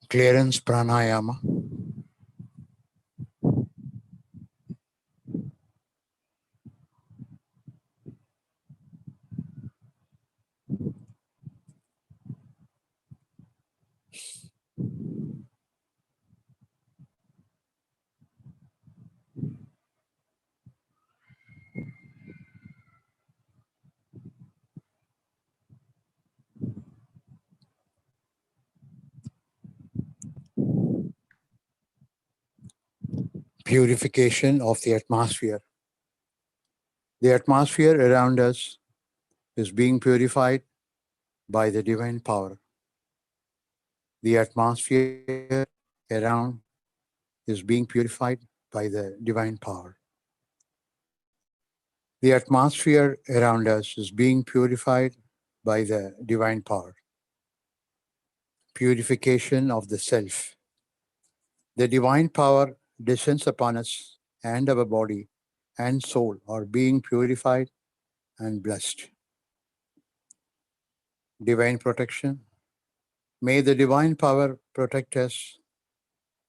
Clearance pranayama. Purification of the atmosphere. The atmosphere around us is being purified by the divine power. The atmosphere around is being purified by the divine power. The atmosphere around us is being purified by the divine power. Purification of the self. The divine power descends upon us, and our body and soul are being purified and blessed. Divine protection. May the divine power protect us,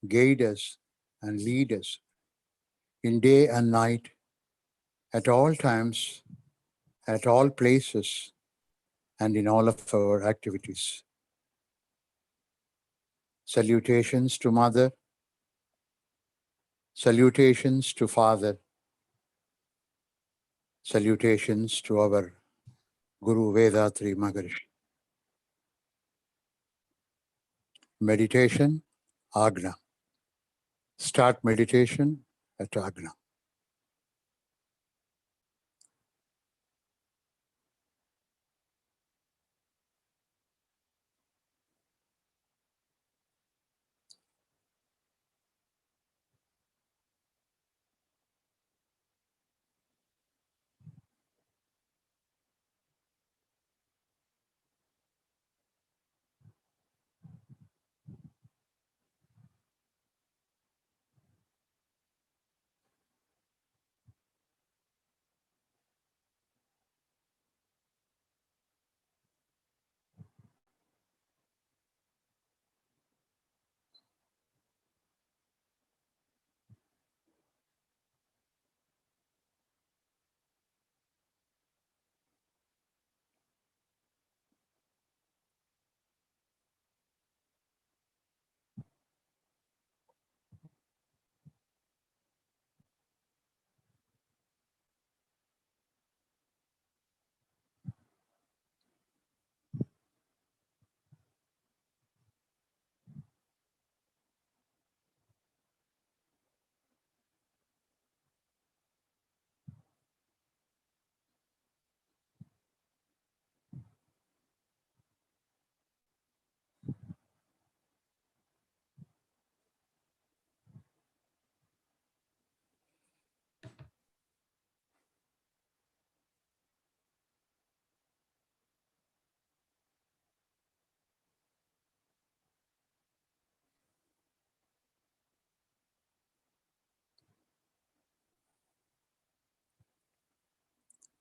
guide us, and lead us in day and night, at all times, at all places, and in all of our activities. Salutations to Mother, salutations to Father, salutations to our Guru Vethathiri Maharishi. Meditation, Agna. Start meditation at Agna.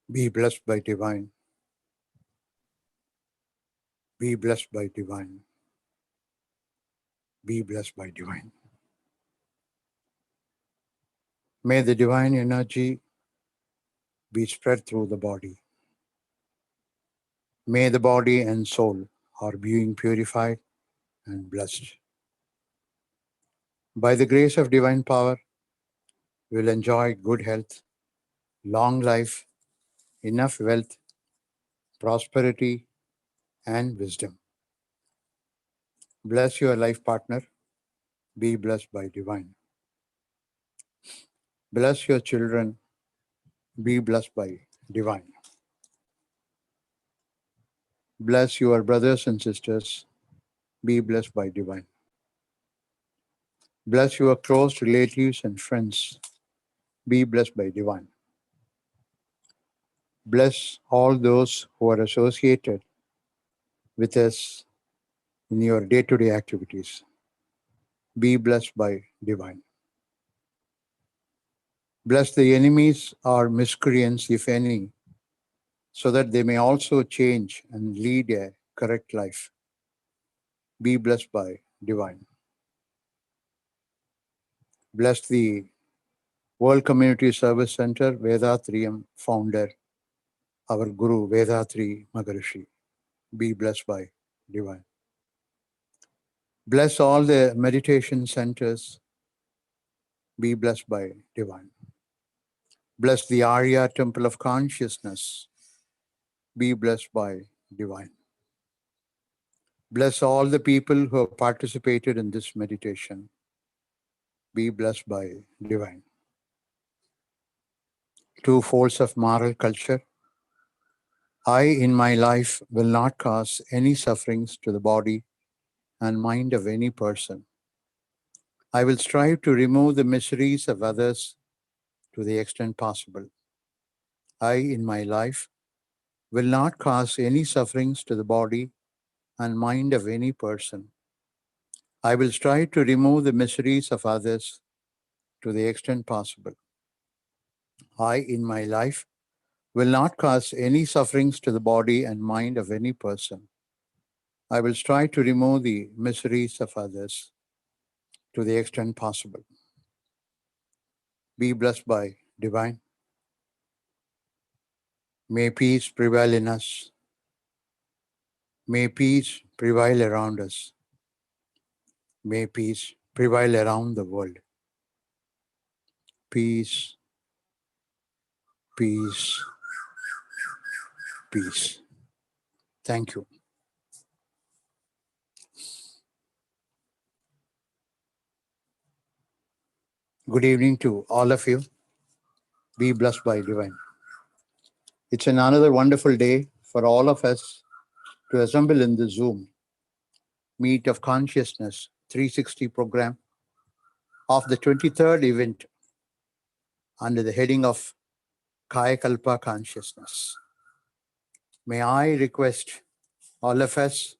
Be blessed by divine. Be blessed by divine. Be blessed by divine. May the divine energy be spread through the body. May the body and soul are being purified and blessed. By the grace of divine power, we will enjoy good health, long life, enough wealth, prosperity, and wisdom. Bless your life partner. Be blessed by divine. Bless your children. Be blessed by divine. Bless your brothers and sisters. Be blessed by divine. Bless your close relatives and friends. Be blessed by divine. Bless all those who are associated with us in your day-to-day activities. Be blessed by divine. Bless the enemies or miscreants, if any, so that they may also change and lead a correct life. Be blessed by divine. Bless the World Community Service Center, Vethathirian founder, our Guru, Vethathiri Maharishi. Be blessed by divine. Bless all the meditation centers. Be blessed by divine. Bless the Arya Temple of Consciousness. Be blessed by divine. Bless all the people who have participated in this meditation. Be blessed by divine. Two folds of moral culture. I in my life will not cause any sufferings to the body and mind of any person. I will strive to remove the miseries of others to the extent possible. I in my life will not cause any sufferings to the body and mind of any person. I will strive to remove the miseries of others to the extent possible. I in my life will not cause any sufferings to the body and mind of any person. I will strive to remove the miseries of others to the extent possible. Be blessed by divine. May peace prevail in us. May peace prevail around us. May peace prevail around the world. Peace, peace, peace. Thank you. Good evening to all of you. Be blessed by divine. It's another wonderful day for all of us to assemble in the Zoom Meet of Consciousness 360 program of the 23rd event under the heading of Kayakalpa Consciousness. May I request all of us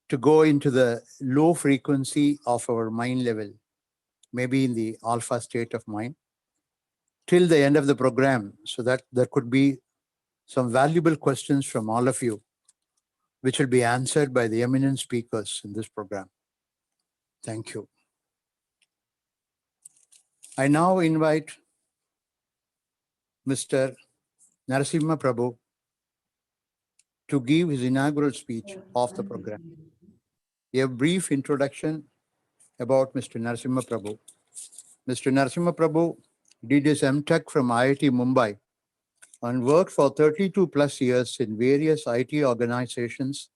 to go into the low frequency of our mind level, maybe in the alpha state of mind, till the end of the program, so that there could be some valuable questions from all of you, which will be answered by the eminent speakers in this program. Thank you. I now invite Mr. Narasimha Prabhu to give his inaugural speech of the program. A brief introduction about Mr. Narasimha Prabhu. Mr. Narasimha Prabhu did his MTech from IIT Mumbai and worked for 32 plus years in various IT organizations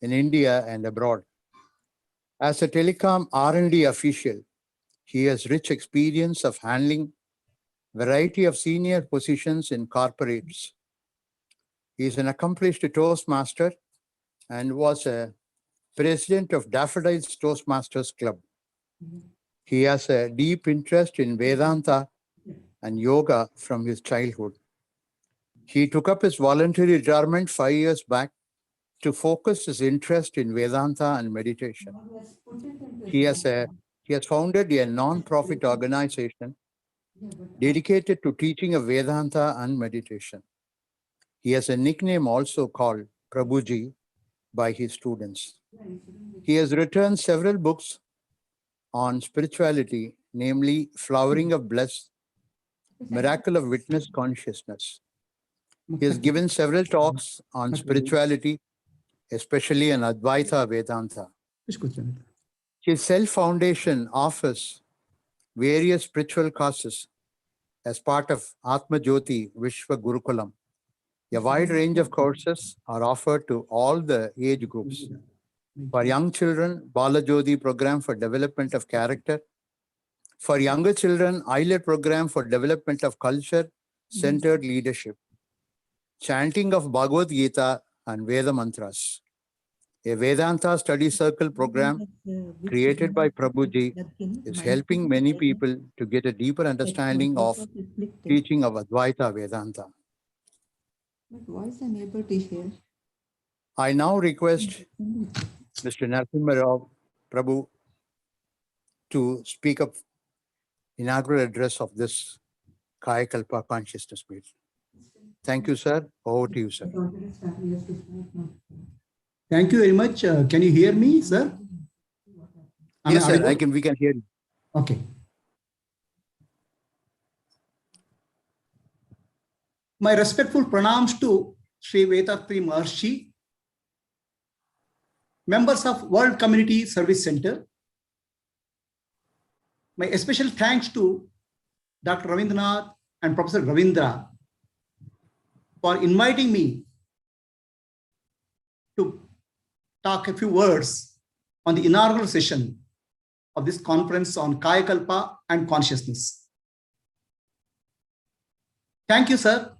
in India and abroad. As a telecom R&D official, he has rich experience of handling variety of senior positions in corporates. He is an accomplished Toastmaster and was a president of Daffodils Toastmasters Club. He has a deep interest in Vedanta and yoga from his childhood. He took up his voluntary retirement 5 years back to focus his interest in Vedanta and meditation. He has founded a non-profit organization dedicated to teaching of Vedanta and meditation. He has a nickname also called Prabhuji by his students. He has written several books on spirituality, namely Flowering of Bliss, Miracle of Witness Consciousness. He has given several talks on spirituality, especially on Advaita Vedanta. His self-foundation offers various spiritual courses as part of Atma Jyoti Vishwa Gurukulam. A wide range of courses are offered to all the age groups. For young children, Bala Jyoti program for development of character. For younger children, ILET program for development of culture-centered leadership. Chanting of Bhagavad Gita and Veda mantras. A Vedanta study circle program created by Prabhuji is helping many people to get a deeper understanding of teaching of Advaita Vedanta. I now request Mr. Narasimha Prabhu to speak up inaugural address of this Kayakalpa Consciousness Meeting. Thank you, sir. Over to you, sir. Thank you very much. Can you hear me, sir? Yes, sir. We can hear you. Okay. My respectful pranams to Sri Vethathiri Maharishi, members of World Community Service Center. My special thanks to Dr. Rabindranath and Professor Ravindra for inviting me to talk a few words on the inaugural session of this conference on Kayakalpa and consciousness. Thank you, sir.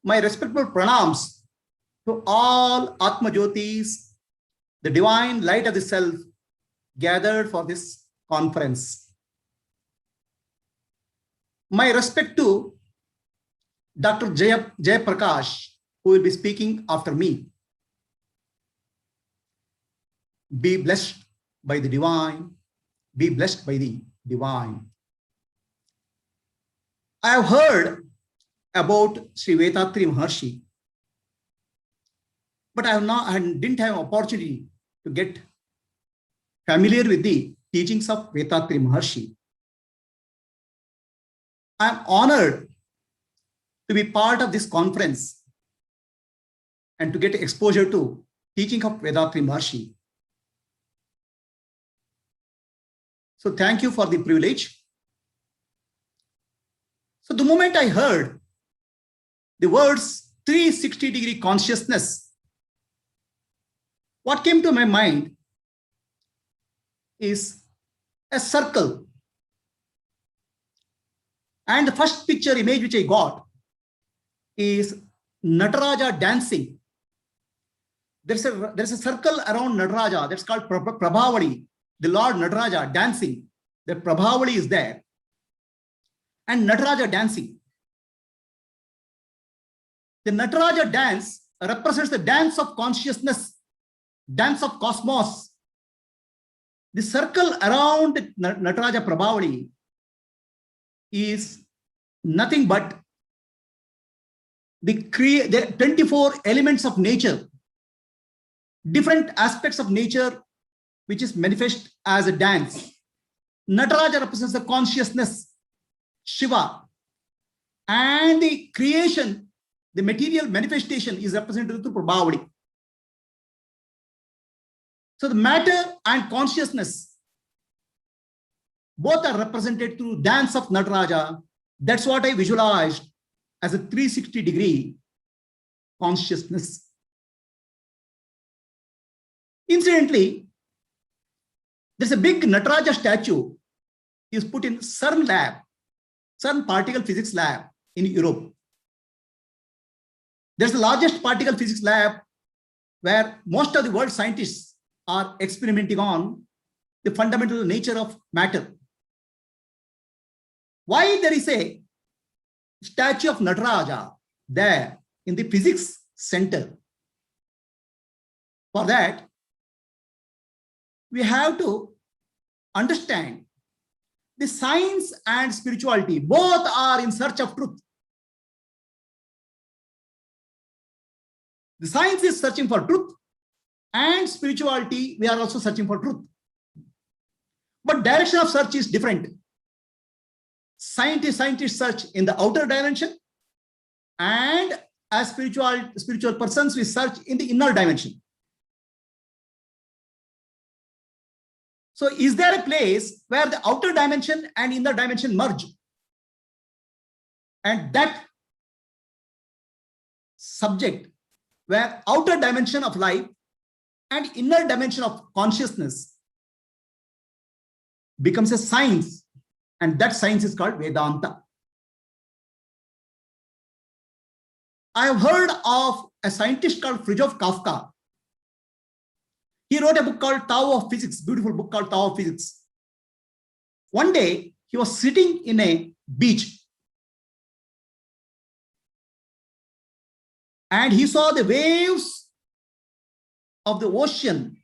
My respectful pranams to all Atma Jyotis, the divine light of the self, gathered for this conference. My respect to Dr. Jeyapragash, who will be speaking after me. Be blessed by the divine. Be blessed by the divine. I have heard about Sri Vethathiri Maharishi, but I didn't have an opportunity to get familiar with the teachings of Vethathiri Maharishi. I am honored to be part of this conference and to get exposure to teaching of Vethathiri Maharishi. So thank you for the privilege. So the moment I heard the words 360-degree consciousness, what came to my mind is a circle. And the first picture image which I got is Nataraja dancing. There's a circle around Nataraja that's called Prabhavali, the Lord Nataraja dancing. The Prabhavali is there. And Nataraja dancing. The Nataraja dance represents the dance of consciousness, dance of cosmos. The circle around Nataraja Prabhavali is nothing but the 24 elements of nature, different aspects of nature, which is manifest as a dance. Nataraja represents the consciousness, Shiva, and the creation, the material manifestation is represented through Prabhavali. So the matter and consciousness, both are represented through dance of Nataraja. That's what I visualized as a 360-degree consciousness. Incidentally, there's a big Nataraja statue. He is put in CERN lab, CERN particle physics lab in Europe. There's the largest particle physics lab where most of the world scientists are experimenting on the fundamental nature of matter. Why there is a statue of Nataraja there in the physics center? For that, we have to understand the science and spirituality. Both are in search of truth. The science is searching for truth, and spirituality, we are also searching for truth. But direction of search is different. Scientists search in the outer dimension, and as spiritual persons, we search in the inner dimension. So is there a place where the outer dimension and inner dimension merge? And that subject, where outer dimension of life and inner dimension of consciousness becomes a science, and that science is called Vedanta. I have heard of a scientist called Fritjof Kafka. He wrote a book called Tao of Physics, beautiful book called Tao of Physics. One day, he was sitting in a beach and he saw the waves of the ocean.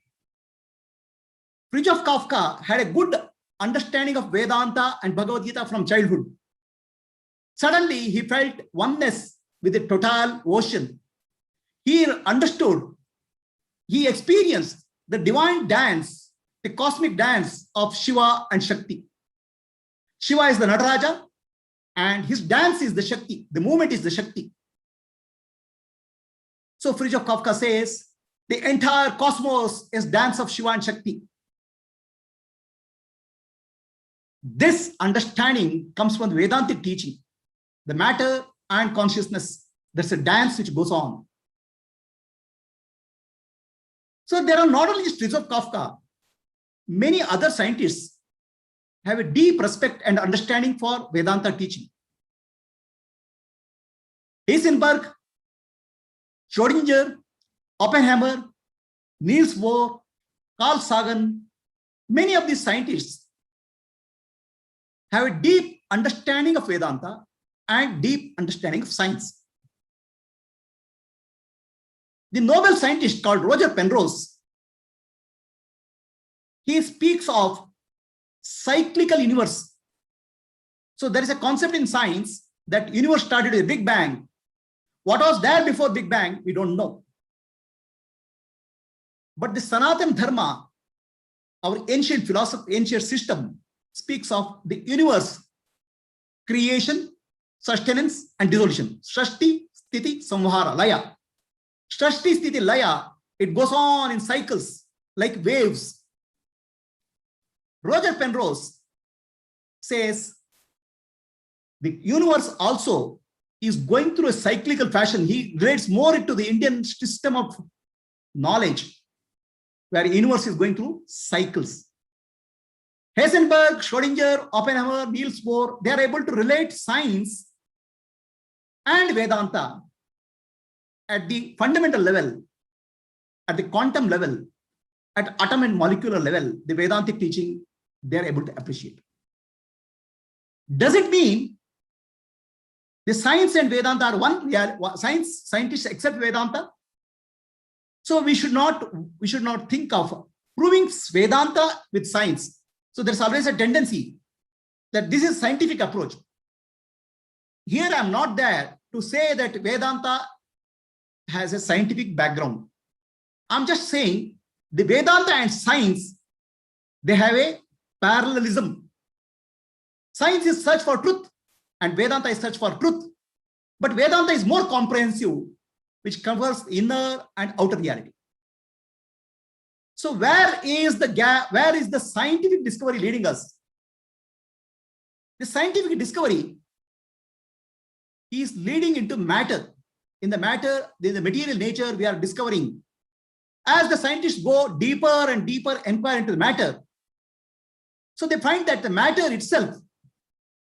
Fritjof Kafka had a good understanding of Vedanta and Bhagavad Gita from childhood. Suddenly, he felt oneness with the total ocean. He understood, he experienced the divine dance the cosmic dance of Shiva and Shakti. Shiva is the Nataraja and his dance is the Shakti. The movement is the Shakti. So Friedrich Kafka says, the entire cosmos is dance of Shiva and Shakti. This understanding comes from the Vedantic teaching. The matter and consciousness, that's a dance which goes on. So there are not only just Friedrich Kafka, many other scientists have a deep respect and understanding for Vedanta teaching. Heisenberg, Schrödinger, Oppenheimer, Niels Bohr, Carl Sagan, many of these scientists have a deep understanding of Vedanta and deep understanding of science. The Nobel scientist called Roger Penrose, he speaks of cyclical universe. So there is a concept in science that universe started with a Big Bang. What was there before Big Bang, we don't know. But the Sanatana Dharma, our ancient philosophy, ancient system, speaks of the universe, creation, sustenance, and dissolution. Srishti, Sthiti, Samhara, Laya. Srishti, Sthiti, Laya, it goes on in cycles like waves. Roger Penrose says the universe also is going through a cyclical fashion. He relates more into the Indian system of knowledge, where the universe is going through cycles. Heisenberg, Schrödinger, Oppenheimer, Niels Bohr, they are able to relate science and Vedanta at the fundamental level, at the quantum level, at atom and molecular level. The Vedantic teaching, they are able to appreciate. Does it mean the science and Vedanta are one? Scientists accept Vedanta. So we should not think of proving Vedanta with science. So there's always a tendency that this is scientific approach. Here I'm not there to say that Vedanta has a scientific background. I'm just saying the Vedanta and science, they have a parallelism. Science is search for truth and Vedanta is search for truth. But Vedanta is more comprehensive, which covers inner and outer reality. So where is the gap? Where is the scientific discovery leading us? The scientific discovery is leading into matter. In the matter, in the material nature, we are discovering. As the scientists go deeper and deeper inquire into the matter, so they find that the matter itself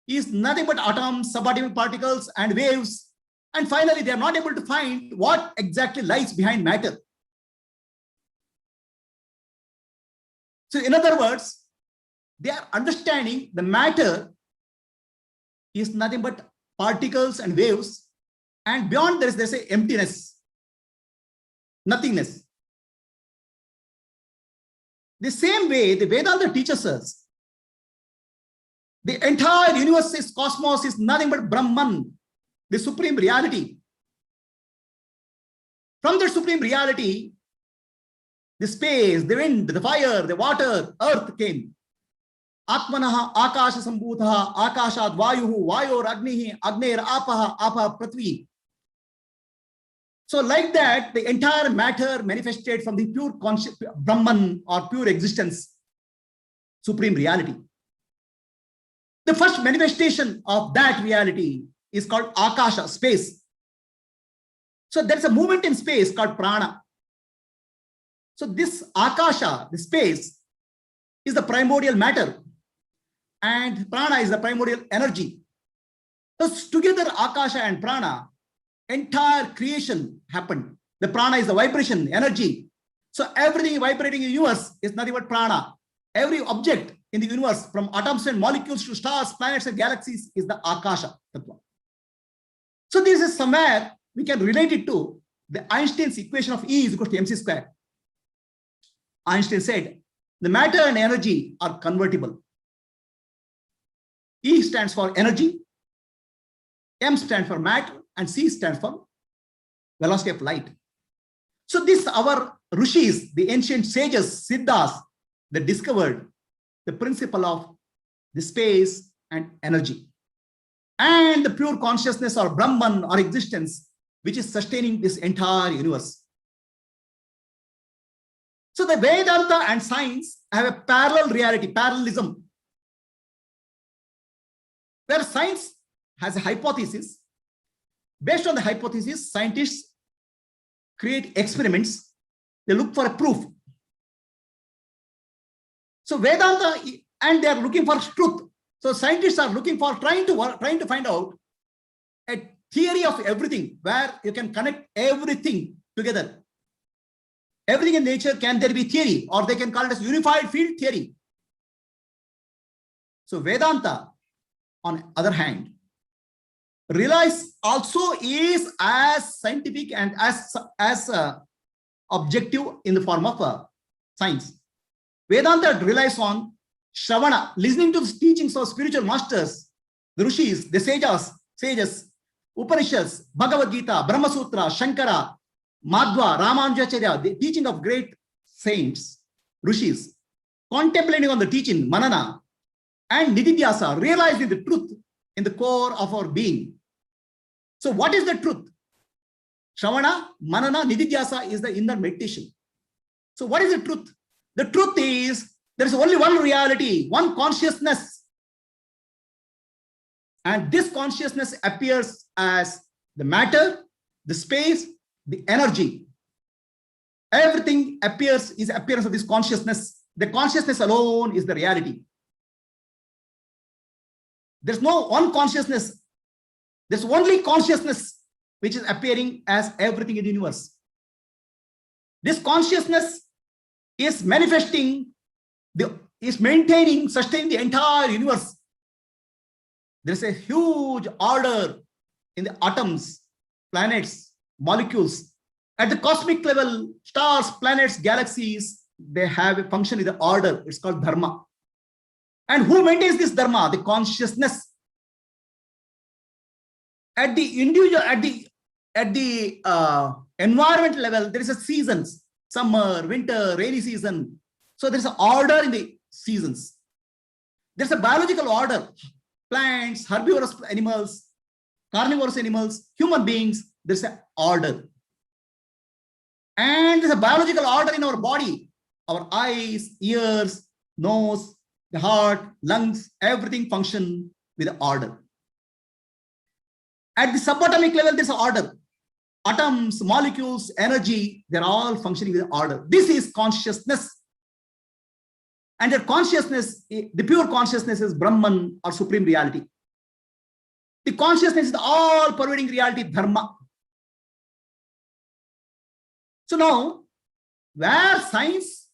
is nothing but atoms, subatomic particles, and waves. And finally, they are not able to find what exactly lies behind matter. So in other words, they are understanding the matter is nothing but particles and waves, and beyond this, there's an emptiness, nothingness. The same way the Vedanta teaches us, the entire universe is cosmos is nothing but Brahman, the supreme reality. From the supreme reality, the space, the wind, the fire, the water, earth came. Atmanaha akasha sambhutaha akashad vayuhu vayor agnihi agner apaha apaha prithvi. So like that, the entire matter manifested from the pure conscious Brahman or pure existence, supreme reality. The first manifestation of that reality is called akasha, space. So there's a movement in space called prana. So this akasha, the space, is the primordial matter, and prana is the primordial energy. So together, akasha and prana, entire creation happened. The prana is the vibration, energy. So everything vibrating in the universe is nothing but prana. Every object in the universe, from atoms and molecules to stars, planets and galaxies, is the akasha. So this is somewhere we can relate it to the Einstein's equation of E is equal to mc squared. Einstein said, the matter and energy are convertible. E stands for energy, M stands for matter, and C stands for velocity of light. So this, our rishis, the ancient sages, siddhas, they discovered the principle of the space and energy and the pure consciousness or Brahman or existence, which is sustaining this entire universe. So the Vedanta and science have a parallel reality, parallelism, where science has a hypothesis. Based on the hypothesis, scientists create experiments. They look for a proof. So Vedanta, and they are looking for truth. So scientists are looking for trying to find out a theory of everything where you can connect everything together. Everything in nature, can there be theory, or they can call it as unified field theory. So Vedanta, on the other hand, relies also is as scientific and as objective in the form of science. Vedanta relies on Shravana, listening to the teachings of spiritual masters, the Rishis, the sages, Upanishads, Bhagavad Gita, Brahma Sutra, Shankara, Madhva, Ramanujacharya, the teaching of great saints, Rishis, contemplating on the teaching, Manana, and Nididhyasa, realizing the truth in the core of our being. So what is the truth? Shravana, Manana, Nididhyasa is the inner meditation. So what is the truth? The truth is there is only one reality, one consciousness. And this consciousness appears as the matter, the space, the energy. Everything is appearance of this consciousness. The consciousness alone is the reality. There's no one consciousness. There's only consciousness which is appearing as everything in the universe. This consciousness is manifesting, is maintaining, sustaining the entire universe. There's a huge order in the atoms, planets, molecules. At the cosmic level, stars, planets, galaxies, they have a function in the order. It's called dharma. And who maintains this dharma? The consciousness. At the individual, at the environment level, there is a seasons: summer, winter, rainy season. So there's an order in the seasons. There's a biological order: plants, herbivorous animals, carnivorous animals, human beings. There's an order, and there's a biological order in our body: our eyes, ears, nose, the heart, lungs. Everything function with order. At the subatomic level, there's an order. Atoms, molecules, energy, they're all functioning with order. This is consciousness. And that consciousness, the pure consciousness, is Brahman or supreme reality. The consciousness is the all-pervading reality, dharma. So now, where science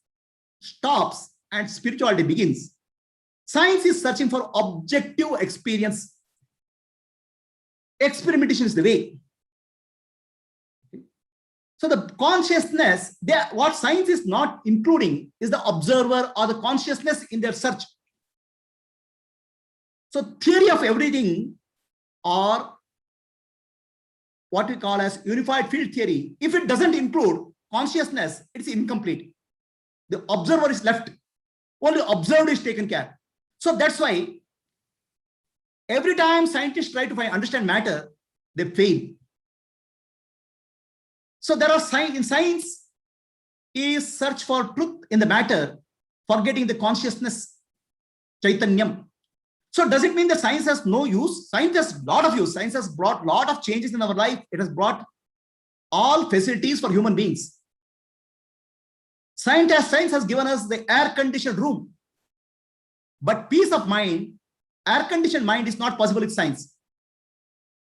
stops and spirituality begins, science is searching for objective experience. Experimentation is the way. So the consciousness, what science is not including is the observer or the consciousness in their search. So theory of everything, or what we call as unified field theory, if it doesn't include consciousness, it's incomplete. The observer is left. Only observed is taken care. So that's why every time scientists try to understand matter, they fail. So there are in science is search for truth in the matter, forgetting the consciousness, chaitanyam. So does it mean that science has no use? Science has a lot of use. Science has brought a lot of changes in our life. It has brought all facilities for human beings. Science has given us the air-conditioned room. But peace of mind, air-conditioned mind, is not possible with science.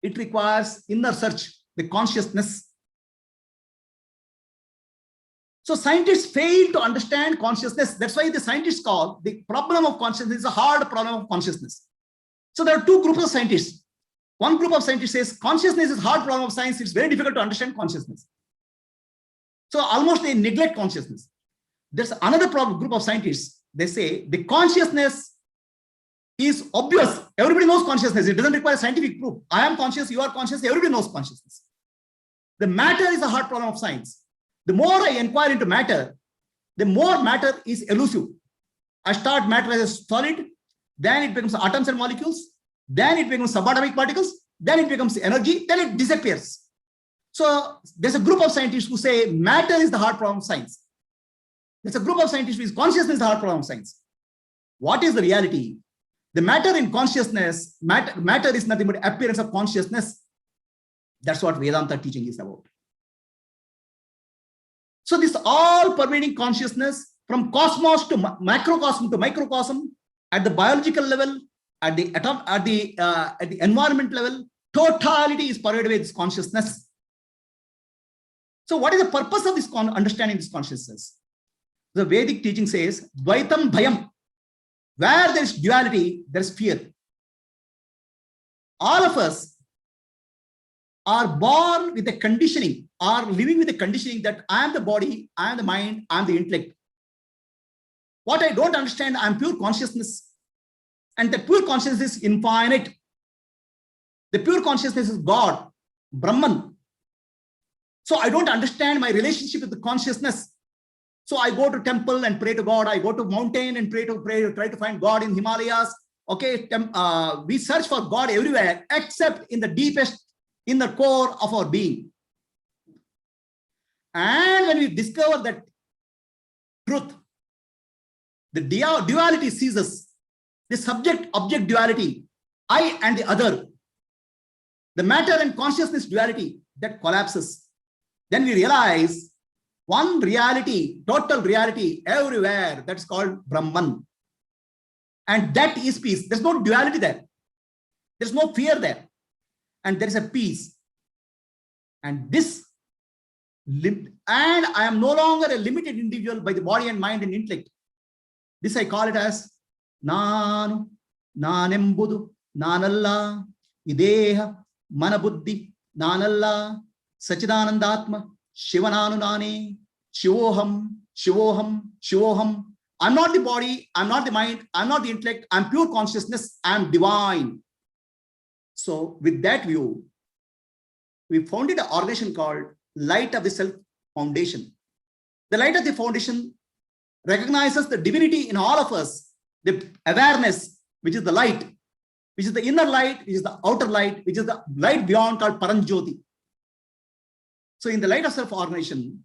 It requires inner search, the consciousness. So scientists fail to understand consciousness. That's why the scientists call the problem of consciousness a hard problem of consciousness. So there are two groups of scientists. One group of scientists says consciousness is a hard problem of science. It's very difficult to understand consciousness. So almost they neglect consciousness. There's another group of scientists. They say the consciousness is obvious. Everybody knows consciousness. It doesn't require scientific proof. I am conscious, you are conscious, everybody knows consciousness. The matter is a hard problem of science. The more I inquire into matter, the more matter is elusive. I start matter as a solid, then it becomes atoms and molecules, then it becomes subatomic particles, then it becomes energy, then it disappears. So there's a group of scientists who say matter is the hard problem of science. There's a group of scientists who is consciousness is the hard problem of science. What is the reality? The matter in consciousness, matter is nothing but appearance of consciousness. That's what Vedanta teaching is about. So this all pervading consciousness from cosmos to macrocosm to microcosm, at the biological level, at the atom, at the environment level, totality is pervaded with this consciousness. So what is the purpose of this understanding this consciousness? The Vedic teaching says, Dvaitam Bhayam. Where there is duality, there is fear. All of us are born with a conditioning, are living with a conditioning that I am the body, I am the mind, I am the intellect. What I don't understand, I am pure consciousness. And the pure consciousness is infinite. The pure consciousness is God, Brahman. So I don't understand my relationship with the consciousness. So I go to temple and pray to God. I go to mountain and try to find God in Himalayas. Okay, we search for God everywhere except in the deepest, in the core of our being. And when we discover that truth, the duality ceases. The subject-object duality, I and the other, the matter and consciousness duality, that collapses. Then we realize one reality, total reality everywhere, that's called Brahman. And that is peace. There's no duality there. There's no fear there. And there is a peace. And this, and I am no longer a limited individual by the body and mind and intellect. This I call it as Nanu, Nanembudu, Nanalla, Ideha, Manabuddhi, Nanalla, Sachidanandatma, Shivananu Nane, Shivoham, Shivoham, Shivoham. I'm not the body, I'm not the mind, I'm not the intellect, I'm pure consciousness, I'm divine. So with that view, we founded an organization called Light of the Self Foundation. The Light of the Foundation recognizes the divinity in all of us, the awareness, which is the light, which is the inner light, which is the outer light, which is the light beyond called Paranjyoti. So in the Light of Self organization,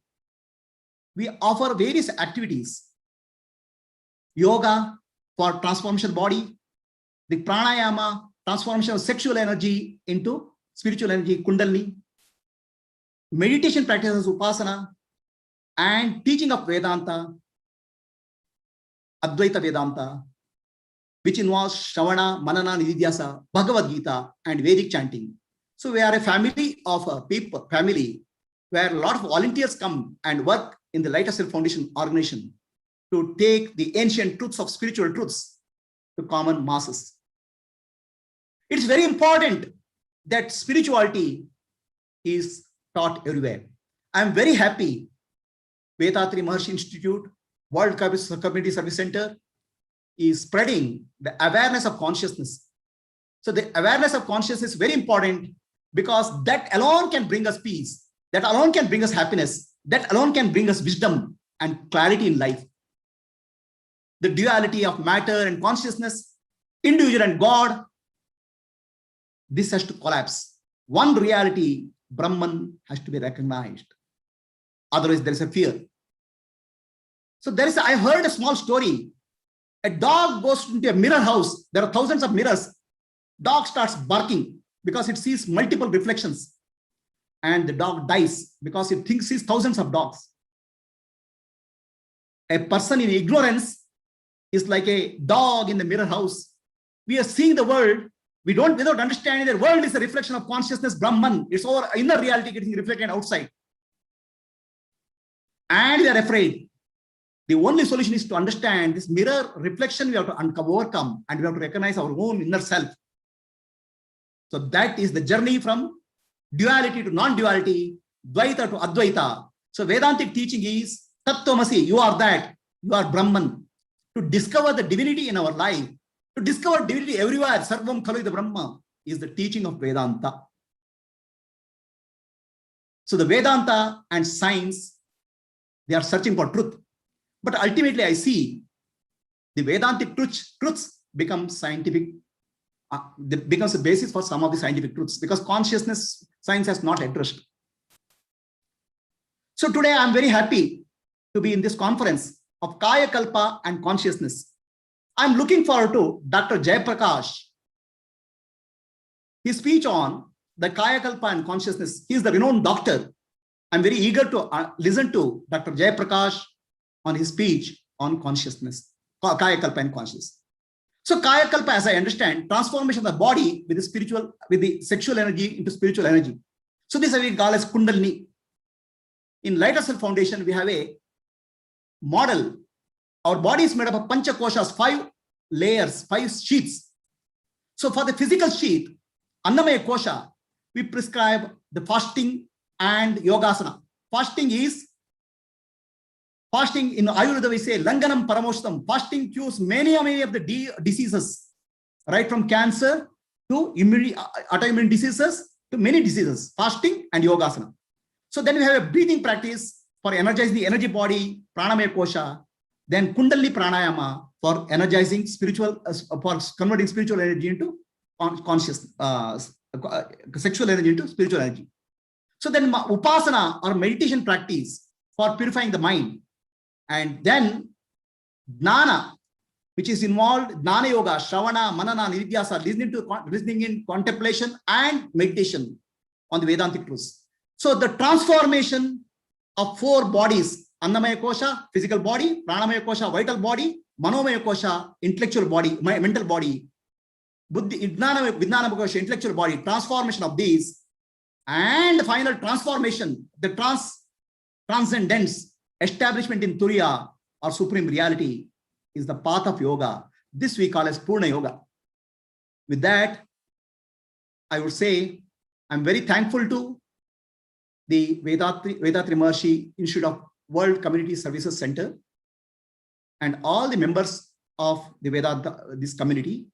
we offer various activities. Yoga for transformation of body, the pranayama, transformation of sexual energy into spiritual energy, Kundalini, meditation practices, Upasana, and teaching of Vedanta, Advaita Vedanta, which involves Shravana, Manana, Nididhyasa, Bhagavad Gita, and Vedic chanting. So we are a family of a people, where a lot of volunteers come and work in the Light of Self Foundation organization to take the ancient truths of spiritual truths to common masses. It's very important that spirituality is taught everywhere. I'm very happy Vethathiri Maharishi Institute, World Community Service Center is spreading the awareness of consciousness. So the awareness of consciousness is very important because that alone can bring us peace. That alone can bring us happiness. That alone can bring us wisdom and clarity in life. The duality of matter and consciousness, individual and God, this has to collapse. One reality, Brahman, has to be recognized. Otherwise, there is a fear. So I heard a small story. A dog goes into a mirror house. There are thousands of mirrors. Dog starts barking because it sees multiple reflections. And the dog dies because it sees thousands of dogs. A person in ignorance is like a dog in the mirror house. We are seeing the world. We don't, without understanding the world is a reflection of consciousness, Brahman. It's our inner reality getting reflected outside. And we are afraid. The only solution is to understand this mirror reflection we have to overcome, and we have to recognize our own inner self. So that is the journey from duality to non-duality, Dvaita to Advaita. So Vedantic teaching is Tattvamasi, you are that, you are Brahman. To discover the divinity in our life, to discover divinity everywhere, Sarvam Khalu Brahma, is the teaching of Vedanta. So the Vedanta and science, they are searching for truth. But ultimately I see the Vedantic truths become scientific, becomes the basis for some of the scientific truths, because consciousness science has not addressed. So today I'm very happy to be in this conference of Kayakalpa and consciousness. I'm looking forward to Dr. Jeyapragash, his speech on the Kayakalpa and consciousness. He is the renowned doctor. I'm very eager to listen to Dr. Jeyapragash on his speech on consciousness, Kayakalpa and consciousness. So Kayakalpa, as I understand, transformation of the body with the sexual energy into spiritual energy. So this we call as Kundalini. In Lighter Self Foundation, we have a model. Our body is made up of Pancha Koshas, 5 layers, 5 sheaths. So for the physical sheath, Annamaya Kosha, we prescribe the fasting and yogasana. Fasting in Ayurveda, we say Langanam Paramoshtam. Fasting cures many of the diseases, right from cancer to autoimmune diseases to many diseases. Fasting and yogasana. So then we have a breathing practice for energizing the energy body, Pranamaya Kosha. Then Kundalini Pranayama for energizing for converting spiritual energy into conscious, sexual energy into spiritual energy. So then Upasana or meditation practice for purifying the mind. And then Jnana, which is involved, Jnana Yoga, Shravana, Manana, Nidhyasa, listening in contemplation and meditation on the Vedantic truths. So the transformation of 4 bodies, Annamaya Kosha, physical body, Pranamaya Kosha, vital body, Manomaya Kosha, intellectual body, mental body, Buddhi, Vijnana Kosha, intellectual body, transformation of these, and the final transformation, the transcendence, establishment in Turiya or supreme reality is the path of yoga. This we call as Purna Yoga. With that, I would say I'm very thankful to the Vethathiri Maharishi Institute of World Community Services Center and all the members of the this community.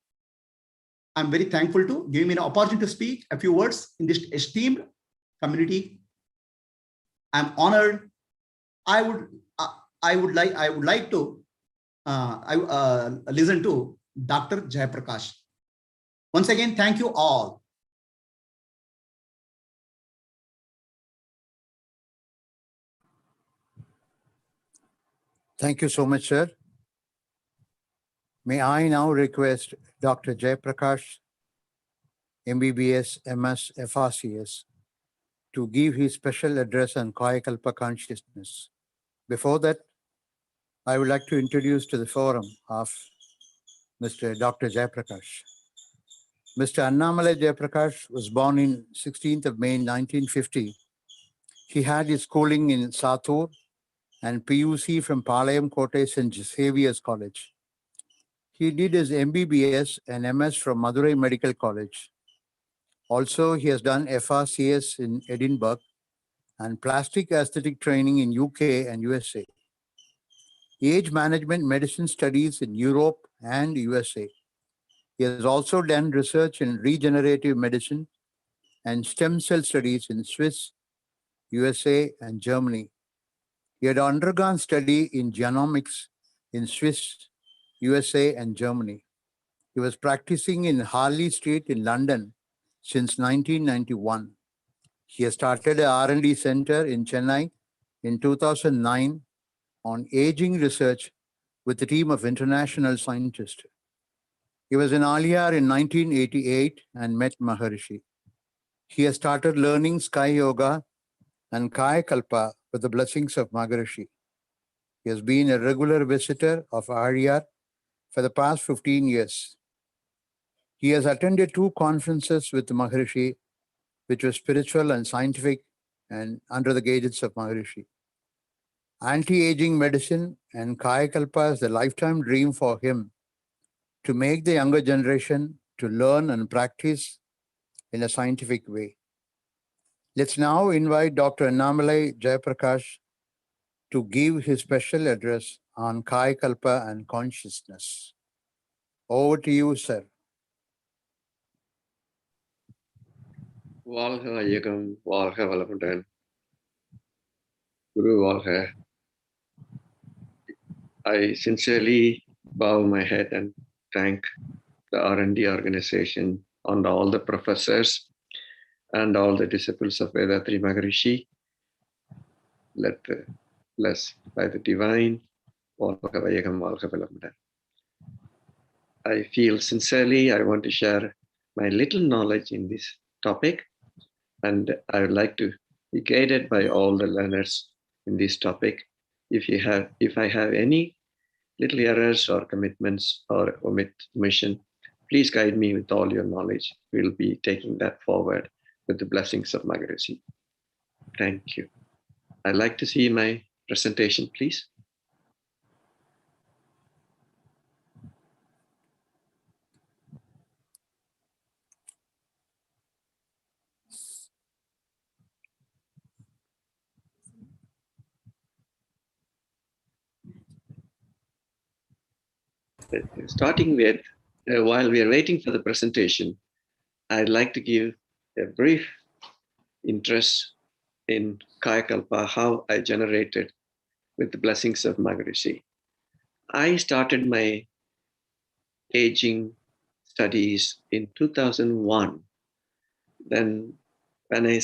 I'm very thankful to give me an opportunity to speak a few words in this esteemed community. I'm honored. I would like to listen to Dr. Jeyapragash. Once again, thank you all. Thank you so much, sir. May I now request Dr. Jeyapragash, MBBS, MS, FRCS, to give his special address on Kayakalpa consciousness. Before that, I would like to introduce to the forum of Mr. Dr. Jeyapragash. Mr. Annamalai Jeyapragash was born in 16th of May 1950. He had his schooling in Satur and PUC from Palayam Kotai St. Xavier's College. He did his MBBS and MS from Madurai Medical College. Also, he has done FRCS in Edinburgh and plastic aesthetic training in UK and USA. Age management medicine studies in Europe and USA. He has also done research in regenerative medicine and stem cell studies in Swiss, USA, and Germany. He had undergone study in genomics in Swiss, USA, and Germany. He was practicing in Harley Street in London since 1991. He has started a R&D center in Chennai in 2009 on aging research with a team of international scientists. He was in Aliyar in 1988 and met Maharishi. He has started learning Sky Yoga and Kayakalpa with the blessings of Maharishi. He has been a regular visitor of Aliyar for the past 15 years. He has attended 2 conferences with Maharishi, which were spiritual and scientific and under the guidance of Maharishi. Anti-aging medicine and Kayakalpa is a lifetime dream for him to make the younger generation to learn and practice in a scientific way. Let's now invite Dr. Annamalai Jeyapragash to give his special address on Kayakalpa and consciousness. Over to you, sir. வாழ்க வையகம், வாழ்க வளமுடன். Guru வாழ்க. I sincerely bow my head and thank the R&D organization and all the professors and all the disciples of Vethathiri Maharishi, blessed by the divine. I feel sincerely I want to share my little knowledge in this topic, and I would like to be guided by all the learners in this topic. If I have any little errors or commitments or omission, please guide me with all your knowledge. We'll be taking that forward with the blessings of Maharishi. Thank you. I'd like to see my presentation, please. Starting with, while we are waiting for the presentation, I'd like to give a brief interest in Kayakalpa, how I generated with the blessings of Maharishi. I started my aging studies in 2001. Then when I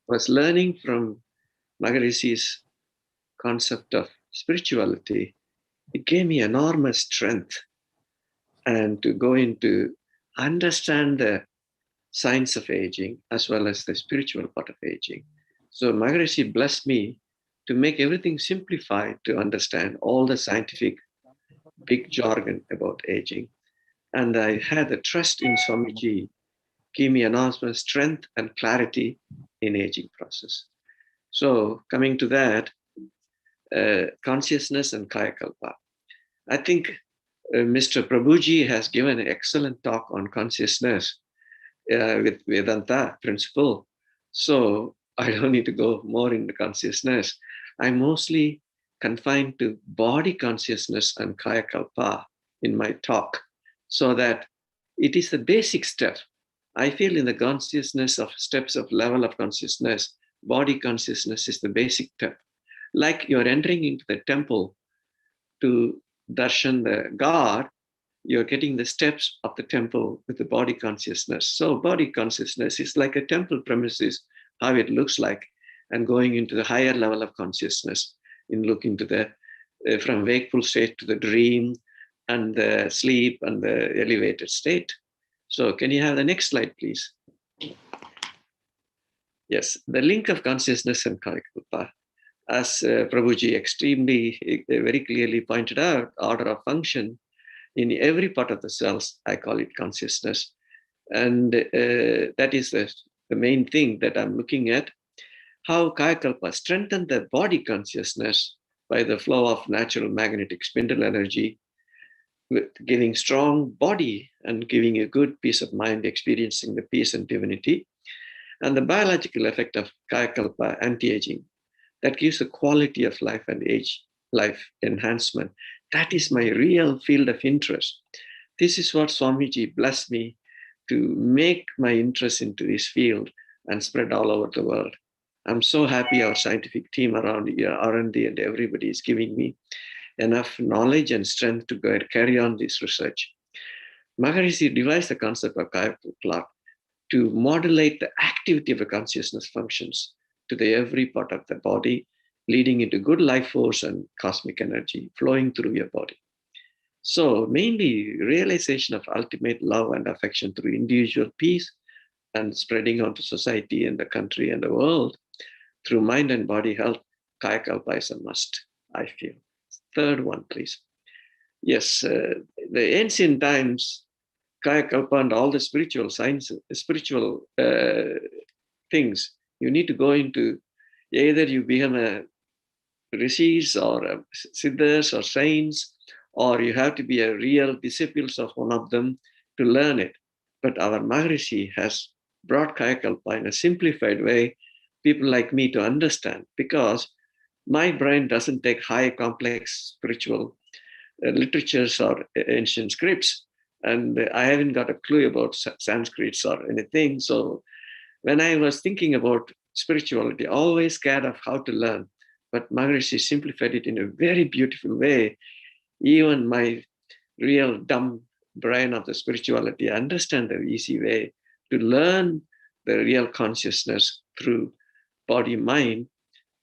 was learning from Maharishi's concept of spirituality, it gave me enormous strength and to go into understand the science of aging as well as the spiritual part of aging. So Maharishi blessed me to make everything simplified to understand all the scientific big jargon about aging. And I had the trust in Swamiji, give me enormous strength and clarity in aging process. So coming to that, consciousness and Kayakalpa. I think Mr. Prabhuji has given an excellent talk on consciousness with Vedanta principle. So I don't need to go more into consciousness. I mostly confined to body consciousness and Kayakalpa in my talk, so that it is the basic step. I feel in the consciousness of steps of level of consciousness, body consciousness is the basic step. Like you're entering into the temple to darshan the God, you're getting the steps of the temple with the body consciousness. So body consciousness is like a temple premises, how it looks like, and going into the higher level of consciousness in looking to the, from wakeful state to the dream and the sleep and the elevated state. So can you have the next slide, please? Yes, the link of consciousness and Kayakalpa. As Prabhuji extremely, very clearly pointed out, order of function in every part of the cells, I call it consciousness. And that is the main thing that I'm looking at, how Kayakalpa strengthened the body consciousness by the flow of natural magnetic spindle energy, with giving strong body and giving a good peace of mind, experiencing the peace and divinity, and the biological effect of Kayakalpa anti-aging, that gives the quality of life and life enhancement. That is my real field of interest. This is what Swamiji blessed me to make my interest into this field and spread all over the world. I'm so happy our scientific team around here, R&D and everybody is giving me enough knowledge and strength to carry on this research. Maharishi devised the concept of Kayakalpa to modulate the activity of the consciousness functions to the every part of the body, leading into good life force and cosmic energy flowing through your body. So mainly realization of ultimate love and affection through individual peace and spreading onto society and the country and the world through mind and body health. Kayakalpa is a must, I feel. Third one, please. Yes, the ancient times, Kayakalpa and all the spiritual science, spiritual things, you need to go into, either you become a rishis or a siddhas or saints, or you have to be a real disciples of one of them to learn it. But our Maharishi has brought Kayakalpa in a simplified way, people like me to understand, because my brain doesn't take high complex spiritual literatures or ancient scripts, and I haven't got a clue about Sanskrits or anything. So when I was thinking about spirituality, always scared of how to learn, but Maharishi simplified it in a very beautiful way. Even my real dumb brain of the spirituality understand the easy way to learn the real consciousness through body, mind,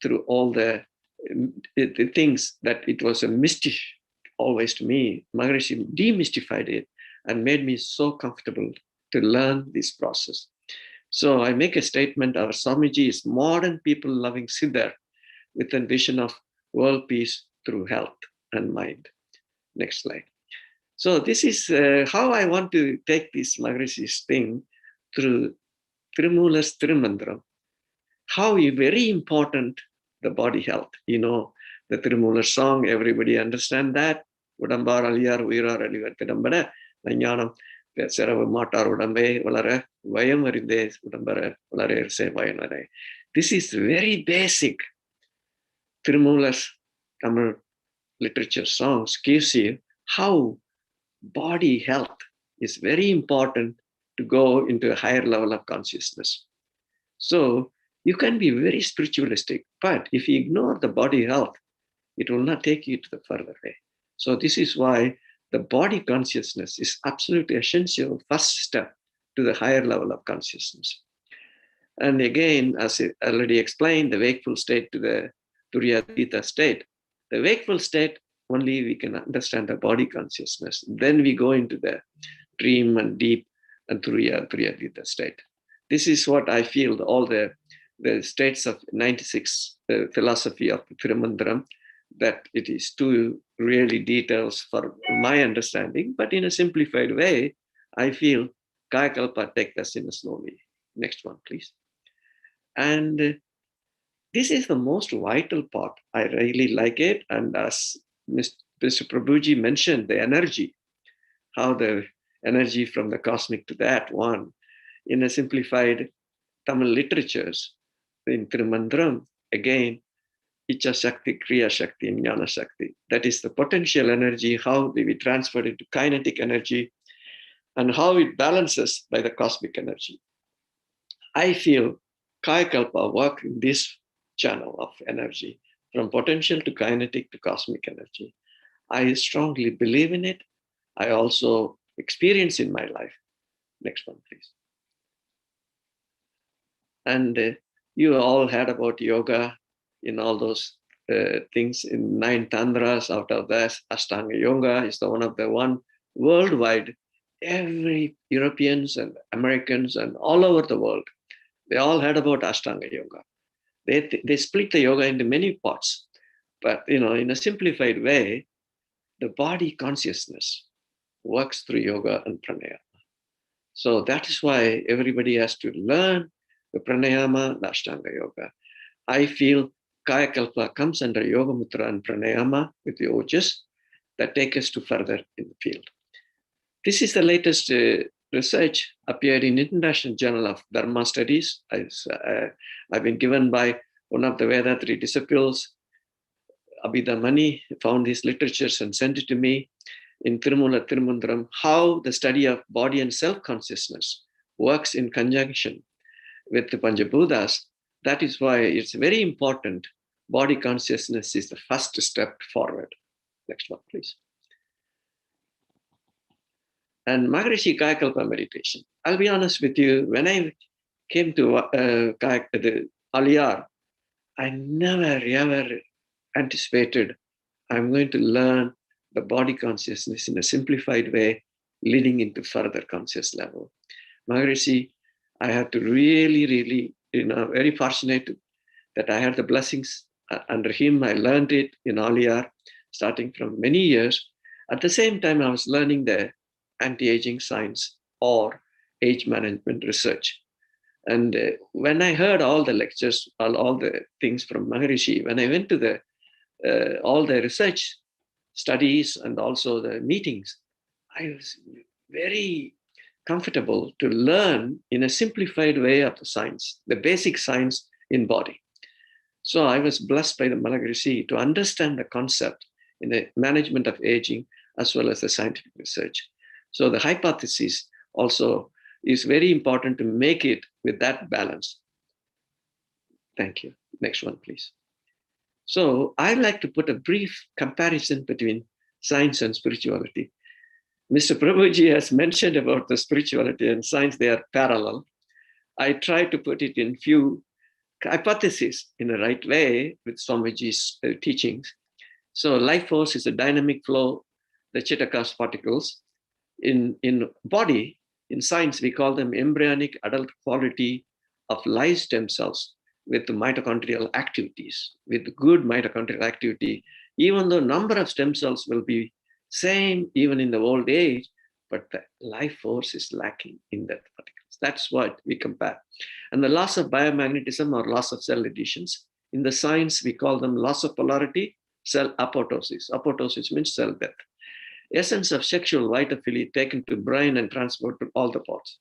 through all the things that it was a mystery always to me. Maharishi demystified it and made me so comfortable to learn this process. So I make a statement, our Swamiji is modern people loving Siddhar with a vision of world peace through health and mind. Next slide. So this is how I want to take this Maharishi's thing through Tirumula's Tirumandram. How very important the body health. You know, the Tirumula song, everybody understand that. Udambar Aliyar, Uirar Alivar Tidambara, Nanyanam, Seravu Matar Udambe, Valare, Vayam Arinde, Udambara, Valare, Se Vayanare. This is very basic. Tirumula's Tamil literature songs gives you how body health is very important to go into a higher level of consciousness. So you can be very spiritualistic, but if you ignore the body health, it will not take you to the further way. So this is why the body consciousness is absolutely essential first step to the higher level of consciousness. And again, as I already explained, the wakeful state to the Turiyadita state. The wakeful state, only we can understand the body consciousness. Then we go into the dream and deep and Turiyadita state. This is what I feel all the states of 96 philosophy of the Tirumandram, that it is too really details for my understanding, but in a simplified way, I feel Kayakalpa take us in a slowly. Next one, please. And this is the most vital part. I really like it. And as Mr. Prabhuji mentioned, the energy, how the energy from the cosmic to that one, in a simplified Tamil literatures, in Tirumandram, again, Icha Shakti, Kriya Shakti, and Jnana Shakti. That is the potential energy, how we transfer it to kinetic energy, and how it balances by the cosmic energy. I feel Kayakalpa work in this channel of energy, from potential to kinetic to cosmic energy. I strongly believe in it. I also experience in my life. Next one, please. And you all heard about yoga in all those things in 9 tantras. Out of that, Ashtanga Yoga is the one of the one worldwide. Every Europeans and Americans and all over the world, they all heard about Ashtanga Yoga. They split the yoga into many parts, but in a simplified way, the body consciousness works through yoga and pranayama. So that is why everybody has to learn the pranayama, the Ashtanga Yoga. I feel Kayakalpa comes under Yoga Mudra and pranayama with the ojas that take us to further in the field. This is the latest research appeared in International Journal of Dharma Studies. I've been given by one of the Vethathiri disciples, Abhidhamani, found his literatures and sent it to me in Tirumula Tirumandram, how the study of body and self-consciousness works in conjunction with the Panjabhutas. That is why it's very important. Body consciousness is the first step forward. Next one, please. And Maharishi Kayakalpa meditation. I'll be honest with you, when I came to the Aliyar, I never ever anticipated I'm going to learn the body consciousness in a simplified way, leading into further conscious level. Maharishi, I had to really, very fortunate that I had the blessings under him. I learned it in Aliyar, starting from many years. At the same time, I was learning the anti-aging science or age management research. And when I heard all the lectures, all the things from Maharishi, when I went to the all the research studies and also the meetings, I was very comfortable to learn in a simplified way of the science, the basic science in body. So I was blessed by the Maharishi to understand the concept in the management of aging as well as the scientific research. So the hypothesis also is very important to make it with that balance. Thank you. Next one, please. So I'd like to put a brief comparison between science and spirituality. Mr. Prabhuji has mentioned about the spirituality and science, they are parallel. I try to put it in few hypotheses in the right way with Swamiji's teachings. So life force is a dynamic flow, the Chittakas particles. In body, in science, we call them embryonic adult quality of live stem cells with mitochondrial activities, with good mitochondrial activity, even though number of stem cells will be same even in the old age, but the life force is lacking in that particles. That's what we compare. And the loss of biomagnetism or loss of cell adhesions, in the science, we call them loss of polarity, cell apoptosis. Apoptosis means cell death. Essence of sexual vitophilia taken to brain and transported to all the parts.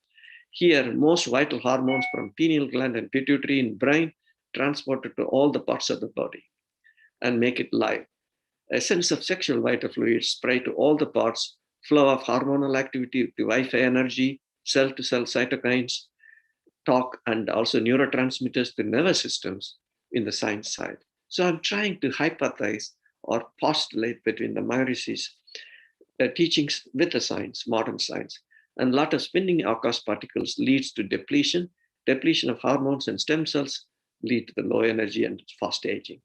Here, most vital hormones from pineal gland and pituitary in brain transported to all the parts of the body and make it live. Essence of sexual vital fluid spray to all the parts, flow of hormonal activity, the Wi-Fi energy, cell-to-cell cytokines, talk, and also neurotransmitters to nervous systems in the science side. So I'm trying to hypothesize or postulate between the Maharishi's teachings with the science, modern science. And a lot of spinning Akash particles leads to depletion. Depletion of hormones and stem cells lead to the low energy and fast aging.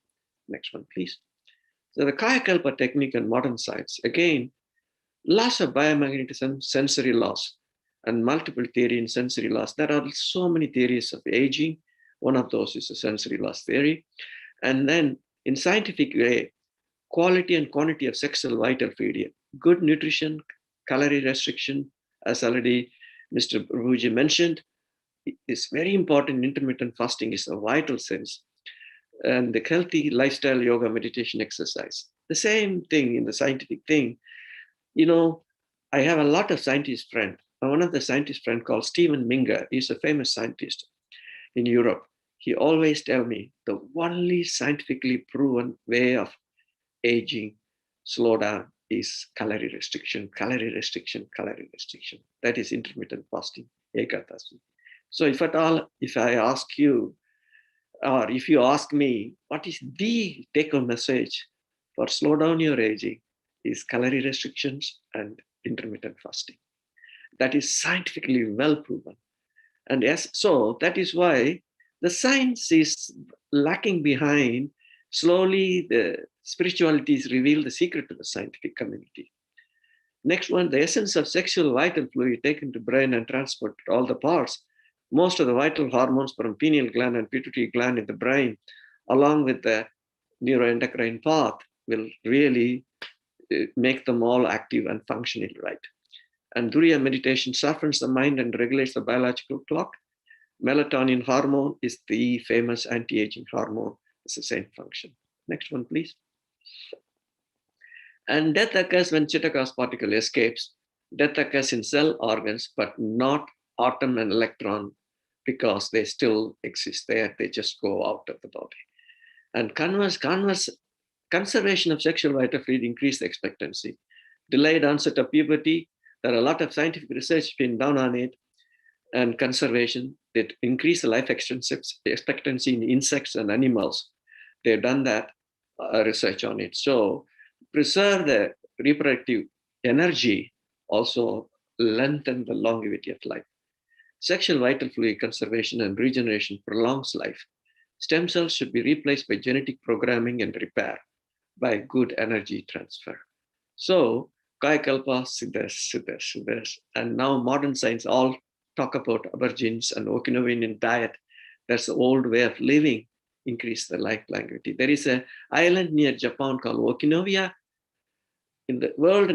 Next one, please. So the Kayakalpa technique and modern science, again, loss of biomagnetism, sensory loss, and multiple theory in sensory loss. There are so many theories of aging. One of those is the sensory loss theory. And then in scientific way, quality and quantity of sexual vital fluid, good nutrition, calorie restriction, as already Mr. Prabhuji mentioned, is very important. Intermittent fasting is a vital sense. And the healthy lifestyle, yoga, meditation, exercise. The same thing in the scientific thing. You know, I have a lot of scientist friends. One of the scientist friends called Stephen Minger, he's a famous scientist in Europe. He always tell me the only scientifically proven way of aging, slow down, is calorie restriction, calorie restriction, calorie restriction. That is intermittent fasting, ekadasi. So if at all, if I ask you, or if you ask me, what is the take-home message for slow down your aging, is calorie restrictions and intermittent fasting. That is scientifically well proven. And yes, so that is why the science is lacking behind. Slowly, the spiritualities reveal the secret to the scientific community. Next one, the essence of sexual vital fluid taken to brain and transported to all the parts. Most of the vital hormones from pineal gland and pituitary gland in the brain, along with the neuroendocrine path, will really make them all active and functioning right. And Duriya meditation softens the mind and regulates the biological clock. Melatonin hormone is the famous anti-aging hormone. It's the same function. Next one, please. And death occurs when Chittakas particle escapes. Death occurs in cell organs, but not atom and electron, because they still exist there. They just go out of the body. And conservation of sexual vital fluid increase the expectancy. Delayed onset of puberty. There are a lot of scientific research been done on it. And conservation, that increase the life expectancy in insects and animals. They've done that research on it. So preserve the reproductive energy, also lengthen the longevity of life. Sexual vital fluid conservation and regeneration prolongs life. Stem cells should be replaced by genetic programming and repair by good energy transfer. So Kayakalpa, Siddhas. And now modern science all talk about aborigines and Okinawan diet. That's the old way of living, increase the life longevity. There is an island near Japan called Okinawa. In the world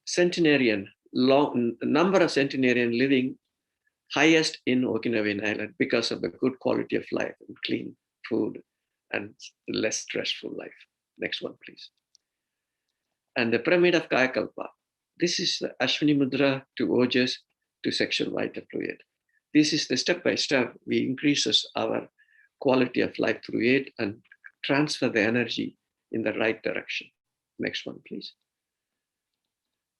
centenarian, number of centenarian living highest in Okinawan Island because of the good quality of life and clean food and less stressful life. Next one, please. And the pyramid of Kayakalpa. This is the Ashwini Mudra to Ojas to sexual vital fluid. This is the step by step. We increases our quality of life through it and transfer the energy in the right direction. Next one, please.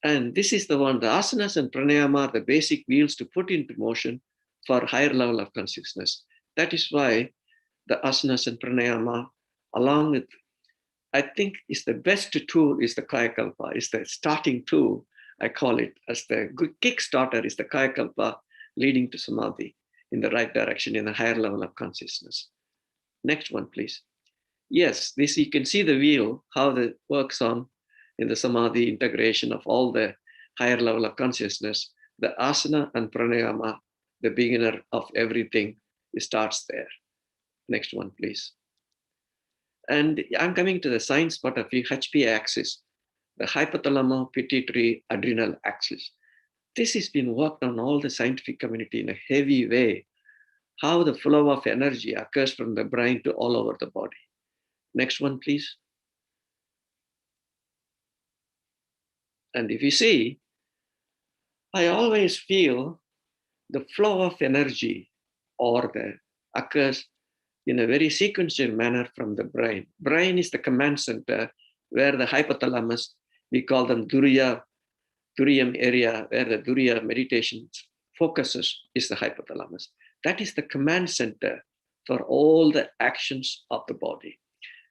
And this is the one, the asanas and pranayama are the basic wheels to put into motion for higher level of consciousness. That is why the asanas and pranayama, along with, I think is the best tool is the Kayakalpa, is the starting tool. I call it as the good kickstarter is the Kayakalpa leading to Samadhi in the right direction, in a higher level of consciousness. Next one, please. Yes, this you can see the wheel, how it works on in the Samadhi integration of all the higher level of consciousness. The asana and pranayama, the beginner of everything, it starts there. Next one, please. And I'm coming to the science part of the HP axis, the hypothalamus pituitary adrenal axis. This has been worked on all the scientific community in a heavy way, how the flow of energy occurs from the brain to all over the body. Next one, please. And if you see, I always feel the flow of energy occurs in a very sequential manner from the brain. Brain is the command center where the hypothalamus, we call them Duriya, Duriyam area, where the Duriya meditation focuses is the hypothalamus. That is the command center for all the actions of the body,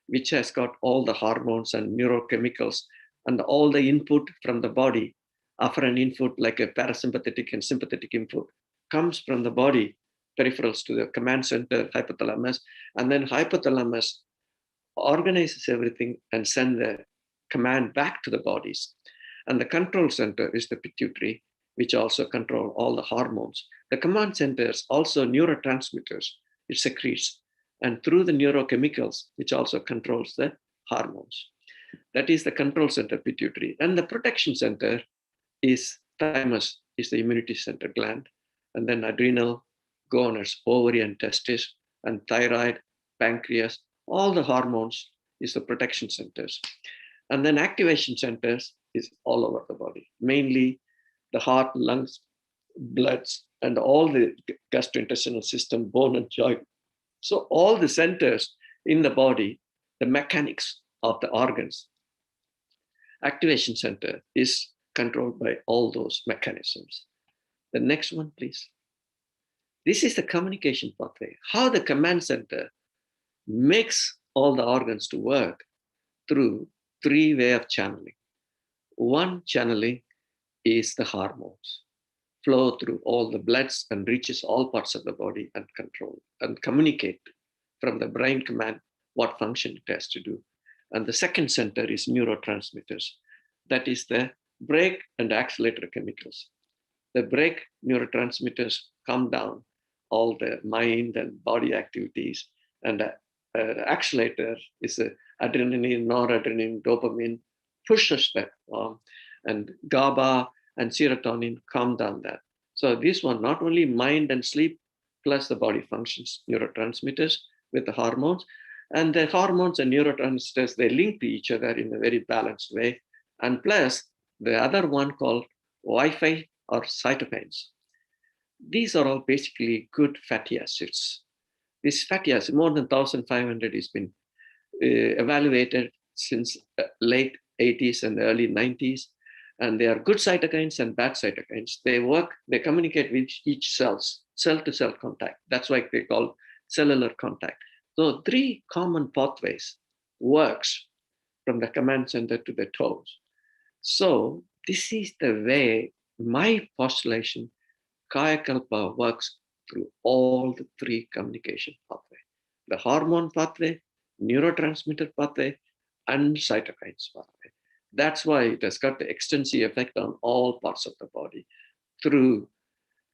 which has got all the hormones and neurochemicals and all the input from the body. After an input like a parasympathetic and sympathetic input comes from the body, peripherals to the command center, hypothalamus, and then hypothalamus organizes everything and sends the command back to the bodies. And the control center is the pituitary, which also control all the hormones. The command center is also neurotransmitters, it secretes, and through the neurochemicals, which also controls the hormones. That is the control center, pituitary. And the protection center is thymus, is the immunity center gland, and then adrenal, gonads, ovary and testis, and thyroid, pancreas, all the hormones is the protection centers. And then activation centers is all over the body, mainly the heart, lungs, bloods, and all the gastrointestinal system, bone and joint. So all the centers in the body, the mechanics of the organs, activation center is controlled by all those mechanisms. The next one, please. This is the communication pathway, how the command center makes all the organs to work through three ways of channeling. One channeling is the hormones, flow through all the bloods and reaches all parts of the body and control and communicate from the brain command what function it has to do. And the second center is neurotransmitters. That is the brake and accelerator chemicals. The brake neurotransmitters calm down all the mind and body activities, and the accelerator is the adrenaline, noradrenaline, dopamine, pushes that on, and GABA and serotonin calm down that. So this one, not only mind and sleep, plus the body functions, neurotransmitters with the hormones, and the hormones and neurotransmitters, they link to each other in a very balanced way. And plus the other one called Wi-Fi or cytokines. These are all basically good fatty acids. This fatty acid, more than 1,500 has been evaluated since late 80s and early 90s. And they are good cytokines and bad cytokines. They work, they communicate with each cells, cell-to-cell contact. That's why they call cellular contact. So three common pathways works from the command center to the toes. So this is the way my postulation, Kayakalpa works through all the three communication pathway, the hormone pathway, neurotransmitter pathway, and cytokines pathway. That's why it has got the extensive effect on all parts of the body through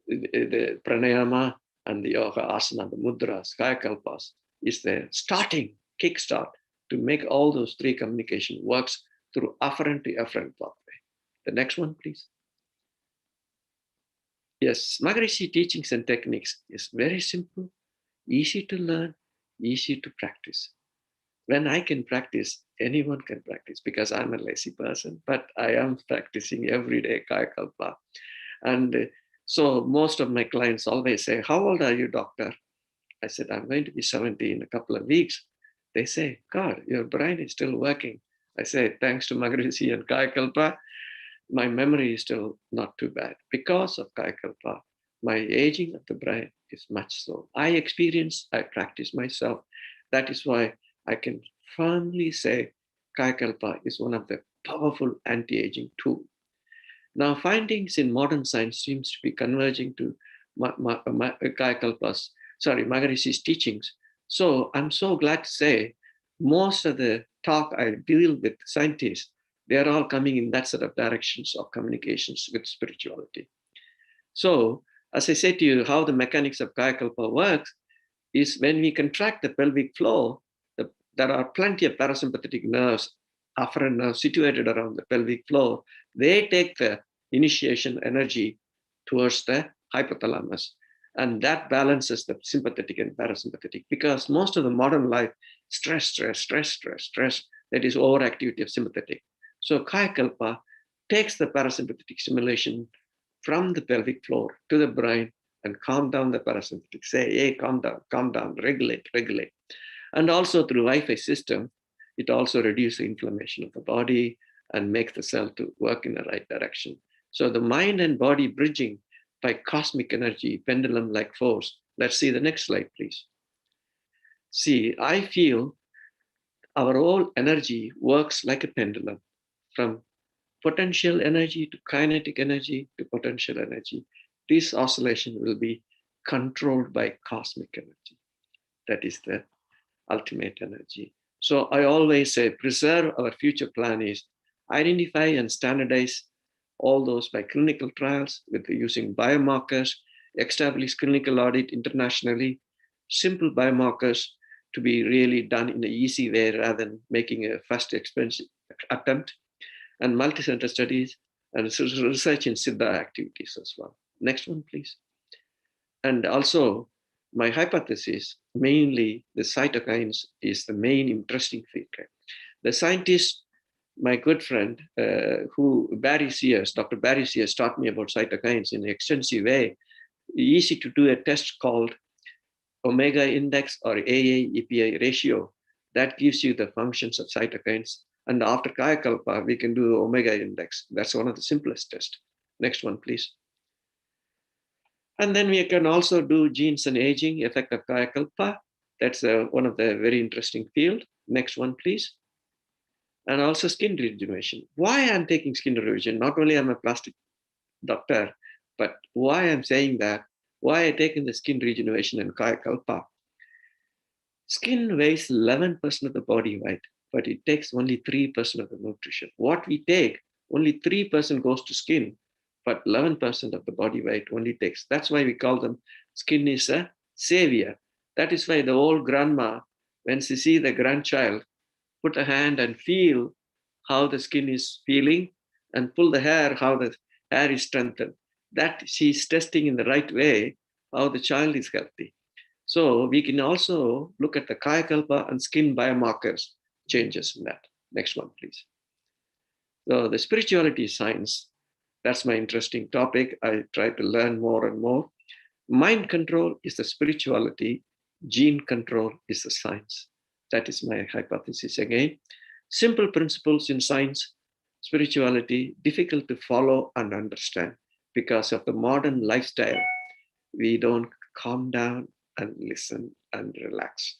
the pranayama and the yoga, asana, the mudras, kayakalpas is the starting kickstart to make all those three communication works through afferent to efferent pathway. The next one, please. Yes, Maharishi teachings and techniques is very simple, easy to learn, easy to practice. When I can practice, anyone can practice because I'm a lazy person, but I am practicing every day Kayakalpa. And so most of my clients always say, how old are you, doctor? I said, I'm going to be 70 in a couple of weeks. They say, God, your brain is still working. I say, thanks to Maharishi and Kayakalpa, my memory is still not too bad. Because of Kayakalpa, my aging of the brain is much slow. I experience, I practice myself. That is why I can firmly say Kayakalpa is one of the powerful anti-aging tools. Now, findings in modern science seems to be converging to Kayakalpa's, Maharishi's teachings. So I'm so glad to say most of the talk I deal with scientists, they are all coming in that sort of directions of communications with spirituality. So as I said to you, how the mechanics of Kayakalpa works is when we contract the pelvic floor, there are plenty of parasympathetic nerves, afferent nerves situated around the pelvic floor. They take the initiation energy towards the hypothalamus. And that balances the sympathetic and parasympathetic, because most of the modern life, stress, that is overactivity of sympathetic. So Kayakalpa takes the parasympathetic stimulation from the pelvic floor to the brain and calm down the parasympathetic. Say, hey, calm down, regulate. And also through Wi-Fi system, it also reduces the inflammation of the body and makes the cell to work in the right direction. So the mind and body bridging by cosmic energy, pendulum-like force. Let's see the next slide, please. See, I feel our whole energy works like a pendulum, from potential energy to kinetic energy to potential energy. This oscillation will be controlled by cosmic energy. That is the ultimate energy. So I always say, preserve our future plan is identify and standardize all those by clinical trials with using biomarkers, establish clinical audit internationally, simple biomarkers to be really done in an easy way rather than making a first expensive attempt, and multi-center studies and research in Siddha activities as well. Next one, please. And also, my hypothesis, mainly the cytokines is the main interesting feature. The scientist, my good friend, Dr. Barry Sears taught me about cytokines in an extensive way. Easy to do a test called omega index or AA-EPI ratio. That gives you the functions of cytokines. And after Kayakalpa, we can do omega index. That's one of the simplest tests. Next one, please. And then we can also do genes and aging, effect of Kayakalpa. That's one of the very interesting field. Next one, please. And also skin regeneration. Why I'm taking skin regeneration? Not only I'm a plastic doctor, but why I'm saying that, why I taken the skin regeneration and Kayakalpa. Skin weighs 11% of the body weight, but it takes only 3% of the nutrition. What we take, only 3% goes to skin, but 11% of the body weight only takes. That's why we call them skin is a savior. That is why the old grandma, when she sees the grandchild, put a hand and feel how the skin is feeling and pull the hair, how the hair is strengthened. That she's testing in the right way how the child is healthy. So we can also look at the Kayakalpa and skin biomarkers changes in that. Next one, please. So the spirituality science, that's my interesting topic. I try to learn more and more. Mind control is the spirituality. Gene control is the science. That is my hypothesis again. Simple principles in science, spirituality, difficult to follow and understand because of the modern lifestyle. We don't calm down and listen and relax.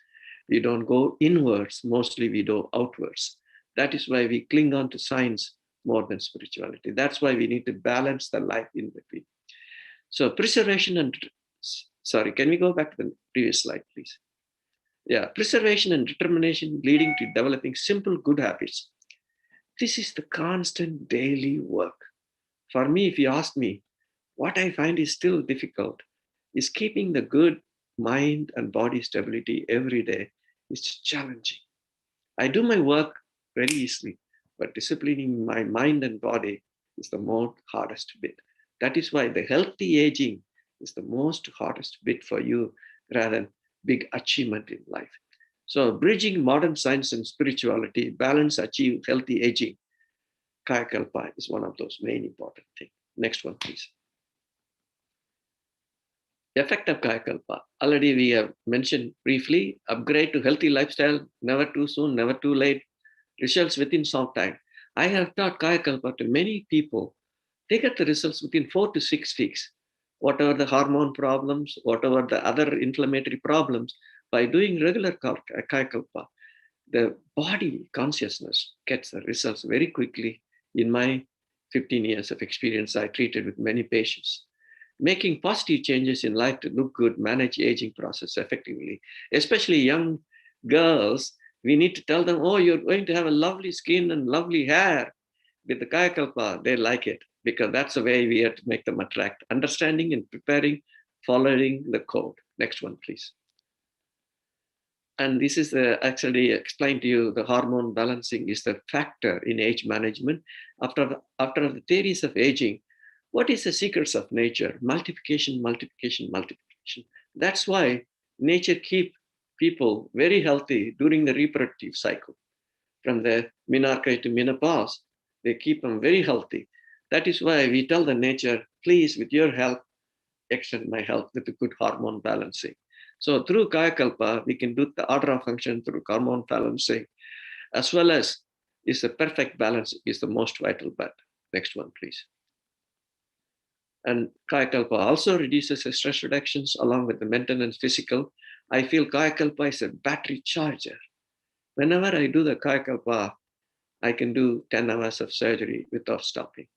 We don't go inwards, mostly we go outwards. That is why we cling on to science more than spirituality. That's why we need to balance the life in between. So preservation and, sorry, can we go back to the previous slide, please? Yeah, preservation and determination leading to developing simple good habits. This is the constant daily work. For me, if you ask me, what I find is still difficult is keeping the good mind and body stability every day is challenging. I do my work very easily, but disciplining my mind and body is the most hardest bit. That is why the healthy aging is the most hardest bit for you rather than big achievement in life. So bridging modern science and spirituality, balance, achieve healthy aging. Kayakalpa is one of those main important things. Next one, please. The effect of Kayakalpa. Already we have mentioned briefly, upgrade to healthy lifestyle, never too soon, never too late, results within some time. I have taught Kayakalpa to many people. They get the results within 4 to 6 weeks. Whatever the hormone problems, whatever the other inflammatory problems, by doing regular Kayakalpa, the body consciousness gets the results very quickly. In my 15 years of experience, I treated with many patients. Making positive changes in life to look good, manage aging process effectively, especially young girls, we need to tell them, oh, you're going to have a lovely skin and lovely hair with the Kayakalpa. They like it because that's the way we have to make them attract. Understanding and preparing, following the code. Next one, please. And this is actually explained to you, the hormone balancing is the factor in age management. After the theories of aging, what is the secrets of nature? Multiplication, multiplication, multiplication. That's why nature keeps people very healthy during the reproductive cycle. From the menarche to menopause, they keep them very healthy. That is why we tell the nature, please, with your help, extend my health with a good hormone balancing. So through Kayakalpa, we can do the order of function through hormone balancing, as well as is the perfect balance is the most vital part. Next one, please. And Kayakalpa also reduces the stress reductions along with the mental and physical. I feel Kayakalpa is a battery charger. Whenever I do the Kayakalpa, I can do 10 hours of surgery without stopping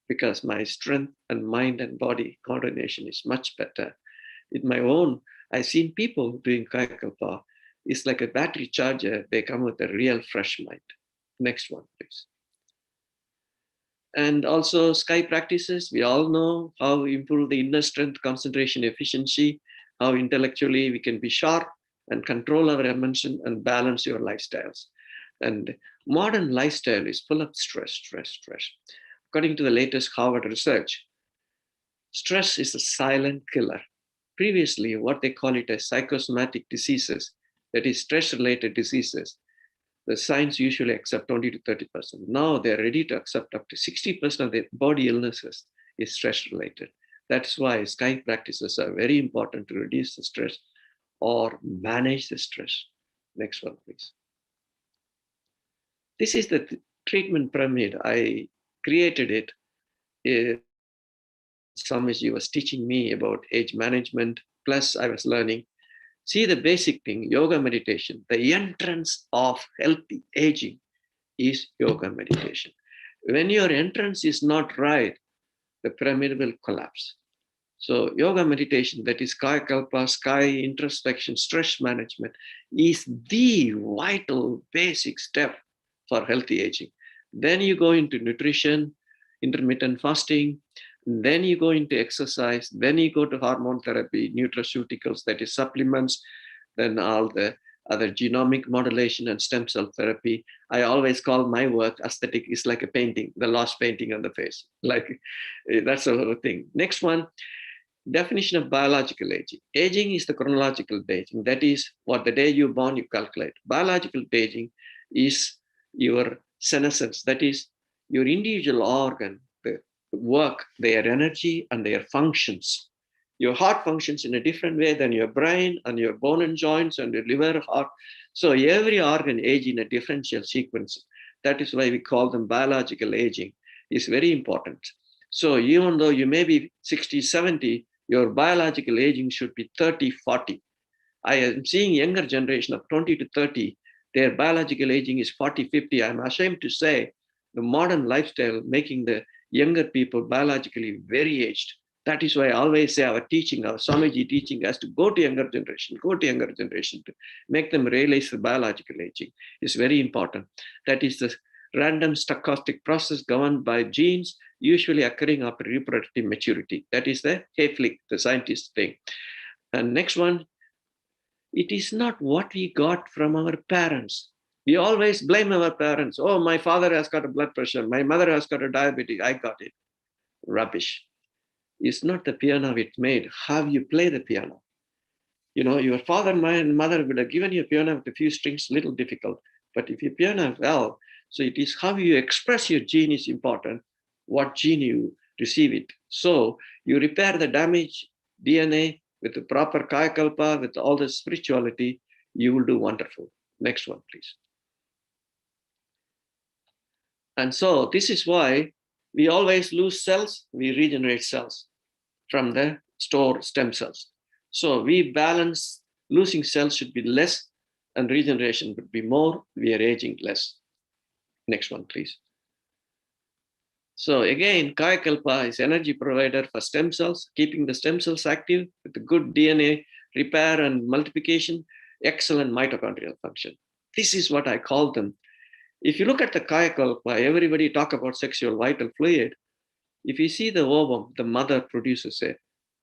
because my strength and mind and body coordination is much better. With my own, I've seen people doing Kayakalpa. It's like a battery charger. They come with a real fresh mind. Next one, please. And also sky practices. We all know how we improve the inner strength, concentration, efficiency, how intellectually we can be sharp and control our emotion and balance your lifestyles. And modern lifestyle is full of stress, stress, stress. According to the latest Harvard research, stress is a silent killer. Previously, what they call it as psychosomatic diseases, that is stress-related diseases, the science usually accept 20 to 30%. Now they're ready to accept up to 60% of their body illnesses is stress-related. That's why sky practices are very important to reduce the stress or manage the stress. Next one, please. This is the treatment pyramid. I created it. Swamiji was teaching me about age management, plus I was learning. See the basic thing, yoga meditation. The entrance of healthy aging is yoga meditation. When your entrance is not right, the pyramid will collapse. So yoga meditation, that is Kayakalpa, sky introspection, stress management, is the vital basic step for healthy aging. Then you go into nutrition, intermittent fasting, then you go into exercise, then you go to hormone therapy, nutraceuticals, that is supplements, then all the other genomic modulation and stem cell therapy. I always call my work aesthetic is like a painting, the lost painting on the face. Like that's a thing. Next one, definition of biological aging. Aging is the chronological aging. That is what the day you're born, you calculate. Biological aging is your senescence. That is your individual organ, the work, their energy and their functions. Your heart functions in a different way than your brain and your bone and joints and your liver, heart. So every organ age in a differential sequence. That is why we call them biological aging. Is very important. So even though you may be 60, 70, your biological aging should be 30, 40. I am seeing younger generation of 20 to 30, their biological aging is 40, 50. I'm ashamed to say the modern lifestyle making the younger people biologically very aged. That is why I always say our teaching, our Swamiji teaching has to go to younger generation to make them realize the biological aging is very important. That is the random stochastic process governed by genes, usually occurring after reproductive maturity. That is the Hayflick, the scientist thing. And next one, it is not what we got from our parents. We always blame our parents. Oh, my father has got a blood pressure. My mother has got a diabetes. I got it. Rubbish. It's not the piano it made. How you play the piano. You know, your father and mother would have given you a piano with a few strings, little difficult. But if you piano well, so it is how you express your gene is important, what gene you receive it. So you repair the damaged DNA with the proper Kayakalpa, with all the spirituality, you will do wonderful. Next one, please. And so this is why we always lose cells, we regenerate cells from the stored stem cells. So we balance, losing cells should be less and regeneration would be more, we are aging less. Next one, please. So again, Kayakalpa is energy provider for stem cells, keeping the stem cells active with the good DNA repair and multiplication, excellent mitochondrial function. This is what I call them. If you look at the Kayakalpa, everybody talk about sexual vital fluid. If you see the ovum, the mother produces it.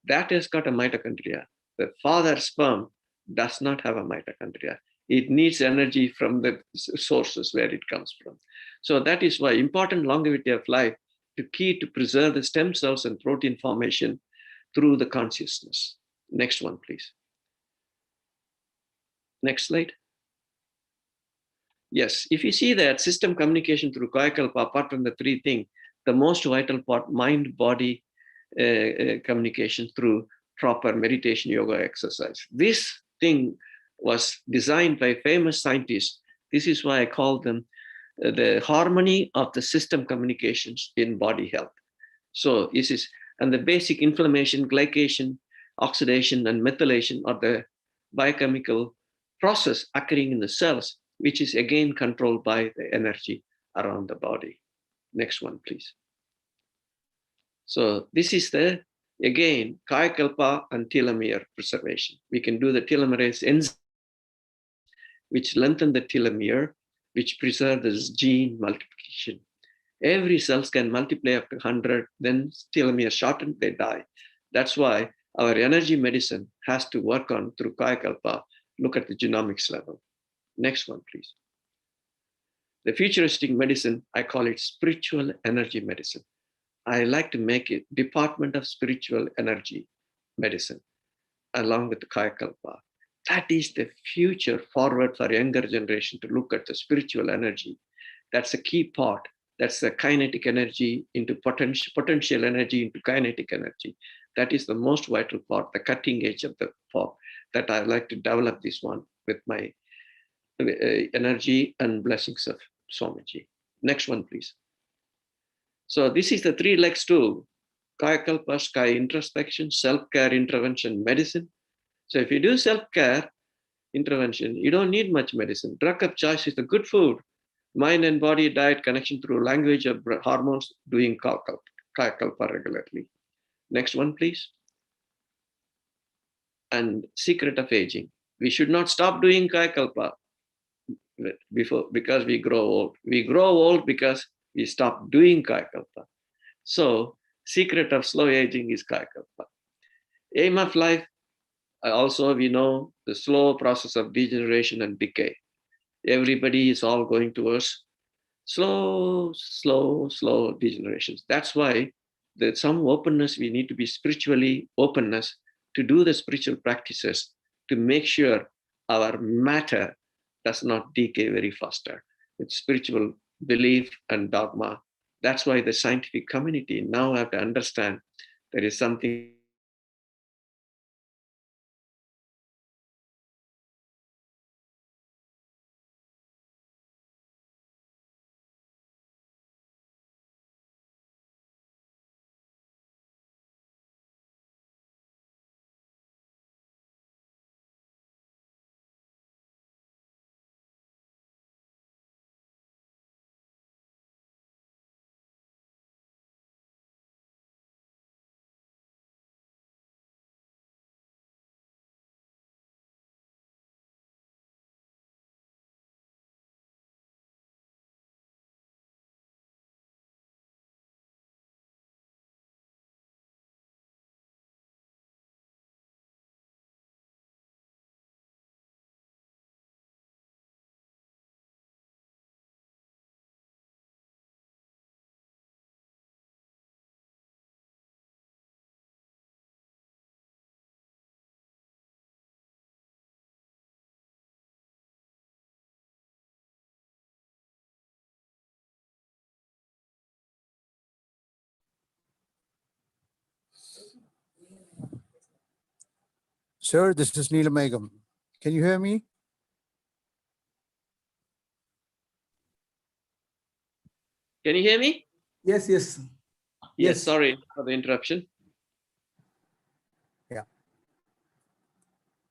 That has got a mitochondria. The father sperm does not have a mitochondria. It needs energy from the sources where it comes from. So that is why important longevity of life, the key to preserve the stem cells and protein formation through the consciousness. Next one, please. Next slide. Yes, if you see that system communication through Kayakalpa, apart from the three things, the most vital part, mind-body communication through proper meditation, yoga, exercise. This thing was designed by famous scientists. This is why I call them the harmony of the system communications in body health. So this is, and the basic inflammation, glycation, oxidation, and methylation are the biochemical process occurring in the cells, which is again controlled by the energy around the body. Next one, please. So this is the, again, Kayakalpa and telomere preservation. We can do the telomerase enzyme, which lengthen the telomere, which preserve this gene multiplication. Every cells can multiply up to 100, then telomere shorten, they die. That's why our energy medicine has to work on through Kayakalpa, look at the genomics level. Next one, please. The futuristic medicine, I call it spiritual energy medicine. I like to make it Department of Spiritual Energy Medicine, along with the Kayakalpa. That is the future forward for younger generation to look at the spiritual energy. That's a key part. That's the kinetic energy into potential energy into kinetic energy. That is the most vital part, the cutting edge of the part that I like to develop this one with my energy and blessings of Swamiji. Next one, please. So this is the three legs stool: Kayakalpa, Kaya introspection, self-care, intervention, medicine. So if you do self-care intervention, you don't need much medicine. Drug of choice is the good food, mind and body, diet, connection through language of hormones, doing Kayakalpa regularly. Next one, please. And secret of aging. We should not stop doing Kayakalpa because we grow old. We grow old because we stop doing Kayakalpa. So secret of slow aging is Kayakalpa. Aim of life, also we know the slow process of degeneration and decay. Everybody is all going towards slow degenerations. That's why there's some openness. We need to be spiritually openness to do the spiritual practices to make sure our matter does not decay very faster. With spiritual belief and dogma. That's why the scientific community now have to understand there is something Sir, this is Neelamegam. Can you hear me? Can you hear me? Yes, yes. Yes, sorry for the interruption. Yeah.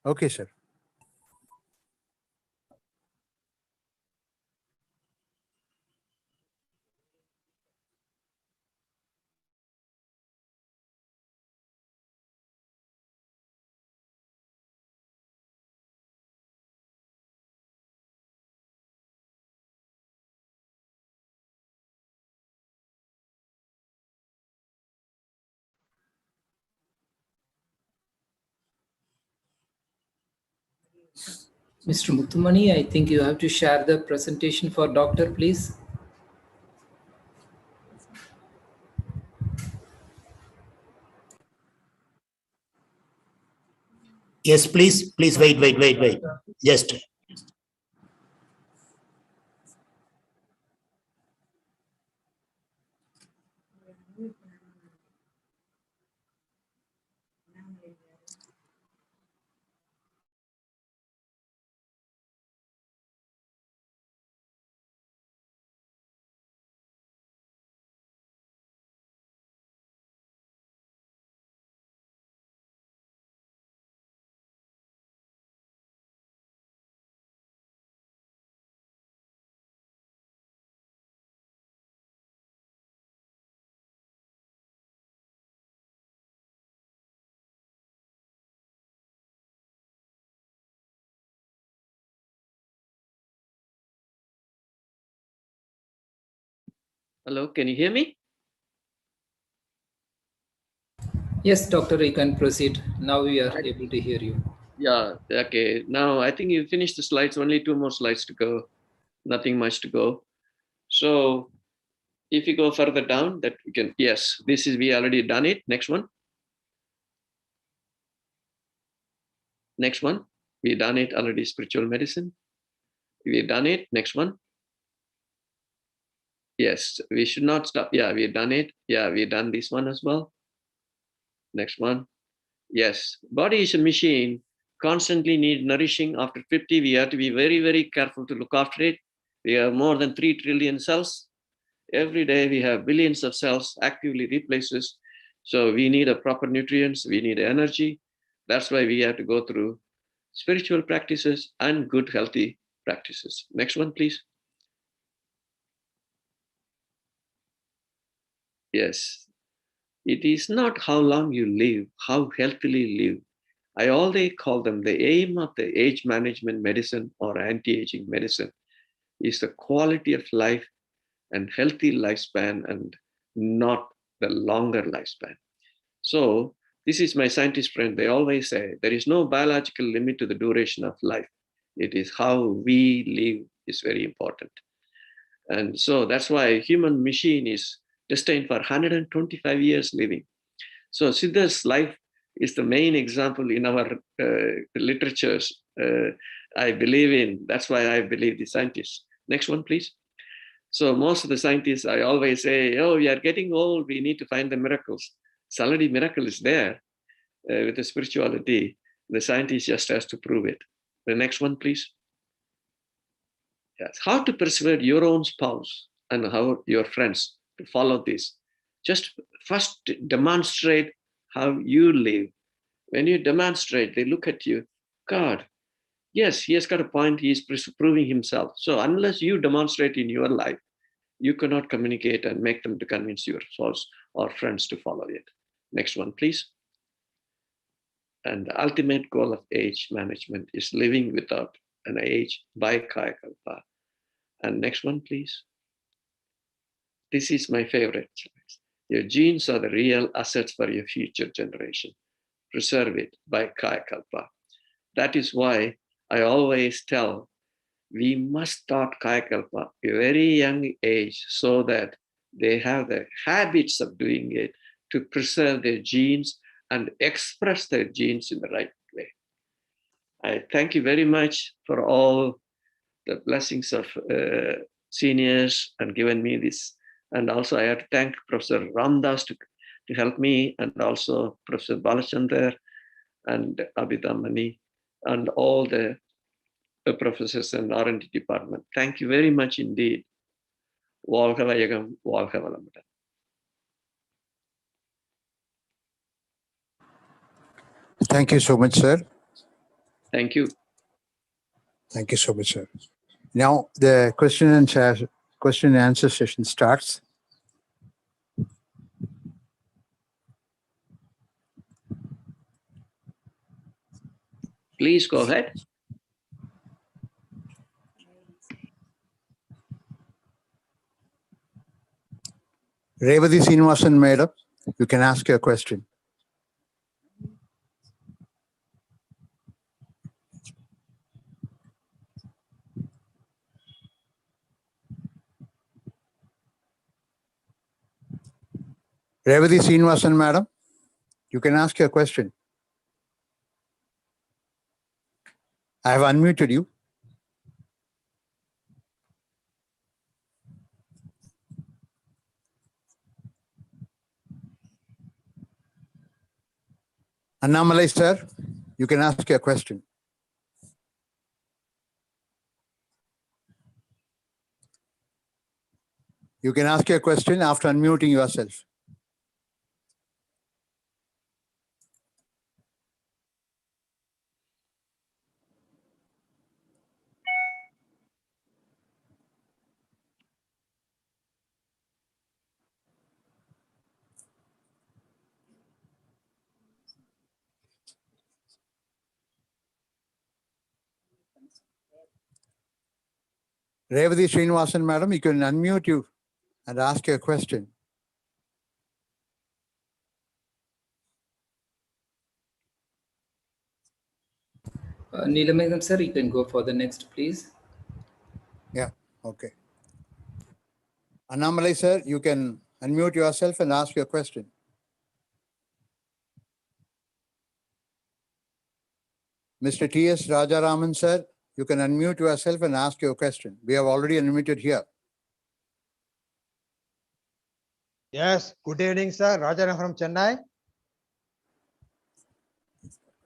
Okay, sir. Mr. Muttumani, I think you have to share the presentation for doctor, please. Yes, please wait. Just. Hello, can you hear me? Yes, doctor, you can proceed. Now we are able to hear you. Yeah, okay. Now I think you finished the slides, only 2 more slides to go. Nothing much to go. So if you go further down, that we can, yes, this is, we already done it. Next one. Next one. We done it already, spiritual medicine. We done it. Next one. Yes, we should not stop. Yeah, we done it. Yeah, we done this one as well. Next one. Yes, body is a machine, constantly need nourishing. After 50, we have to be very, very careful to look after it. We have more than 3 trillion cells. Every day we have billions of cells actively replaces. So we need a proper nutrients, we need energy. That's why we have to go through spiritual practices and good healthy practices. Next one, please. Yes, it is not how long you live, how healthily live. I always call them the aim of the age management medicine or anti-aging medicine is the quality of life and healthy lifespan and not the longer lifespan. So this is my scientist friend. They always say there is no biological limit to the duration of life. It is how we live is very important. And so that's why human machine is destined for 125 years living. So Siddha's life is the main example in our literatures I believe in. That's why I believe the scientists. Next one, please. So most of the scientists, I always say, oh, we are getting old. We need to find the miracles. It's already miracle is there with the spirituality. The scientist just has to prove it. The next one, please. Yes. How to persuade your own spouse and how your friends to follow this. Just first demonstrate how you live. When you demonstrate, they look at you. God, yes, he has got a point. He is proving himself. So unless you demonstrate in your life, you cannot communicate and make them to convince your spouse or friends to follow it. Next one, please. And the ultimate goal of age management is living without an age by Kayakalpa. And next one, please. This is my favorite. Your genes are the real assets for your future generation. Preserve it by Kayakalpa. That is why I always tell we must start Kayakalpa at a very young age so that they have the habits of doing it to preserve their genes and express their genes in the right way. I thank you very much for all the blessings of seniors and given me this. And also I have to thank Professor Ramdas to help me, and also Professor Balachandar and Abhidhamani and all the professors and R&D department. Thank you very much indeed. வாழ்க வையகம், வாழ்க வளமுடன். Thank you so much, sir. Thank you. Thank you so much, sir. Now the question and answer session starts. Please go ahead. Revati Srinivasan, madam, you can ask your question. Revati Srinivasan, madam, you can ask your question. I have unmuted you. Annamalai, sir, you can ask your question. You can ask your question after unmuting yourself. Revati Srinivasan, madam, you can unmute you and ask your question. Neelamegam sir, you can go for the next, please. Yeah, okay. Annamalai, sir, you can unmute yourself and ask your question. Mr. T.S. Rajaraman, sir, you can unmute yourself and ask your question. We have already unmuted here. Yes, good evening, sir. Rajan from Chennai.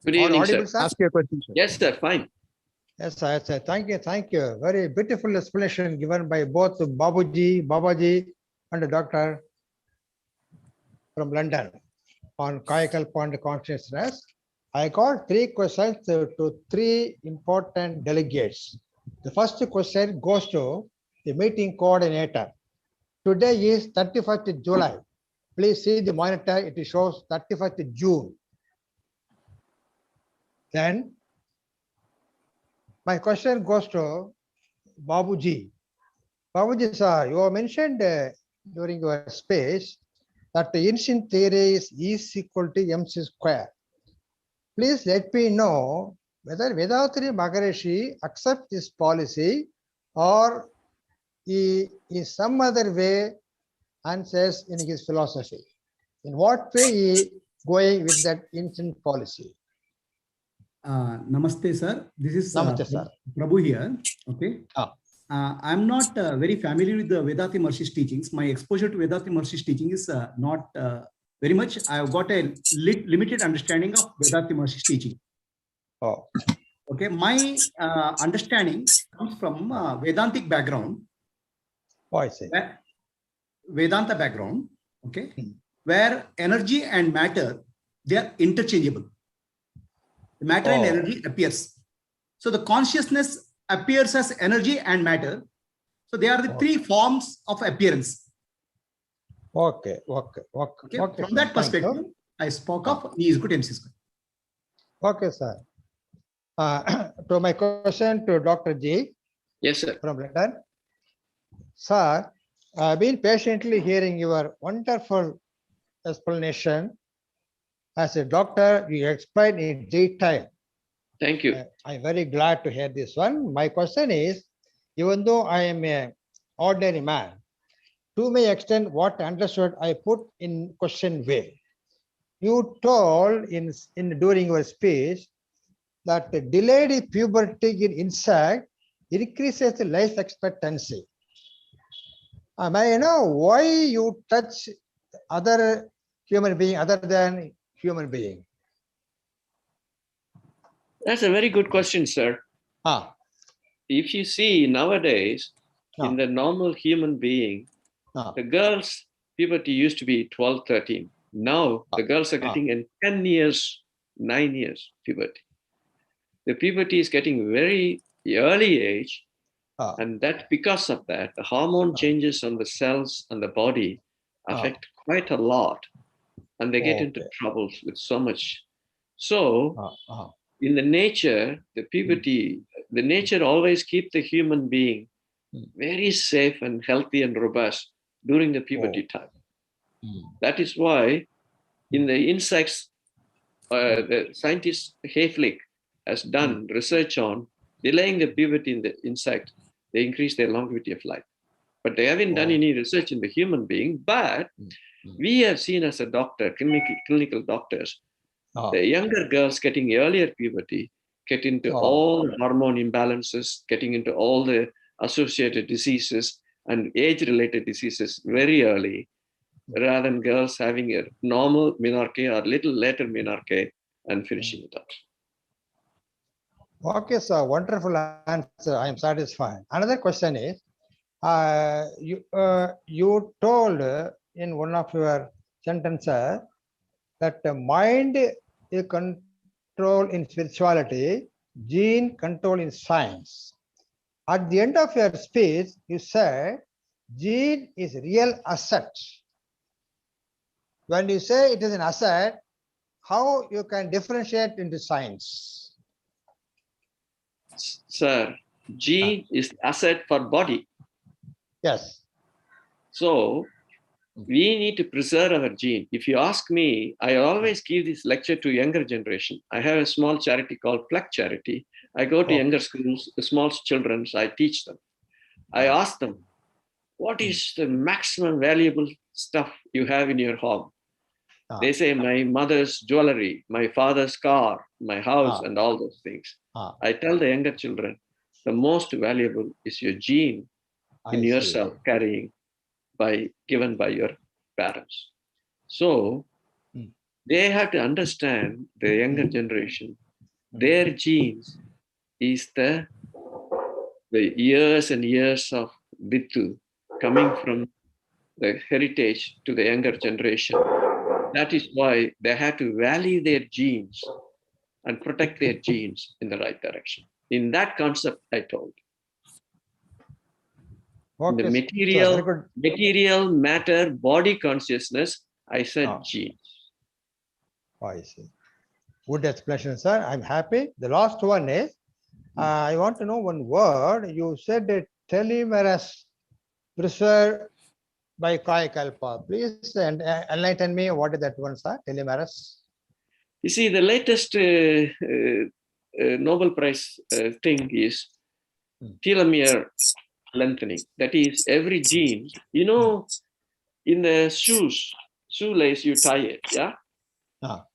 Good evening, Audible, sir. sir? Ask your question, sir. Yes, sir. Fine. Yes, sir. Yes, sir. Thank you. Thank you. Very beautiful explanation given by both Babaji and Doctor from London on Kayakalpa and consciousness. I got 3 questions to 3 important delegates. The first question goes to the meeting coordinator. Today is 31st July. Please see the monitor. It shows 31st June. Then my question goes to Babuji. Babuji, sir, you mentioned during your speech that the ancient theory is E is equal to MC square. Please let me know whether Vethathiri Maharishi accepts this policy or he is some other way answers in his philosophy. In what way he going with that ancient policy? Namaste, sir. This is Namaste, sir. Prabhu here. Okay. I'm not very familiar with the Vethathiri Maharishi teachings. My exposure to Vethathiri Maharishi teaching is not very much. I've got a limited understanding of Vethathiri Maharishi teaching. Oh. Okay. My understanding comes from Vedantic background. Oh, I see. Vedanta background. Okay. Where energy and matter, they are interchangeable. The matter and energy appears. So the consciousness appears as energy and matter. So they are the 3 forms of appearance. Okay. From that perspective, I spoke of E is equal to MC square. Okay, sir. To my question to Dr. G. Yes, sir. From London. Sir, I've been patiently hearing your wonderful explanation. As a doctor, you explain in detail. Thank you. I'm very glad to hear this one. My question is, even though I am an ordinary man, to my extent, what I understood, I put in question way. You told during your speech that the delayed puberty in insect increases the life expectancy. May I know why you touch other human being other than human being? That's a very good question, sir. If you see nowadays, in the normal human being, the girls' puberty used to be 12, 13. Now the girls are getting in 10 years, 9 years puberty. The puberty is getting very early age. And that because of that, the hormone changes on the cells and the body affect quite a lot. And they get into troubles with so much. So in the nature, the puberty, the nature always keep the human being very safe and healthy and robust during the puberty time. That is why in the insects, the scientist Hayflick has done research on delaying the puberty in the insect. They increase their longevity of life. but they haven't done any research in the human being. But we have seen as a doctor, clinical doctors, the younger girls getting earlier puberty, get into all the hormone imbalances, getting into all the associated diseases and age-related diseases very early, rather than girls having a normal menarche or little later menarche and finishing it up. Okay, sir. Wonderful answer. I am satisfied. Another question is, you told in one of your sentences that the mind is control in spirituality, gene control in science. At the end of your speech, you said gene is real asset. When you say it is an asset, how you can differentiate into science? Sir, gene is asset for body. Yes. So we need to preserve our gene. If you ask me, I always give this lecture to younger generation. I have a small charity called Plug Charity. I go to younger schools, small children, I teach them. I ask them, what is the maximum valuable stuff you have in your home? They say, my mother's jewelry, my father's car, my house, and all those things. I tell the younger children, the most valuable is your gene in yourself carrying given by your parents. So they have to understand, the younger generation, their genes is the years and years of Vithu coming from the heritage to the younger generation. That is why they have to value their genes and protect their genes in the right direction. In that concept, I told. Okay, The material matter, body consciousness, I said genes. I see. Good explanation, sir. I'm happy. The last one is, I want to know one word. You said that telomerase preserved by Kayakalpa. Please enlighten me. What is that one, sir? Telomerase. You see, the latest Nobel Prize thing is telomere lengthening. That is, every gene, you know, in the shoelace, you tie it, yeah?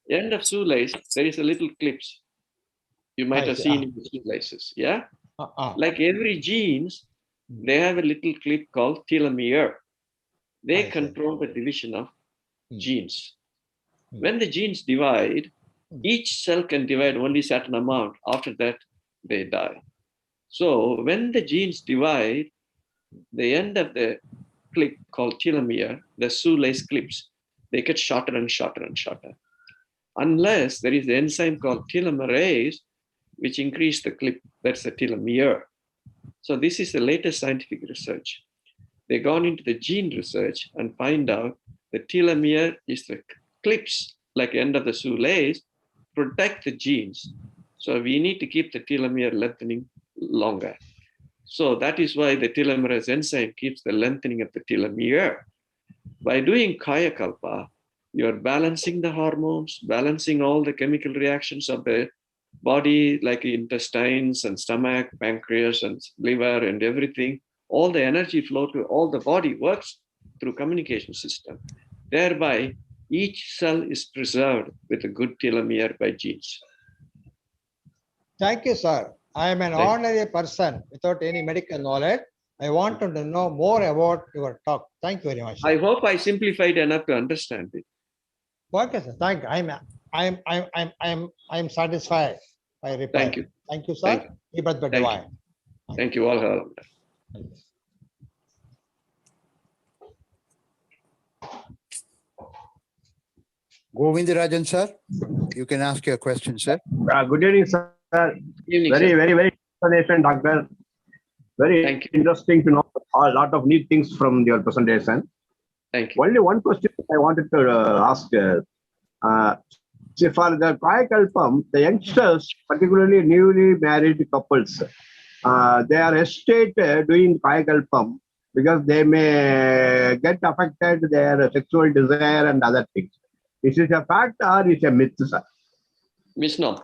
End of shoelace, there is a little clips. You might have seen in the shoelaces, yeah? Like every genes, they have a little clip called telomere. They control the division of genes. When the genes divide, each cell can divide only certain amount. After that, they die. So when the genes divide, the end of the clip called telomere, the shoelace clips, they get shorter and shorter and shorter. Unless there is the enzyme called telomerase, which increase the clip, that's the telomere. So this is the latest scientific research. They've gone into the gene research and find out the telomere is the clips, like end of the shoelace, protect the genes. So we need to keep the telomere lengthening longer. So that is why the telomerase enzyme keeps the lengthening of the telomere. By doing Kayakalpa, you are balancing the hormones, balancing all the chemical reactions of the body, like intestines and stomach, pancreas and liver and everything. All the energy flow to all the body works through communication system. Thereby, each cell is preserved with a good telomere by genes. Thank you, sir. I am an ordinary person without any medical knowledge. I want to know more about your talk. Thank you very much, sir. I hope I simplified enough to understand it. Okay, sir. Thank you. I'm satisfied. I reply. Thank you. Thank you, sir. Thank you all. Govindarajan, sir, you can ask your question, sir. Good evening, sir. Evening, very explanation, doctor. Very interesting to know a lot of neat things from your presentation. Thank you. Only one question I wanted to ask. For the Kayakalpam, the youngsters, particularly newly married couples, they are hesitant doing Kayakalpam because they may get affected their sexual desire and other things. Is it a fact or is it a myth, sir? Misnomer.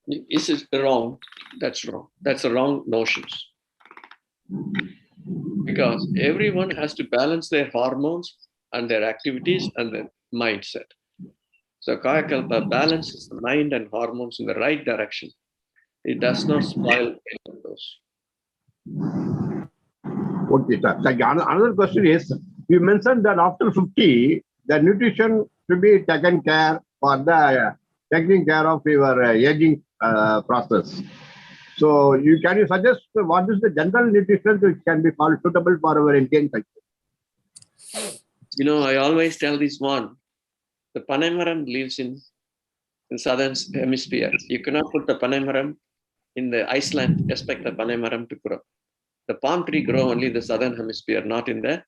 This is wrong. That's wrong. That's the wrong notions. because everyone has to balance their hormones and their activities and their mindset. So Kayakalpa balances the mind and hormones in the right direction. It does not spoil any of those. Okay, sir. Another question is, you mentioned that after 50, the nutrition should be taken care for the taking care of your aging process. So can you suggest what is the general nutrition which can be called suitable for our Indian culture? You know, I always tell this one, the Panamaram lives in southern hemisphere. You cannot put the Panamaram in the Iceland, expect the Panamaram to grow. The palm tree grow only in the southern hemisphere, not in the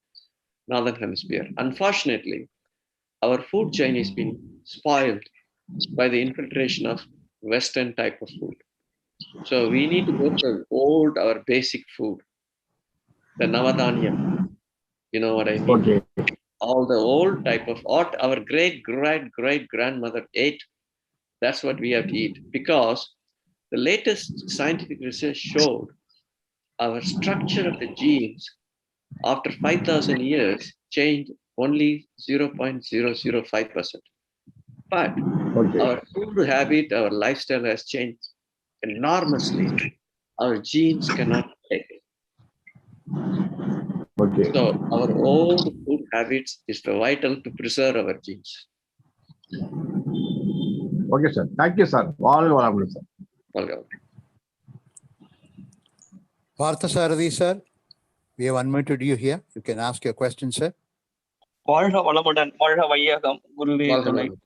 northern hemisphere. Unfortunately, our food chain is being spoiled by the infiltration of Western type of food. So we need to go to our basic food, the Navadanyam. You know what I mean? Okay. All the old type of what our great grandmother ate. That's what we have to eat, because the latest scientific research showed our structure of the genes after 5,000 years changed only 0.005%. But our food habit, our lifestyle has changed enormously. Our genes cannot take it. Okay. So our old food habits is vital to preserve our genes. Okay, sir. Thank you, sir. All sir. Welcome. Parthasarathy, sir, we have unmuted you here. You can ask your question, sir. வாழ்க வளமுடன், வாழ்க வையகம், குருவே துணை. Welcome.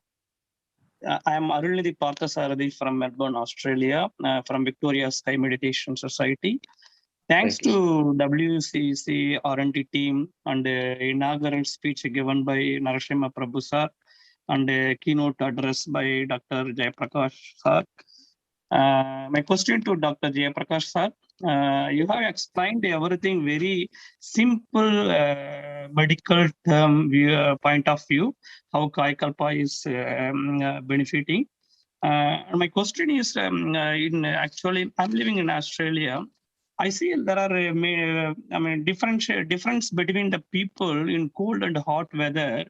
I am Arulnidhi Parthasarathy from Melbourne, Australia, from Victoria Sky Meditation Society. Thanks to WCC R&D team and inaugural speech given by Narasimha Prabhu sir and keynote address by Dr. Jeyapragash sir. My question to Dr. Jeyapragash sir, you have explained everything very simple medical term point of view, how Kayakalpa is benefiting. My question is, actually, I'm living in Australia. I see there are difference between the people in cold and hot weather.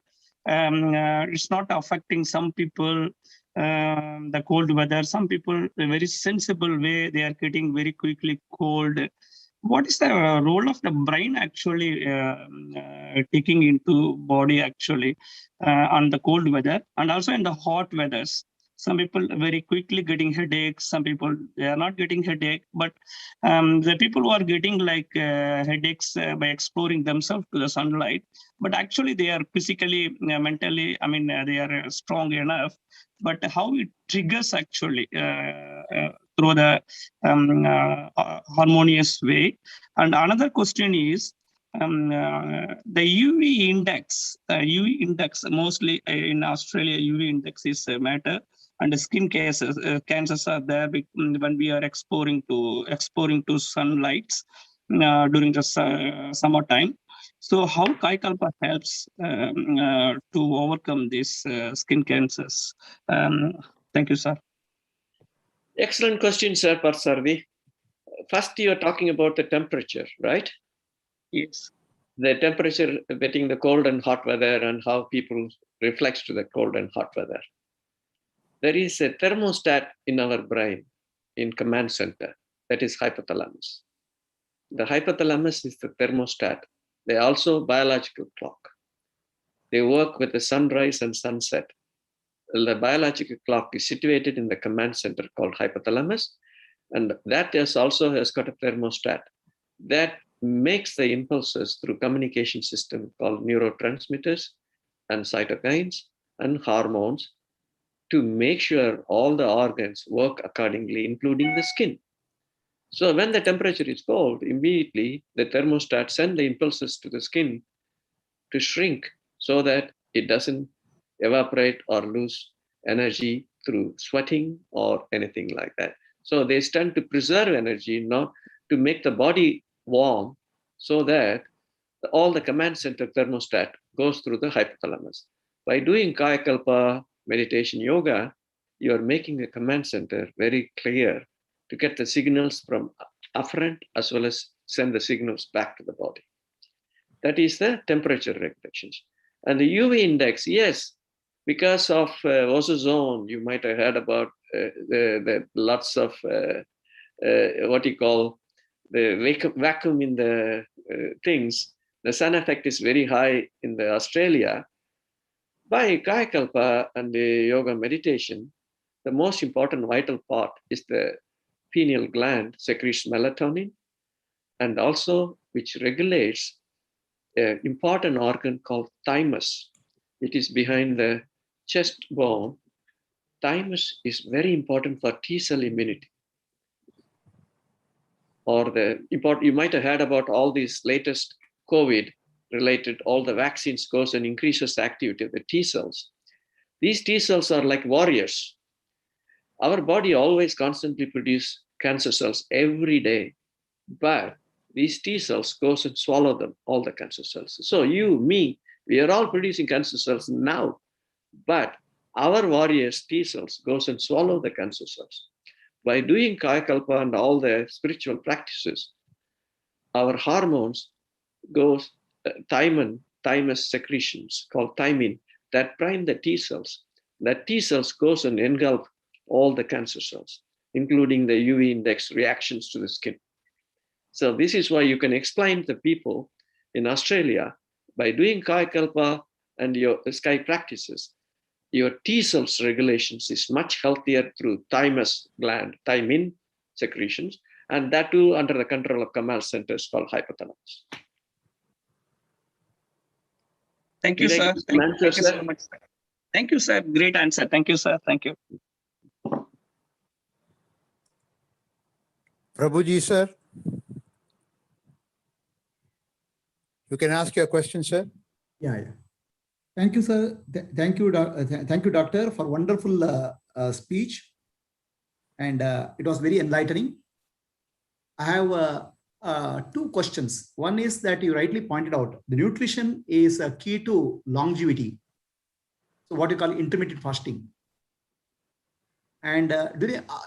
It's not affecting some people. The cold weather, some people a very sensible way, they are getting very quickly cold. What is the role of the brain actually taking into body actually on the cold weather and also in the hot weathers? Some people very quickly getting headaches, some people they are not getting headache, but the people who are getting like headaches by exposing themselves to the sunlight, but actually they are physically, mentally, they are strong enough, but how it triggers actually through the harmonious way. And another question is the UV index, mostly in Australia, UV index is a matter, and the skin cancers are there when we are exposing to sunlights during the summertime. So how Kayakalpa helps to overcome these skin cancers? Thank you, sir. Excellent question, sir, Parthasarathy. First, you are talking about the temperature, right? Yes. The temperature between the cold and hot weather and how people reflects to the cold and hot weather. There is a thermostat in our brain, in command center, that is hypothalamus. The hypothalamus is the thermostat. They also biological clock. They work with the sunrise and sunset. The biological clock is situated in the command center called hypothalamus, and that also has got a thermostat that makes the impulses through communication system called neurotransmitters and cytokines and hormones to make sure all the organs work accordingly, including the skin. So when the temperature is cold, immediately the thermostat send the impulses to the skin to shrink so that it doesn't evaporate or lose energy through sweating or anything like that. So they stand to preserve energy, not to make the body warm, so that all the command center thermostat goes through the hypothalamus. By doing Kayakalpa meditation yoga, you are making the command center very clear to get the signals from afferent as well as send the signals back to the body. That is the temperature regulations. And the UV index, yes, because of ozone, you might have heard about the lots of what you call the vacuum in the things. The sun effect is very high in the Australia. By Kayakalpa and the yoga meditation, the most important vital part is the pineal gland secretes melatonin, and also which regulates an important organ called thymus. It is behind the chest bone. Thymus is very important for T cell immunity. Or you might have heard about all these latest COVID related, all the vaccines goes and increases the activity of the T cells. These T cells are like warriors. Our body always constantly produces cancer cells every day, but these T cells goes and swallow them, all the cancer cells. So you, me, we are all producing cancer cells now, but our warriors T cells goes and swallow the cancer cells. By doing Kayakalpa and all the spiritual practices, our hormones goes thymus secretions called thymin that prime the T cells. That T cells goes and engulf all the cancer cells, including the UV index reactions to the skin. So this is why you can explain to people in Australia, by doing Kayakalpa and your sky practices, your T cells regulations is much healthier through thymus gland, thymin secretions, and that too under the control of Kamal centers called hypothalamus. Thank you, sir. Thank you so much. Thank you, sir. Great answer. Thank you, sir. Thank you. Prabhuji, sir. You can ask your question, sir. Yeah. Thank you, sir. Thank you, doctor, for wonderful speech. And it was very enlightening. I have two questions. One is that you rightly pointed out, the nutrition is a key to longevity. So what you call intermittent fasting. And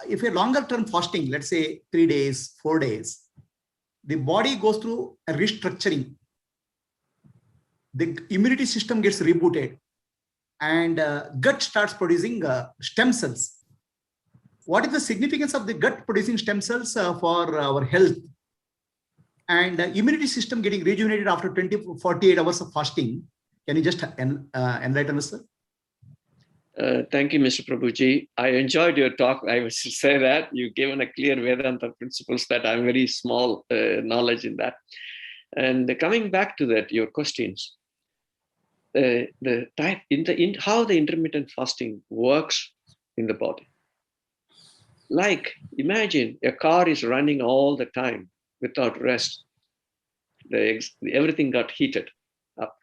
if a longer term fasting, let's say 3 days, 4 days, the body goes through a restructuring. The immunity system gets rebooted and gut starts producing stem cells. What is the significance of the gut producing stem cells for our health? And immunity system getting rejuvenated after 48 hours of fasting. Can you just enlighten us, sir? Thank you, Mr. Prabhuji. I enjoyed your talk. I would say that you've given a clear Vedanta principles that I'm very small knowledge in that. And coming back to that, your questions, how the intermittent fasting works in the body. Like, imagine a car is running all the time without rest. Everything got heated up.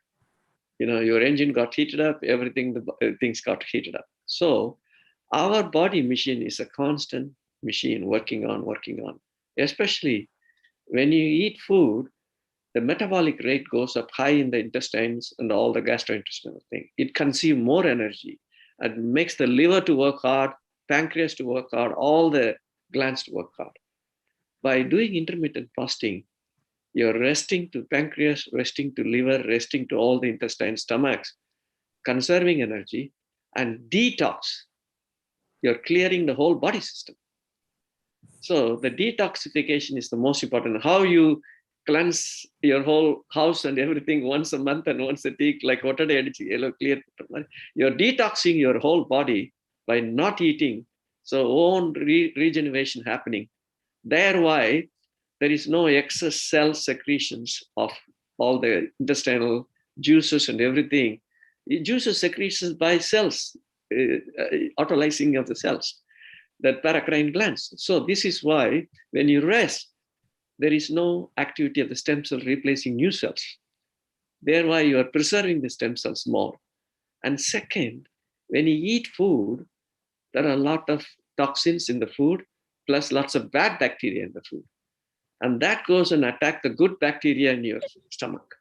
Your engine got heated up, things got heated up. So our body machine is a constant machine working on. Especially when you eat food, the metabolic rate goes up high in the intestines and all the gastrointestinal thing. It consumes more energy and makes the liver to work hard, pancreas to work hard, all the glands to work hard. By doing intermittent fasting, you're resting to pancreas, resting to liver, resting to all the intestine, stomachs, conserving energy, and detox. You're clearing the whole body system. So the detoxification is the most important. How you cleanse your whole house and everything once a month and once a week, like what are they clear? You're detoxing your whole body by not eating. So own regeneration happening. Thereby, there is no excess cell secretions of all the intestinal juices and everything. Juices secretions by cells, autolyzing of the cells, that paracrine glands. So this is why when you rest, there is no activity of the stem cell replacing new cells. Thereby, you are preserving the stem cells more. And second, when you eat food, there are a lot of toxins in the food, plus lots of bad bacteria in the food. And that goes and attack the good bacteria in your stomach.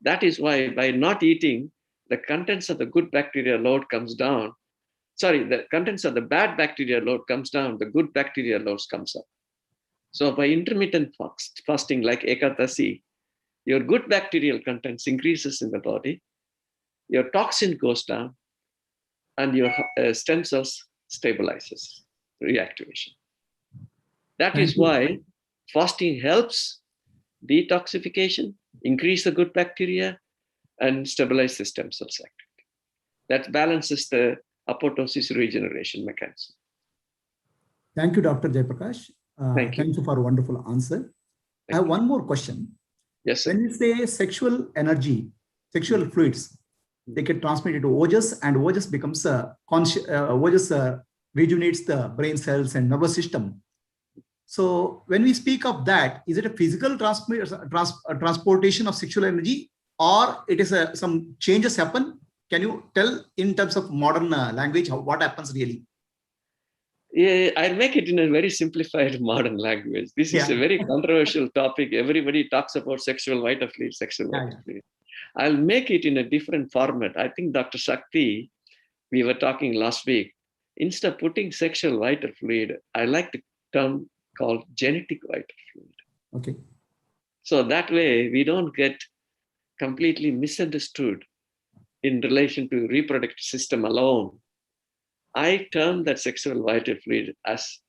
That is why by not eating, the contents of the good bacteria load comes down. Sorry, the contents of the bad bacteria load comes down, the good bacteria load comes up. So by intermittent fasting like Ekadasi, your good bacterial contents increases in the body, your toxin goes down, and your stem cells stabilizes, reactivation. That is why fasting helps detoxification, increase the good bacteria, and stabilize the stem cells activity. That balances the apoptosis regeneration mechanism. Thank you, Dr. Jeyapragash. Thank you. Thank you for a wonderful answer. I have one more question. Yes, sir. When you say sexual energy, sexual fluids, they get transmitted to Ojas, and Ojas becomes Ojas rejuvenates the brain cells and nervous system. So when we speak of that, is it a physical transportation of sexual energy, or it is some changes happen? Can you tell in terms of modern language what happens really? Yeah, I'll make it in a very simplified modern language. This is a very controversial topic. Everybody talks about sexual vital fluid, sexual vital fluid. I'll make it in a different format. I think Dr. Shakti, we were talking last week, instead of putting sexual vital fluid, I like the term called genetic vital fluid. Okay. So that way we don't get completely misunderstood in relation to reproductive system alone. I term that sexual vital fluid as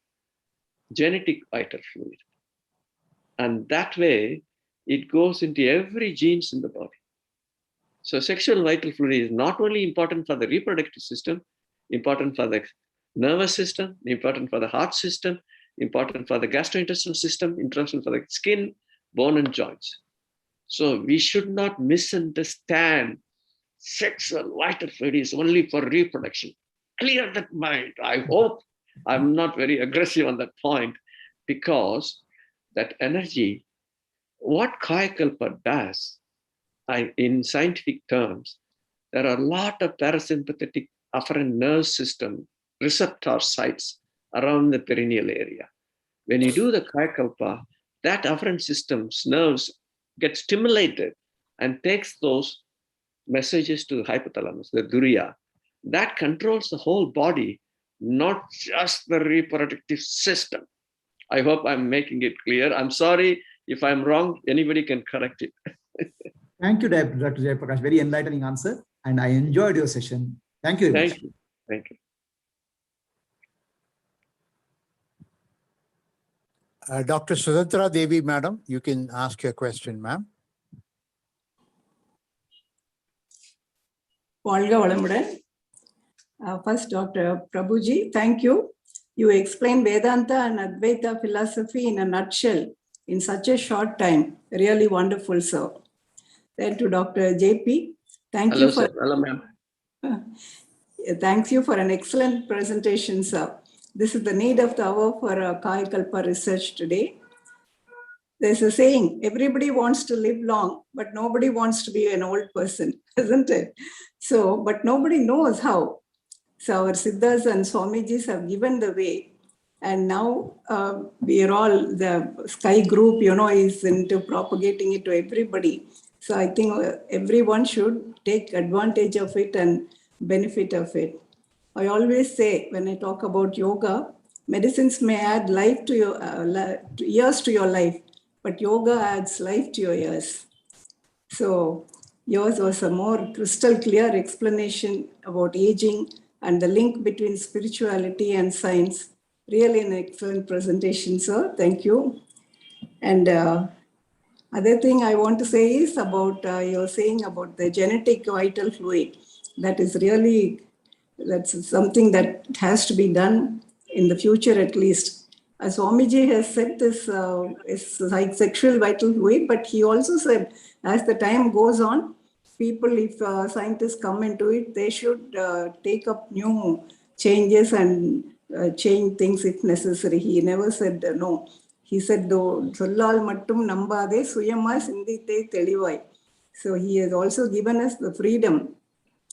genetic vital fluid. And that way it goes into every genes in the body. So sexual vital fluid is not only important for the reproductive system, important for the nervous system, important for the heart system, important for the gastrointestinal system, important for the skin, bone, and joints. So we should not misunderstand sexual vital fluid is only for reproduction. Clear that mind. I hope I'm not very aggressive on that point, because that energy, what Kayakalpa does, in scientific terms, there are a lot of parasympathetic afferent nerve system receptor sites around the perineal area. When you do the Kayakalpa, that afferent system's nerves get stimulated and takes those messages to the hypothalamus, the duriya. That controls the whole body, not just the reproductive system. I hope I'm making it clear. I'm sorry if I'm wrong. Anybody can correct it. Thank you, Dr. Jeyapragash. Very enlightening answer, and I enjoyed your session. Thank you very much. Thank you. Thank you. Dr. Sudhatra Devi, madam, you can ask your question, ma'am. First, Dr. Prabhuji, thank you. You explained Vedanta and Advaita philosophy in a nutshell in such a short time. Really wonderful, sir. Then to Dr. JP, thank you for. Hello, ma'am. Thanks you for an excellent presentation, sir. This is the need of the hour for Kayakalpa research today. There's a saying, everybody wants to live long, but nobody wants to be an old person, isn't it? So, but nobody knows how. So our Siddhas and Swamijis have given the way. And now we are all, the Sky group, is into propagating it to everybody. So I think everyone should take advantage of it and benefit of it. I always say, when I talk about yoga, medicines may add life to your years to your life, but yoga adds life to your years. So yours was a more crystal clear explanation about aging and the link between spirituality and science. Really an excellent presentation, sir. Thank you. And other thing I want to say is about you're saying about the genetic vital fluid. That is really, that's something that has to be done in the future at least. As Swamiji has said, this is like sexual vital fluid, but he also said as the time goes on, people, if scientists come into it, they should take up new changes and change things if necessary. He never said no. He said, sollal mattum nambade suyama sindite telivai. So he has also given us the freedom.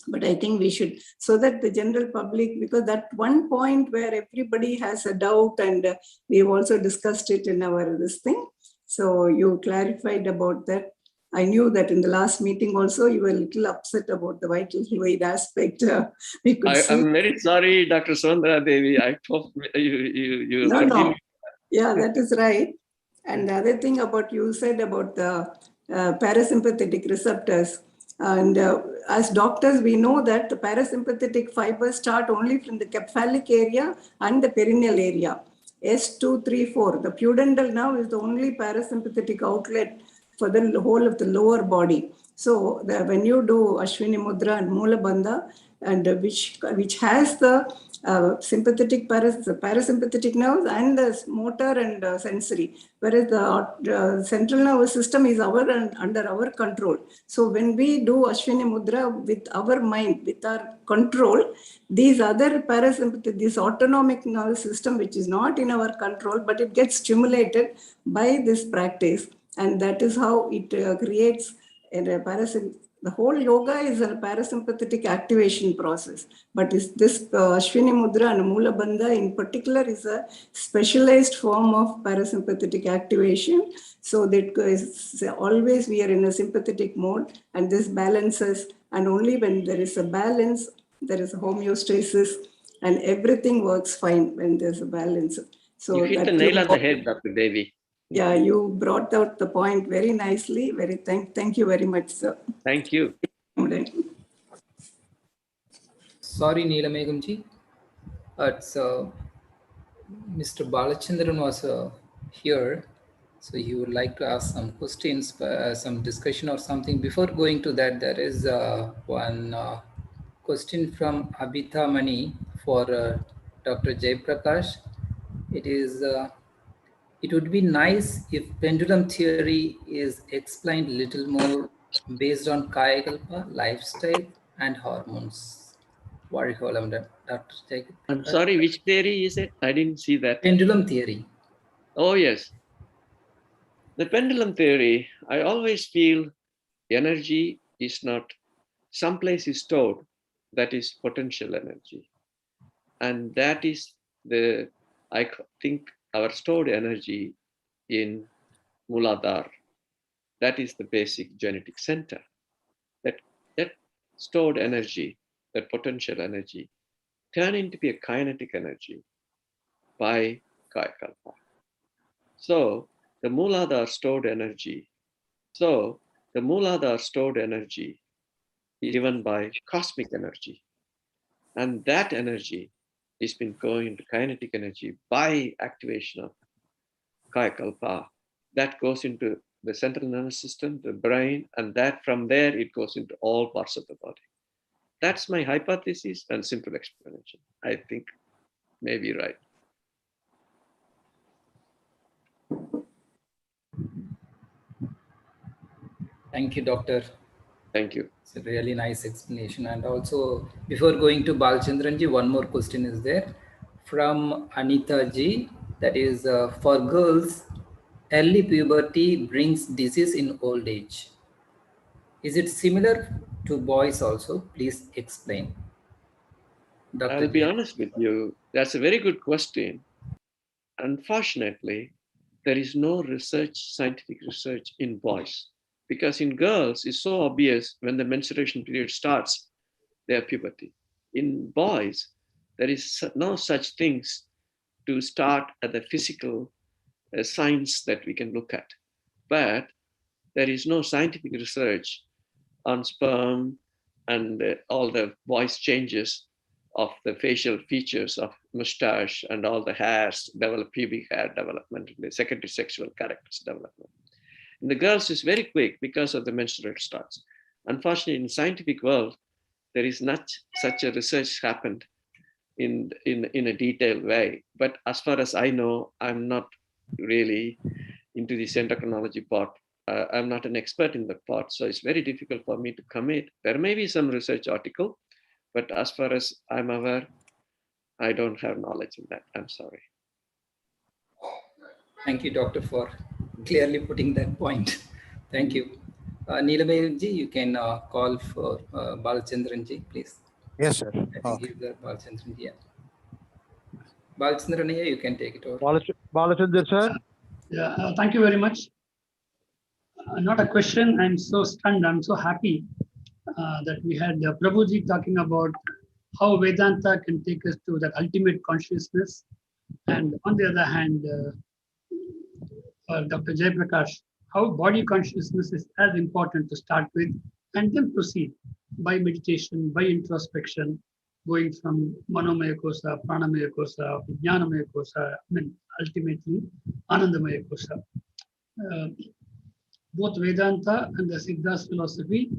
But I think we should, so that the general public, because that one point where everybody has a doubt, and we've also discussed it in our this thing. So you clarified about that. I knew that in the last meeting also, you were a little upset about the vital fluid aspect. We could see. I'm very sorry, Dr. Sondra Devi. I hope you no. Yeah, that is right. And the other thing about you said about the parasympathetic receptors, and as doctors, we know that the parasympathetic fibers start only from the cephalic area and the perineal area. S2, 3, 4. The pudendal nerve is the only parasympathetic outlet for the whole of the lower body. So when you do Ashwini Mudra and Mula Bandha, and which has the parasympathetic nerves and the motor and sensory, whereas the central nervous system is under our control. So when we do Ashwini Mudra with our mind, with our control, these other parasympathetic, this autonomic nervous system, which is not in our control, but it gets stimulated by this practice, and that is how it creates the whole yoga is a parasympathetic activation process. But this Ashwini Mudra and Mula Bandha in particular is a specialized form of parasympathetic activation. So that always we are in a sympathetic mode, and this balances. And only when there is a balance, there is a homeostasis, and everything works fine when there's a balance. So you hit the nail on the head, Dr. Devi. Yeah, you brought out the point very nicely. Thank you very much, sir. Thank you. Sorry, Neelamegamji. It's Mr. Balachandran was here, so he would like to ask some questions, some discussion or something. Before going to that, there is one question from Abhita Mani for Dr. Jeyapragash. It is. It would be nice if pendulum theory is explained a little more based on Kayakalpa, lifestyle, and hormones. Dr. Jacob. I'm sorry, which theory is it? I didn't see that. Pendulum theory. Oh, yes. The pendulum theory, I always feel energy is not, someplace is stored, that is potential energy. And that is I think, our stored energy in Muladhara. That is the basic genetic center. That stored energy, that potential energy, turn into be a kinetic energy by Kayakalpa. So the Muladhara stored energy. So the Muladhara stored energy is given by cosmic energy. And that energy has been going into kinetic energy by activation of Kayakalpa. That goes into the central nervous system, the brain, and that from there it goes into all parts of the body. That's my hypothesis and simple explanation. I think may be right. Thank you, Doctor. Thank you. It's a really nice explanation. And also, before going to Balachandranji, one more question is there from Anita Ji. That is, for girls, early puberty brings disease in old age. Is it similar to boys also? Please explain. Dr. I'll be honest with you. That's a very good question. Unfortunately, there is no scientific research in boys, because in girls, it's so obvious when the menstruation period starts, their puberty. In boys, there is no such things to start at the physical signs that we can look at. But there is no scientific research on sperm and all the voice changes of the facial features of mustache and all the hairs develop, pubic hair development, the secondary sexual characters development. In the girls, it's very quick because of the menstrual starts. Unfortunately, in the scientific world, there is not such a research happened in a detailed way. But as far as I know, I'm not really into this endocrinology part. I'm not an expert in that part, so it's very difficult for me to commit. There may be some research article, but as far as I'm aware, I don't have knowledge in that. I'm sorry. Thank you, Doctor, for clearly putting that point. Thank you. Neelameji, you can call for Balachandranji, please. Yes, sir. I think he's the Balachandranji. Yeah. Balachandran, you can take it over. Balachandran, sir. Yeah, thank you very much. Not a question. I'm so stunned. I'm so happy that we had Prabhuji talking about how Vedanta can take us to that ultimate consciousness. And on the other hand, Dr. Jeyapragash, how body consciousness is as important to start with, and then proceed by meditation, by introspection, going from Manomaya Kosa, Pranamaya Kosa, Vijnanamaya Kosa, ultimately Anandamaya Kosa. Both Vedanta and the Siddhas philosophy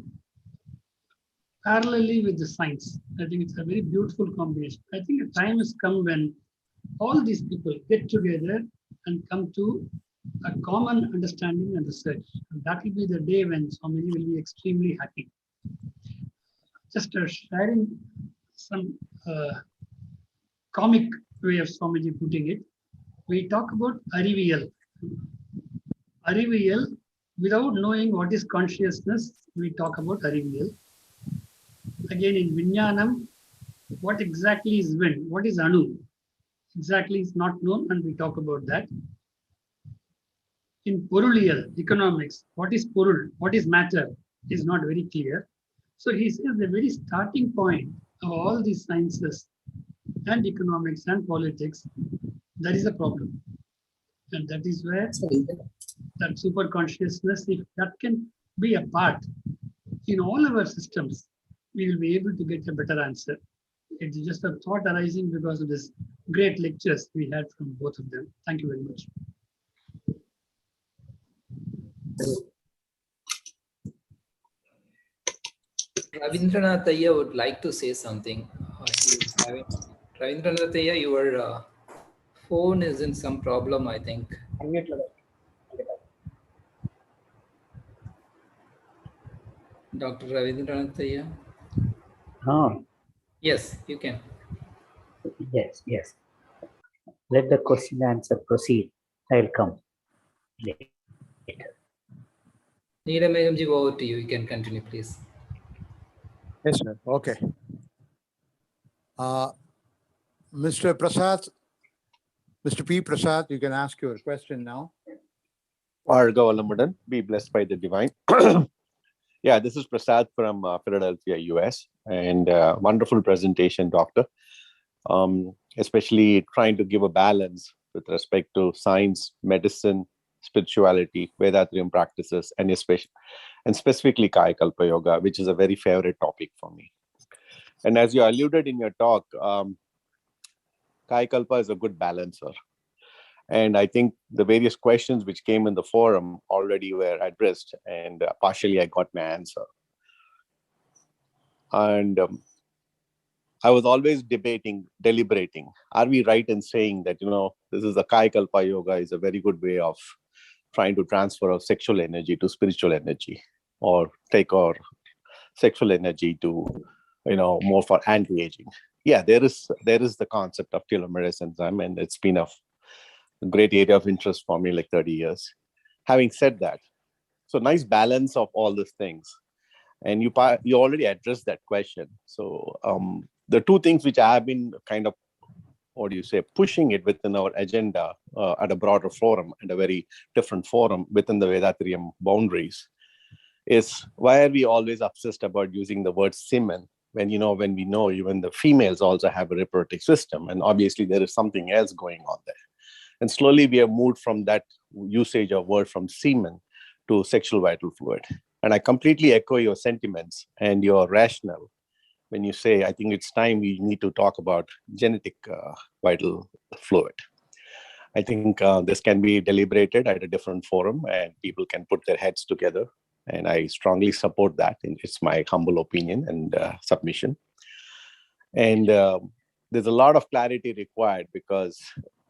parallelly with the science. I think it's a very beautiful combination. I think a time has come when all these people get together and come to a common understanding and research. And that will be the day when Swamiji will be extremely happy. Just sharing some comic way of Swamiji putting it, we talk about Ariviyal. Ariviyal, without knowing what is consciousness, we talk about Ariviyal. Again, in Vijnanam, what exactly is wind? What is Anu? Exactly is not known, and we talk about that. In Poruliyal, economics, what is Porul? What is matter? Is not very clear. So he says the very starting point of all these sciences and economics and politics, that is a problem. And that is where that super consciousness, if that can be a part in all our systems, we will be able to get a better answer. It's just a thought arising because of this great lectures we had from both of them. Thank you very much. Rabindranath Ayya would like to say something. Rabindranath Ayya, your phone is in some problem, I think. Dr. Rabindranath Ayya? Yes, you can. Yes. Let the question answer proceed. I will come later. Neelamegamji, over to you. You can continue, please. Yes, sir. Okay. Mr. Prasad, Mr. P. Prasad, you can ask your question now. Varga Valamadan, be blessed by the divine. Yeah, this is Prasad from Philadelphia, US, and wonderful presentation, Doctor. Especially trying to give a balance with respect to science, medicine, spirituality, Vethathirian practices, and specifically Kayakalpa Yoga, which is a very favorite topic for me. And as you alluded in your talk, Kayakalpa is a good balancer. And I think the various questions which came in the forum already were addressed, and partially I got my answer. And I was always deliberating. Are we right in saying that, this is a Kayakalpa Yoga is a very good way of trying to transfer our sexual energy to spiritual energy, or take our sexual energy to, more for anti-aging? Yeah, there is the concept of telomere enzyme, and it's been a great area of interest for me, like 30 years. Having said that, so nice balance of all these things. And you already addressed that question. So the two things which I have been kind of, pushing it within our agenda at a broader forum and a very different forum within the Vethathirian boundaries is, why are we always obsessed about using the word semen when we know even the females also have a reproductive system, and obviously there is something else going on there. And slowly we have moved from that usage of word from semen to sexual vital fluid. And I completely echo your sentiments and your rationale when you say, I think it's time we need to talk about genetic vital fluid. I think this can be deliberated at a different forum, and people can put their heads together. And I strongly support that. And it's my humble opinion and submission. And there's a lot of clarity required because,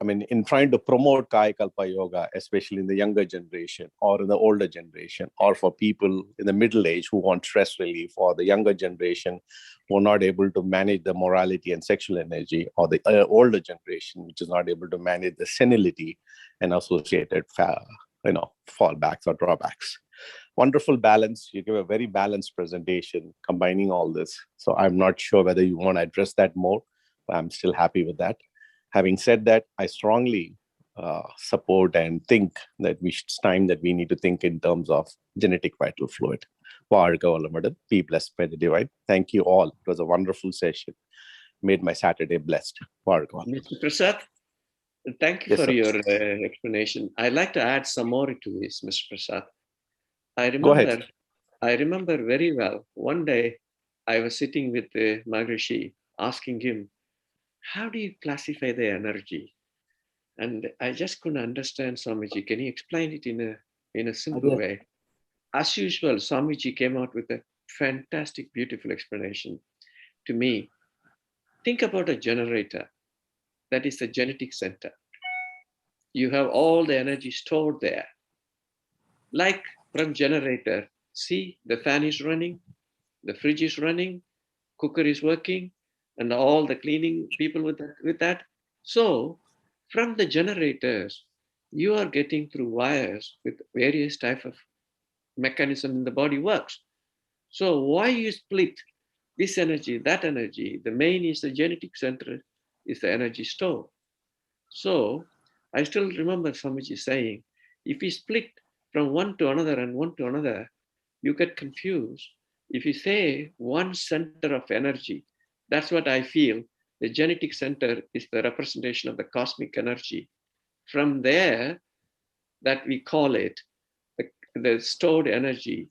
in trying to promote Kayakalpa Yoga, especially in the younger generation or in the older generation, or for people in the middle age who want stress relief, or the younger generation who are not able to manage the morality and sexual energy, or the older generation which is not able to manage the senility and associated fallbacks or drawbacks. Wonderful balance. You give a very balanced presentation combining all this. So I'm not sure whether you want to address that more, but I'm still happy with that. Having said that, I strongly support and think that it's time that we need to think in terms of genetic vital fluid. Varga Valamadan, be blessed by the divine. Thank you all. It was a wonderful session. Made my Saturday blessed. Varga. Mr. Prasad? Thank you Yes, for sir. your explanation. I'd like to add some more to this, Mr. Prasad. Go ahead. I remember very well. One day, I was sitting with Maharishi, asking him, "How do you classify the energy?" And I just couldn't understand, Swamiji. Can you explain it in a simple way? As usual, Swamiji came out with a fantastic, beautiful explanation to me. Think about a generator. That is the genetic center. You have all the energy stored there. Like from generator, see the fan is running, the fridge is running, cooker is working, and all the cleaning people with that. So from the generators, you are getting through wires with various type of mechanism in the body works. So why you split this energy, that energy? The main is the genetic center, is the energy store. So I still remember Swamiji saying, if you split from one to another and one to another, you get confused. If you say one center of energy, that's what I feel. The genetic center is the representation of the cosmic energy. From there, that we call it, the stored energy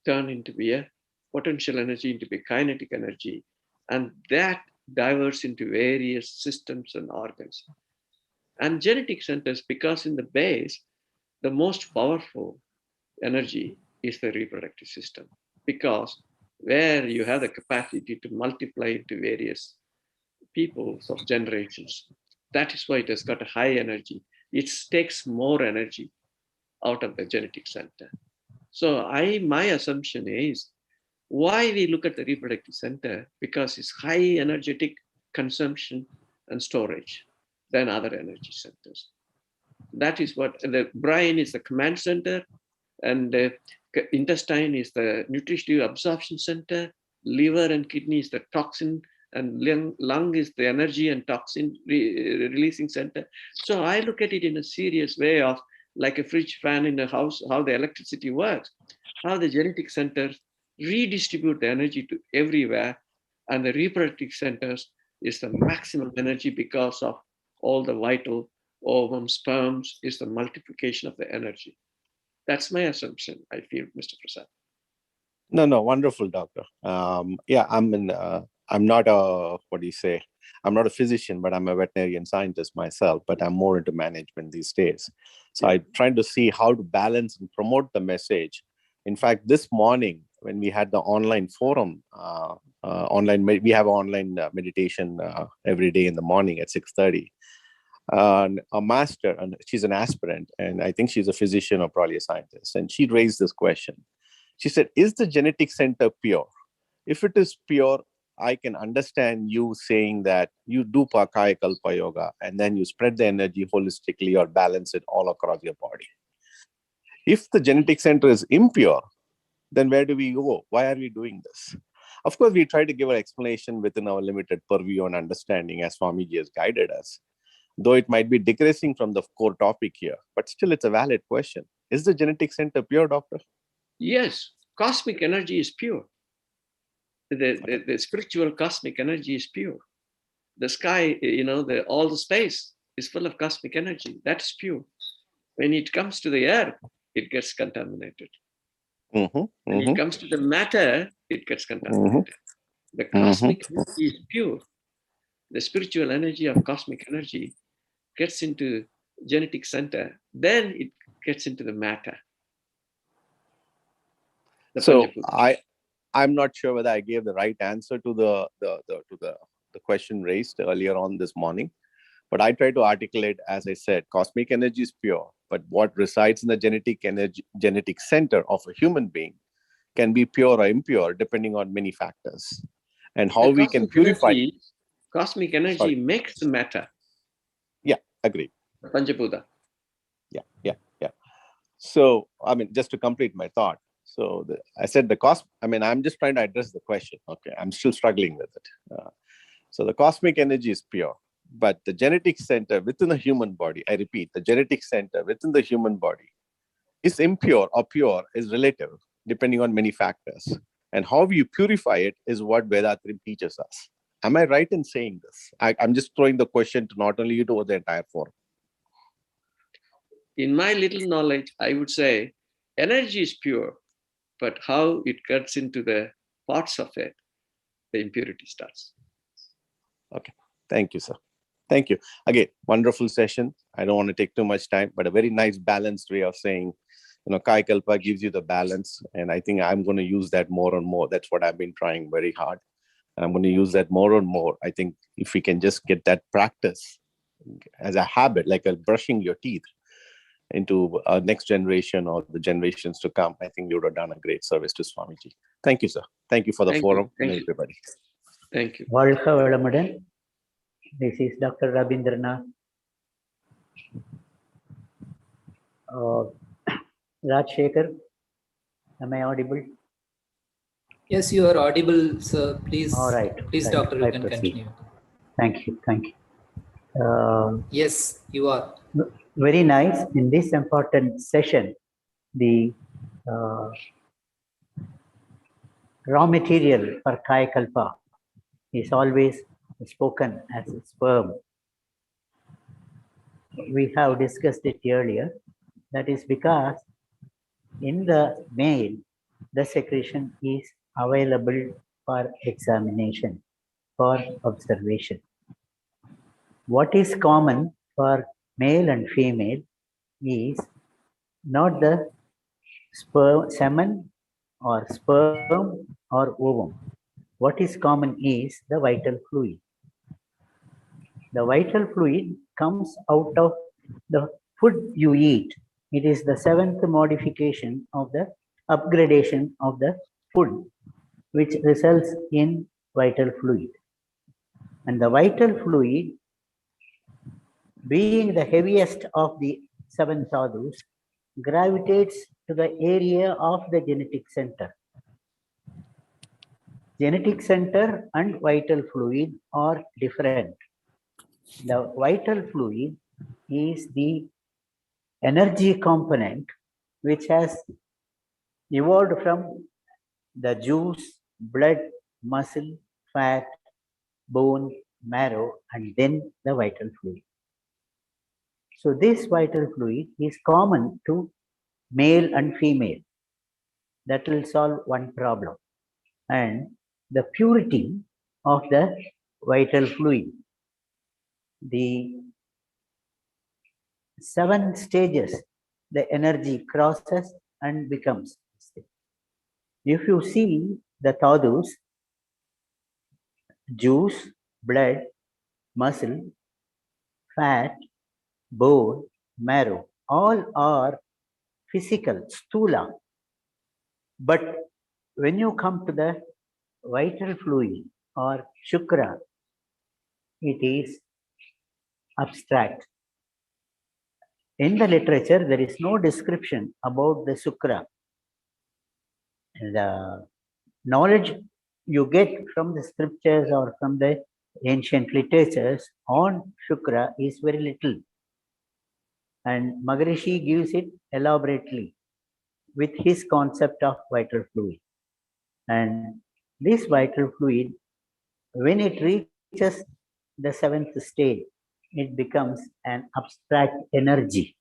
turn into a potential energy, into a kinetic energy, and that diverges into various systems and organs. And genetic centers, because in the base, the most powerful energy is the reproductive system, because where you have the capacity to multiply into various peoples of generations. That is why it has got a high energy. It takes more energy out of the genetic center. So my assumption is, why we look at the reproductive center, because it's high energetic consumption and storage than other energy centers. That is what the brain is, the command center, and the intestine is the nutritive absorption center, liver and kidney is the toxin, and lung is the energy and toxin releasing center. So I look at it in a serious way of like a fridge fan in a house, how the electricity works, how the genetic centers redistribute the energy to everywhere, and the reproductive centers is the maximum energy because of all the vital ovum, sperms is the multiplication of the energy. That's my assumption, I feel, Mr. Prasad. No, wonderful, doctor. Yeah, I'm not a, what do you say? I'm not a physician, but I'm a veterinarian scientist myself, but I'm more into management these days. So I'm trying to see how to balance and promote the message. In fact, this morning, when we had the online forum, we have online meditation every day in the morning at 6:30. A master, and she's an aspirant, and I think she's a physician or probably a scientist, and she raised this question. She said, is the genetic center pure? If it is pure, I can understand you saying that you do Kayakalpa yoga and then you spread the energy holistically or balance it all across your body. If the genetic center is impure, then where do we go? Why are we doing this? Of course, we try to give an explanation within our limited purview and understanding as Swamiji has guided us, though it might be digressing from the core topic here, but still it's a valid question. Is the genetic center pure, doctor? Yes, cosmic energy is pure. The spiritual cosmic energy is pure. The sky, all the space is full of cosmic energy. That's pure. When it comes to the earth, it gets contaminated. When it comes to the matter, it gets contaminated. The cosmic energy is pure. The spiritual energy of cosmic energy gets into genetic center, then it gets into the matter. So I'm not sure whether I gave the right answer to the question raised earlier on this morning, but I try to articulate, as I said, cosmic energy is pure, but what resides in the genetic center of a human being can be pure or impure depending on many factors, and how we can purify. Cosmic energy makes the matter. Yeah, agreed. Panchabuddha. Yeah. So, I mean, just to complete my thought. So I said I'm just trying to address the question. Okay, I'm still struggling with it. So the cosmic energy is pure, but the genetic center within the human body, I repeat, the genetic center within the human body is impure or pure is relative, depending on many factors. And how you purify it is what Vethathiri teaches us. Am I right in saying this? I'm just throwing the question to not only you, to the entire forum. In my little knowledge, I would say energy is pure, but how it gets into the parts of it, the impurity starts. Okay. Thank you, sir. Thank you. Again, wonderful session. I don't want to take too much time, but a very nice balanced way of saying, Kayakalpa gives you the balance. And I think I'm going to use that more and more. That's what I've been trying very hard. And I'm going to use that more and more. I think if we can just get that practice as a habit, like brushing your teeth, into next generation or the generations to come, I think you would have done a great service to Swamiji. Thank you, sir. Thank you for the forum and everybody. Thank you. வாழ்க வளமுடன். This is Dr. Rabindranath. Rajshekar, am I audible? Yes, you are audible, sir. Please, all right. Please, right. Doctor, you I can proceed. continue. Thank you. Thank you. Yes, you are. Very nice. In this important session, the raw material for Kayakalpa is always spoken as sperm. We have discussed it earlier. That is because in the male, the secretion is available for examination, for observation. What is common for male and female is not the semen or sperm or ovum. What is common is the vital fluid. The vital fluid comes out of the food you eat. It is the seventh modification of the upgradation of the food, which results in vital fluid. And the vital fluid, being the heaviest of the seven sadhus, gravitates to the area of the genetic center. Genetic center and vital fluid are different. The vital fluid is the energy component which has evolved from the juice, blood, muscle, fat, bone, marrow, and then the vital fluid. So this vital fluid is common to male and female. That will solve one problem. And the purity of the vital fluid, the 7 stages, the energy crosses and becomes. If you see the tadus, juice, blood, muscle, fat, bone, marrow, all are physical, stula. But when you come to the vital fluid or shukra, it is abstract. In the literature, there is no description about the shukra. The knowledge you get from the scriptures or from the ancient literatures on shukra is very little. And Maharishi gives it elaborately with his concept of vital fluid. And this vital fluid, when it reaches the 7th stage, it becomes an abstract energy.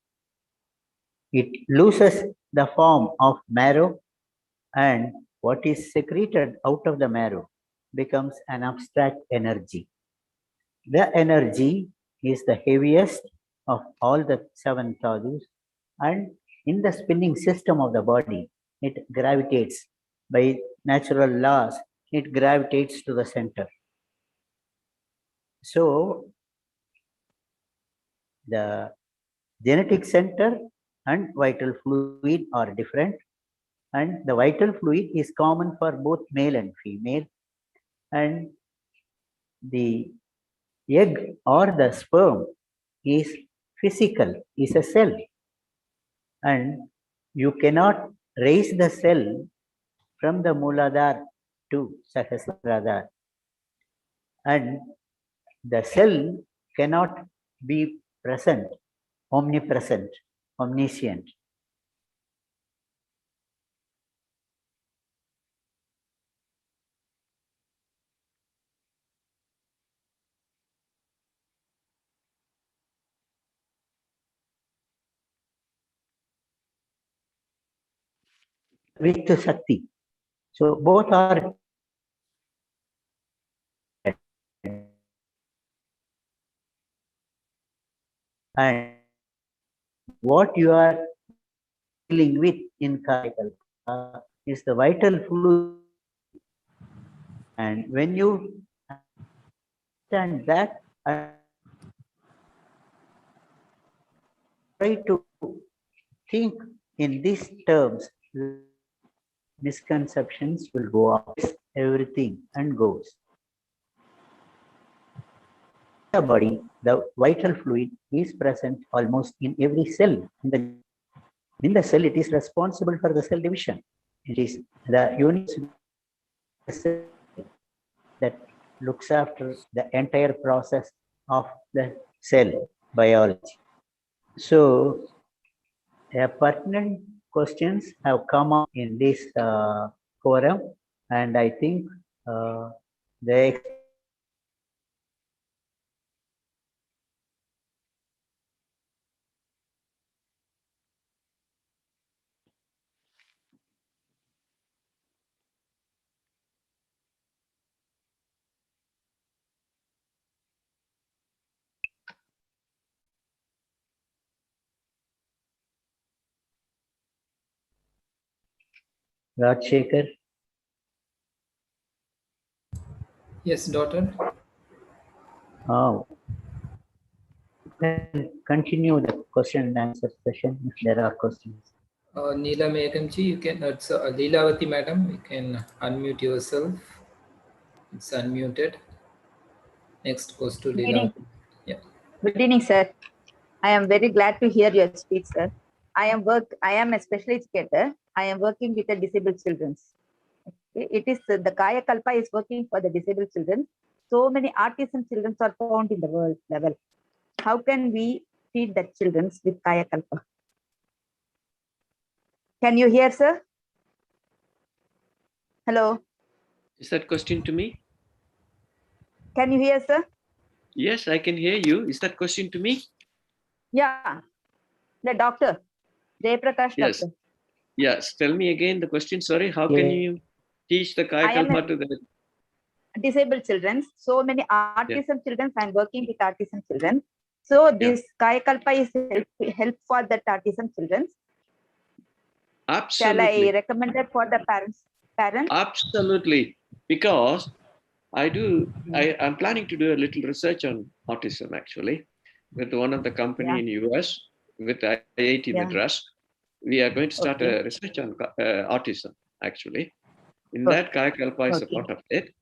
It loses the form of marrow, and what is secreted out of the marrow becomes an abstract energy. The energy is the heaviest of all the 7 sadhus, and in the spinning system of the body, it gravitates by natural laws, it gravitates to the center. So the genetic center and vital fluid are different, and the vital fluid is common for both male and female, and the egg or the sperm is physical, is a cell, and you cannot raise the cell from the Mooladhara to Sahasradhara, and the cell cannot be present, omnipresent, omniscient. with Shakti. So both are and what you are dealing with in Kayakalpa is the vital fluid. And when you understand that, try to think in these terms, misconceptions will go up, everything and goes. The body, the vital fluid is present almost in every cell. In the cell, it is responsible for the cell division. It is the unit that looks after the entire process of the cell biology. So, pertinent questions have come up in this forum, and I think the Rajshekhar. Yes, daughter. Oh, then continue the question and answer session if there are questions. Neela Megamji, you can, it's Leelavati madam, you can unmute yourself. It's unmuted. Next goes to Good evening. Leelavati. Yeah. Good evening, sir. I am very glad to hear your speech, sir. I am a special educator. I am working with the disabled children. It is the Kayakalpa is working for the disabled children. So many autism children are found in the world level. How can we feed the children with Kayakalpa? Can you hear, sir? Hello. Is that question to me? Can you hear, sir? Yes, I can hear you. Is that question to me? Yeah. The doctor. Jeyapragash Yes. doctor. Yes. Tell me again the question. Sorry. How can you teach the Kayakalpa to the disabled children? So many autism children. I'm working with autism children. So this Kayakalpa is help for that autism children. Absolutely. Shall I recommend it for the parents? Absolutely. Because I'm planning to do a little research on autism actually with one of the company in US with IIT Madras. We are going to start a research on autism actually. In that, Kayakalpa is a part of it.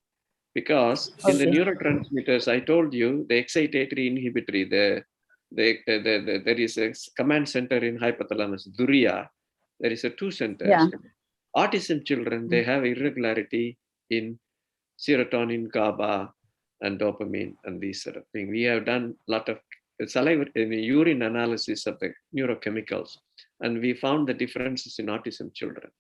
Because in the neurotransmitters, I told you, the excitatory inhibitory, there is a command center in hypothalamus, Duriya. There is a 2 centers. Yeah. Autism children, they have irregularity in serotonin, GABA, and dopamine, and these sort of things. We have done a lot of saliva in urine analysis of the neurochemicals, and we found the differences in autism children.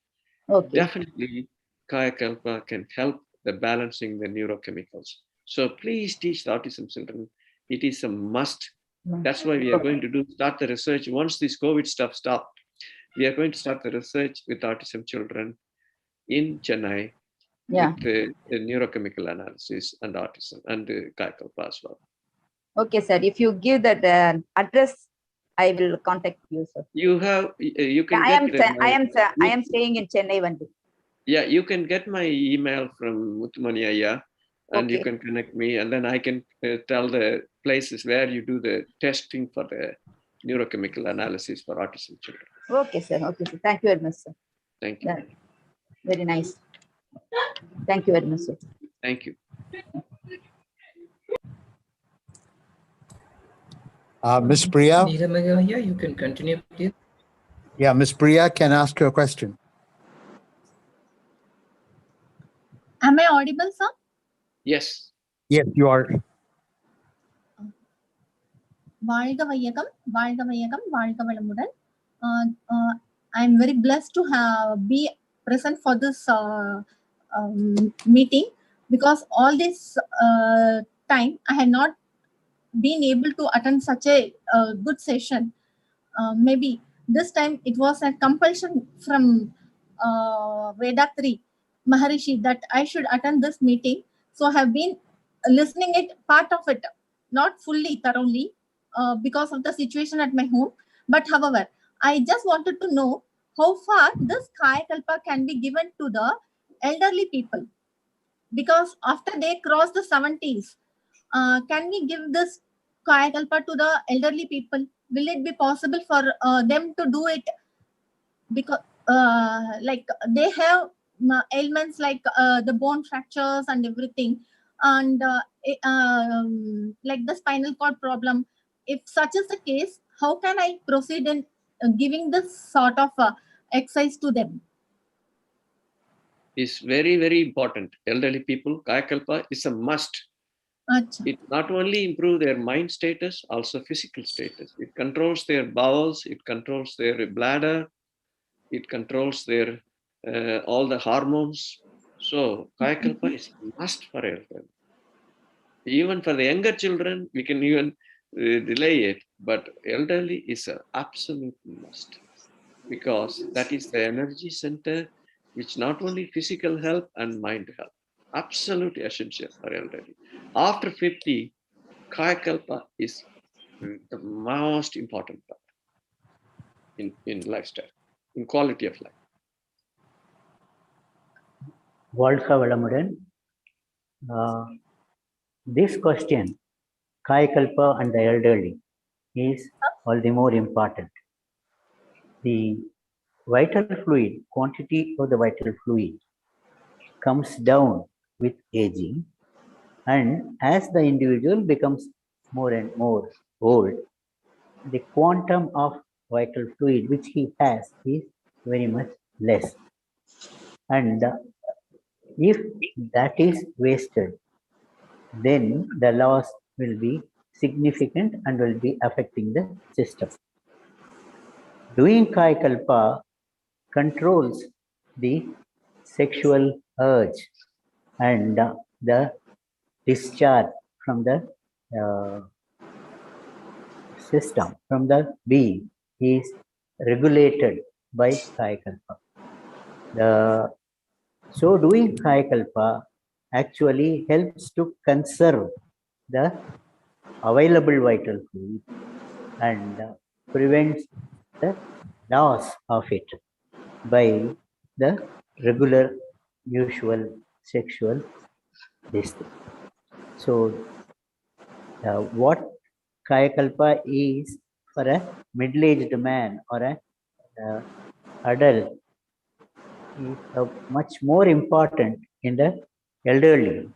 Definitely, Kayakalpa can help the balancing the neurochemicals. So please teach the autism children. It is a must. That's why we are going to start the research. Once this COVID stuff stopped, we are going to start the research with autism children in Chennai with the neurochemical analysis and autism and Kayakalpa as well. Okay, sir. If you give that address, I will contact you, sir. You have, you can I am staying in Chennai one day. Yeah, you can get my email from Muttumani Ayya and you can connect me, and then I can tell the places where you do the testing for the neurochemical analysis for autism children. Okay, sir. Okay, sir. Thank you very much, sir. Thank you. Very nice. Thank you very much, sir. Thank you. Ms. Priya? Yeah, you can continue, please. Yeah, Ms. Priya can ask you a question. Am I audible, sir? Yes. Yes, you are. வாழ்க வையகம், வாழ்க வையகம், வாழ்க வளமுடன். I'm very blessed to be present for this meeting, because all this time I had not been able to attend such a good session. Maybe this time it was a compulsion from Vethathiri Maharishi that I should attend this meeting. So I have been listening it, part of it, not fully, thoroughly, because of the situation at my home. But however, I just wanted to know how far this Kayakalpa can be given to the elderly people. Because after they cross the 70s, can we give this Kayakalpa to the elderly people? Will it be possible for them to do it? Because like they have ailments like the bone fractures and everything, and like the spinal cord problem. If such is the case, how can I proceed in giving this sort of exercise to them? Is very, very important. Elderly people, Kayakalpa is a must. Achha. It not only improves their mind status, also physical status. It controls their bowels, it controls their bladder, it controls their all the hormones. So Kayakalpa is a must for elderly. Even for the younger children, we can even delay it, but elderly is an absolute must, because that is the energy center, which not only physical health and mind health, absolutely essential for elderly. After 50, Kayakalpa is the most important part in lifestyle, in quality of life. வாழ்க வளமுடன். This question, Kayakalpa and the elderly, is all the more important. The vital fluid, quantity of the vital fluid comes down with aging, and as the individual becomes more and more old, the quantum of vital fluid which he has is very much less. And if that is wasted, then the loss will be significant and will be affecting the system. Doing Kayakalpa controls the sexual urge and the discharge from the system, from the being, is regulated by Kayakalpa. So doing Kayakalpa actually helps to conserve the available vital fluid and prevents the loss of it by the regular, usual sexual discharge. So what Kayakalpa is for a middle-aged man or a adult is much more important in the elderly,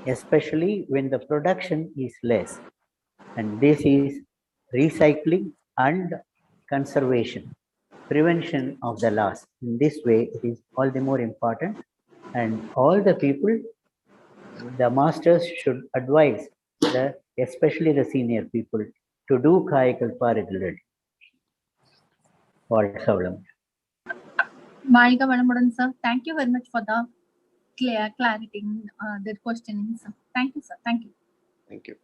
especially when the production is less. And this is recycling and conservation, prevention of the loss. In this way, it is all the more important, and all the people, the masters should advise, especially the senior people, to do Kayakalpa regularly. Valga Valamudan, sir. Thank you very much for the clarity in the questioning, sir. Thank you, sir. Thank you. Thank you.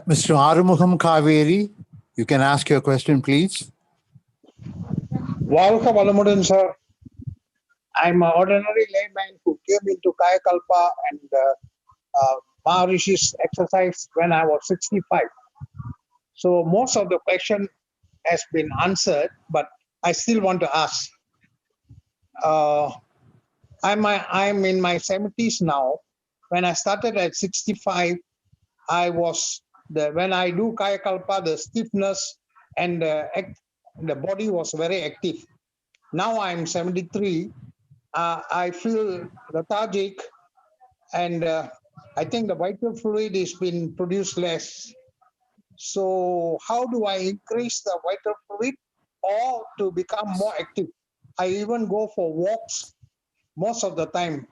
Mr. Arumugham Kaveri, you can ask your question, please. Valga Valamudan, sir. I'm an ordinary layman who came into Kayakalpa and Maharishi's exercise when I was 65. So most of the question has been answered, but I still want to ask. I'm in my 70s now. When I started at 65, when I do Kayakalpa, the stiffness and the body was very active. Now I'm 73. I feel lethargic, and I think the vital fluid is being produced less. So how do I increase the vital fluid or to become more active? I even go for walks most of the time.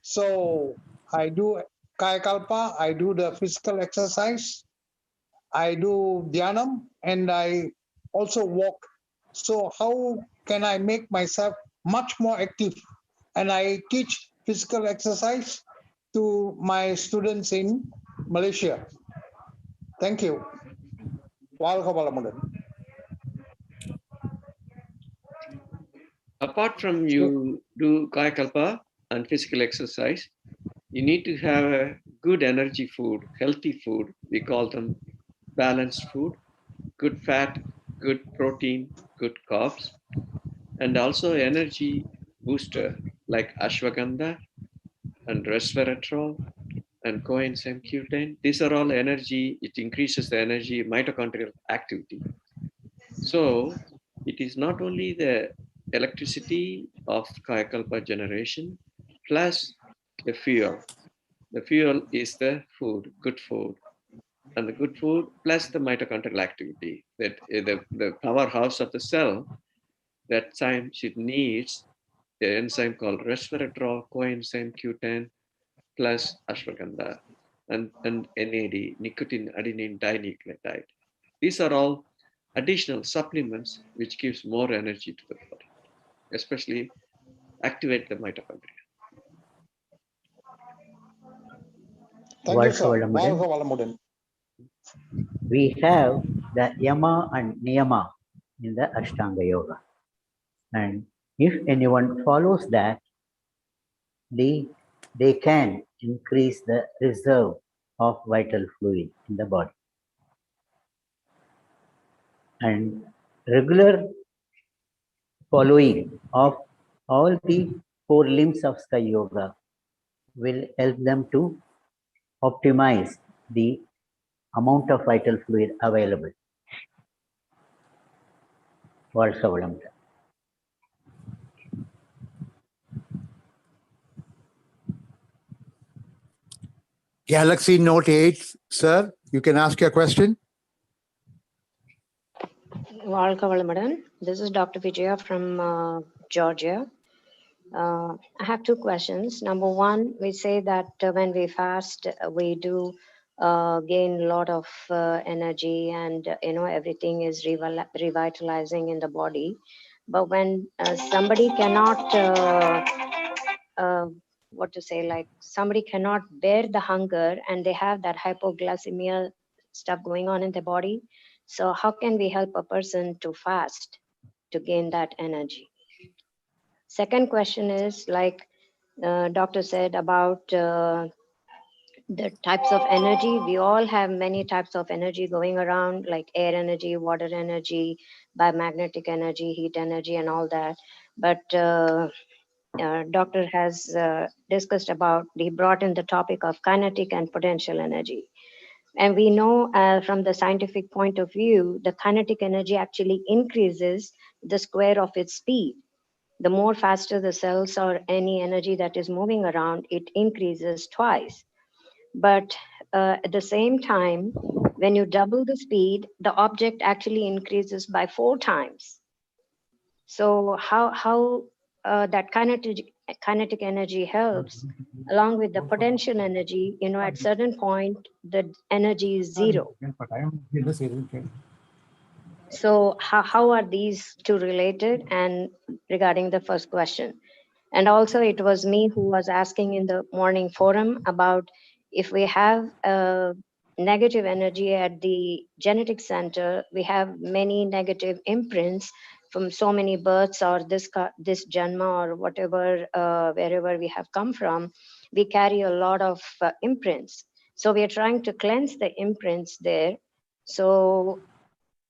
So I do Kayakalpa, I do the physical exercise, I do Dhyanam, and I also walk. So how can I make myself much more active? And I teach physical exercise to my students in Malaysia. Thank you. Walka Valamudan. apart from you do Kayakalpa and physical exercise, you need to have a good energy food, healthy food. We call them balanced food, good fat, good protein, good carbs, and also energy booster like ashwagandha and resveratrol and coenzyme Q10. These are all energy, it increases the energy mitochondrial activity. So it is not only the electricity of Kayakalpa generation plus the fuel. The fuel is the food, good food. And the good food plus the mitochondrial activity, that the powerhouse of the cell, that time it needs the enzyme called resveratrol, coenzyme Q10 plus ashwagandha and NAD, nicotine adenine dinucleotide. These are all additional supplements which gives more energy to the body, especially activate the mitochondria. Thank you, sir. Valsavalamudan. Valsavalamudan. We have the Yama and Niyama in the Ashtanga Yoga. And if anyone follows that, they can increase the reserve of vital fluid in the body. And regular following of all the 4 limbs of Sky Yoga will help them to optimize the amount of vital fluid available. Valsavalamudan. Galaxy Note 8, sir, you can ask your question. Valkavalamudan. This is Dr. Vijaya from Georgia. I have 2 questions. Number 1, we say that when we fast, we do gain a lot of energy and, everything is revitalizing in the body. But when somebody cannot, somebody cannot bear the hunger and they have that hypoglycemia stuff going on in the body. So how can we help a person to fast to gain that energy? Second question is, like doctor said about the types of energy. We all have many types of energy going around, like air energy, water energy, biomagnetic energy, heat energy, and all that. But doctor has discussed about, he brought in the topic of kinetic and potential energy. And we know from the scientific point of view, the kinetic energy actually increases the square of its speed. The more faster the cells or any energy that is moving around, it increases twice. But at the same time, when you double the speed, the object actually increases by 4 times. So how that kinetic energy helps, along with the potential energy, at certain point, the energy is 0. So how are these 2 related? And regarding the first question, and also it was me who was asking in the morning forum about if we have negative energy at the genetic center, we have many negative imprints from so many births or this janma or whatever, wherever we have come from, we carry a lot of imprints. So we are trying to cleanse the imprints there. So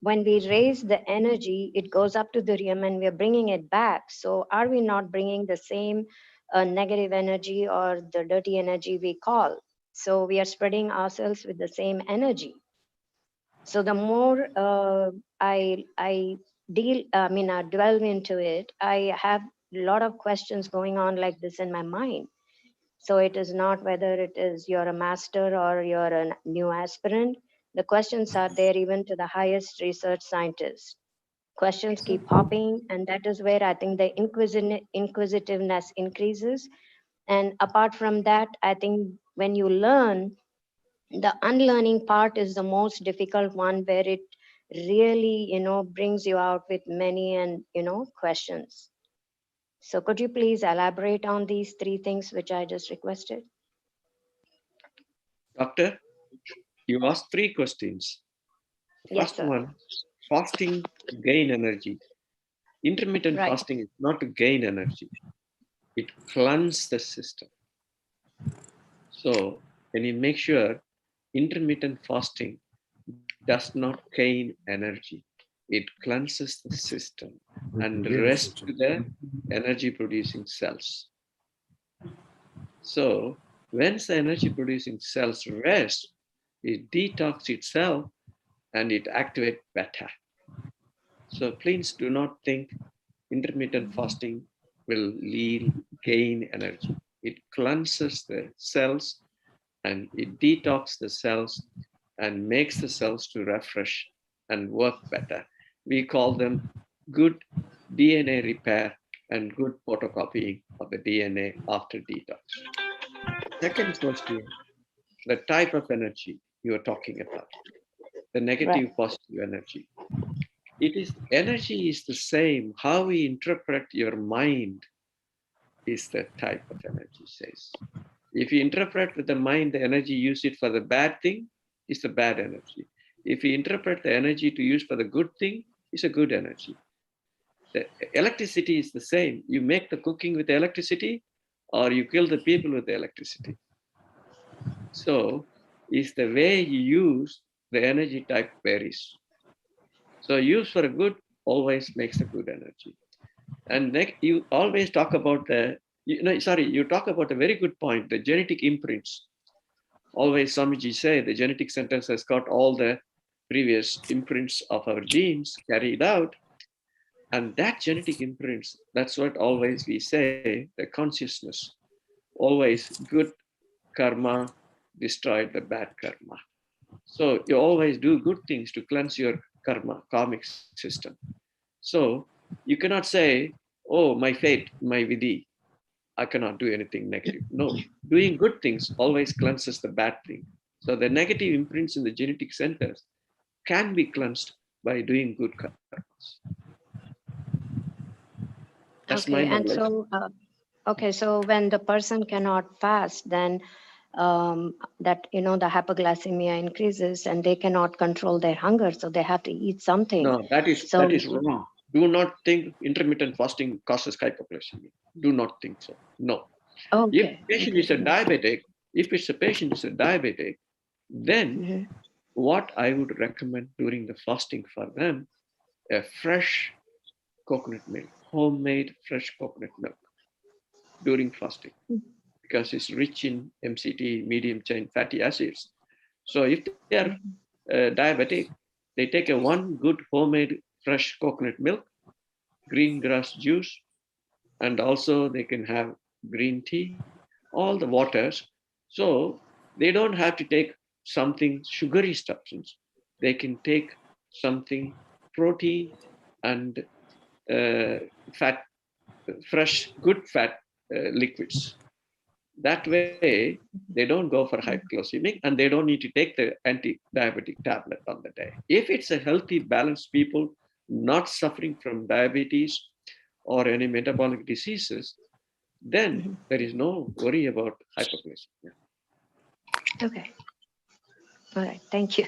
when we raise the energy, it goes up to the realm and we're bringing it back. So are we not bringing the same negative energy or the dirty energy we call? So we are spreading ourselves with the same energy. So the more I delve into it, I have a lot of questions going on like this in my mind. So it is not whether it is you're a master or you're a new aspirant. The questions are there even to the highest research scientists. Questions keep popping, and that is where I think the inquisitiveness increases. And apart from that, I think when you learn, the unlearning part is the most difficult one, where it really, brings you out with many and, questions. So could you please elaborate on these 3 things which I just requested? Doctor, you asked 3 questions. Yes, First sir. one, fasting to gain energy. Intermittent Right. fasting is not to gain energy. It cleanses the system. So when you make sure intermittent fasting does not gain energy, it cleanses the system and rests the energy producing cells. So once the energy producing cells rest, it detox itself and it activates beta. So please do not think intermittent fasting will gain energy. It cleanses the cells and it detoxes the cells and makes the cells to refresh and work better. We call them good DNA repair and good photocopying of the DNA after detox. Second question, the type of energy you are talking about, the negative positive energy. Energy is the same. How we interpret your mind is the type of energy, says. If you interpret with the mind, the energy, use it for the bad thing, is the bad energy. If you interpret the energy to use for the good thing, it's a good energy. The electricity is the same. You make the cooking with the electricity or you kill the people with the electricity. So it's the way you use the energy type varies. So use for a good always makes a good energy. And next, you always talk about you talk about a very good point, the genetic imprints. Always Swamiji say the genetic sentence has got all the previous imprints of our genes carried out. And that genetic imprints, that's what always we say, the consciousness. Always good karma destroyed the bad karma. So you always do good things to cleanse your karmic system. So you cannot say, oh, my fate, my vidhi, I cannot do anything negative. No, doing good things always cleanses the bad thing. So the negative imprints in the genetic centers can be cleansed by doing good karmas. That's my knowledge. And so when the person cannot fast, then that the hypoglycemia increases and they cannot control their hunger, so they have to eat something. No, that is wrong. Do not think intermittent fasting causes hypoglycemia. Do not think so. No. If a patient is a diabetic, then what I would recommend during the fasting for them, a fresh coconut milk, homemade fresh coconut milk during fasting, because it's rich in MCT, medium chain fatty acids. So if they are diabetic, they take one good homemade fresh coconut milk, green grass juice, and also they can have green tea, all the waters. So they don't have to take something sugary substance. They can take something protein and fat, fresh, good fat liquids. That way, they don't go for hypoglycemic and they don't need to take the anti-diabetic tablet on the day. If it's a healthy, balanced people, not suffering from diabetes or any metabolic diseases, then there is no worry about hypoglycemia. Okay. All right. Thank you.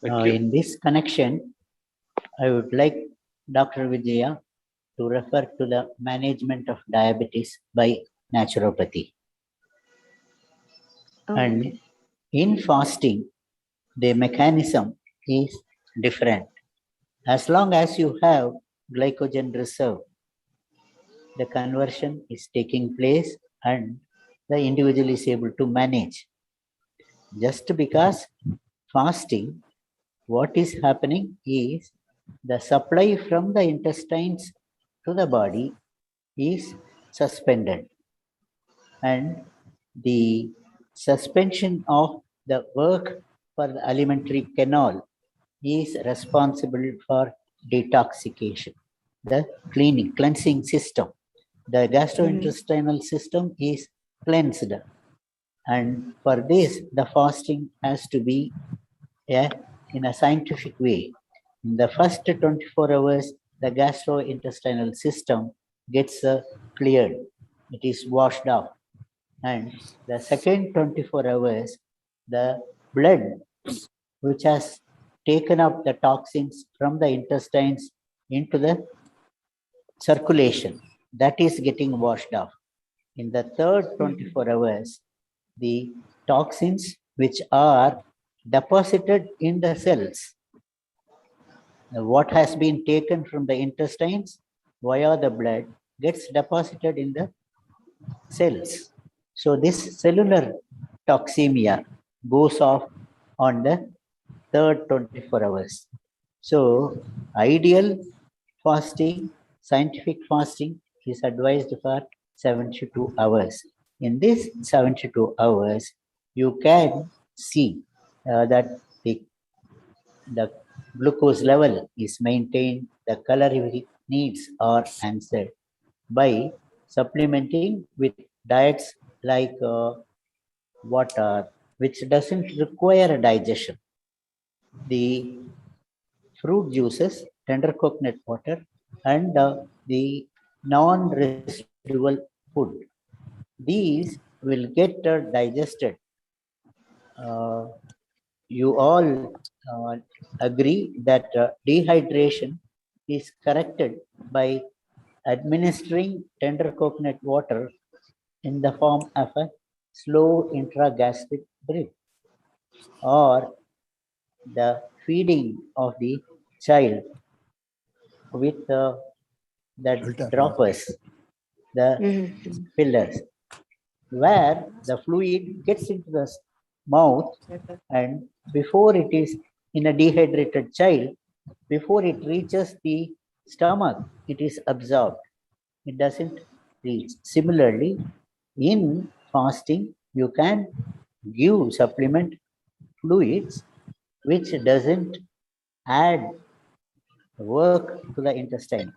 In this connection, I would like Dr. Vijaya to refer to the management of diabetes by naturopathy. And in fasting, the mechanism is different. As long as you have glycogen reserve, the conversion is taking place and the individual is able to manage. Just because fasting, what is happening is the supply from the intestines to the body is suspended, and the suspension of the work for the alimentary canal is responsible for detoxification, the cleansing system. The gastrointestinal system is cleansed, and for this the fasting has to be in a scientific way. In the first 24 hours, the gastrointestinal system gets cleared, it is washed out. And the second 24 hours, the blood, which has taken up the toxins from the intestines into the circulation, that is getting washed off. In the third 24 hours, the toxins which are deposited in the cells, what has been taken from the intestines via the blood gets deposited in the cells. So this cellular toxemia goes off on the third 24 hours. So ideal fasting, scientific fasting is advised for 72 hours. In this 72 hours, you can see that the glucose level is maintained, the calorific needs are answered by supplementing with diets like water, which doesn't require digestion. The fruit juices, tender coconut water, and the non-residual food. These will get digested. You all agree that dehydration is corrected by administering tender coconut water in the form of a slow intragastric drip, or the feeding of the child with the droppers, the fillers, where the fluid gets into the mouth, and before it is in a dehydrated child, before it reaches the stomach, it is absorbed. It doesn't reach. Similarly, in fasting, you can give supplement fluids which doesn't add work to the intestine,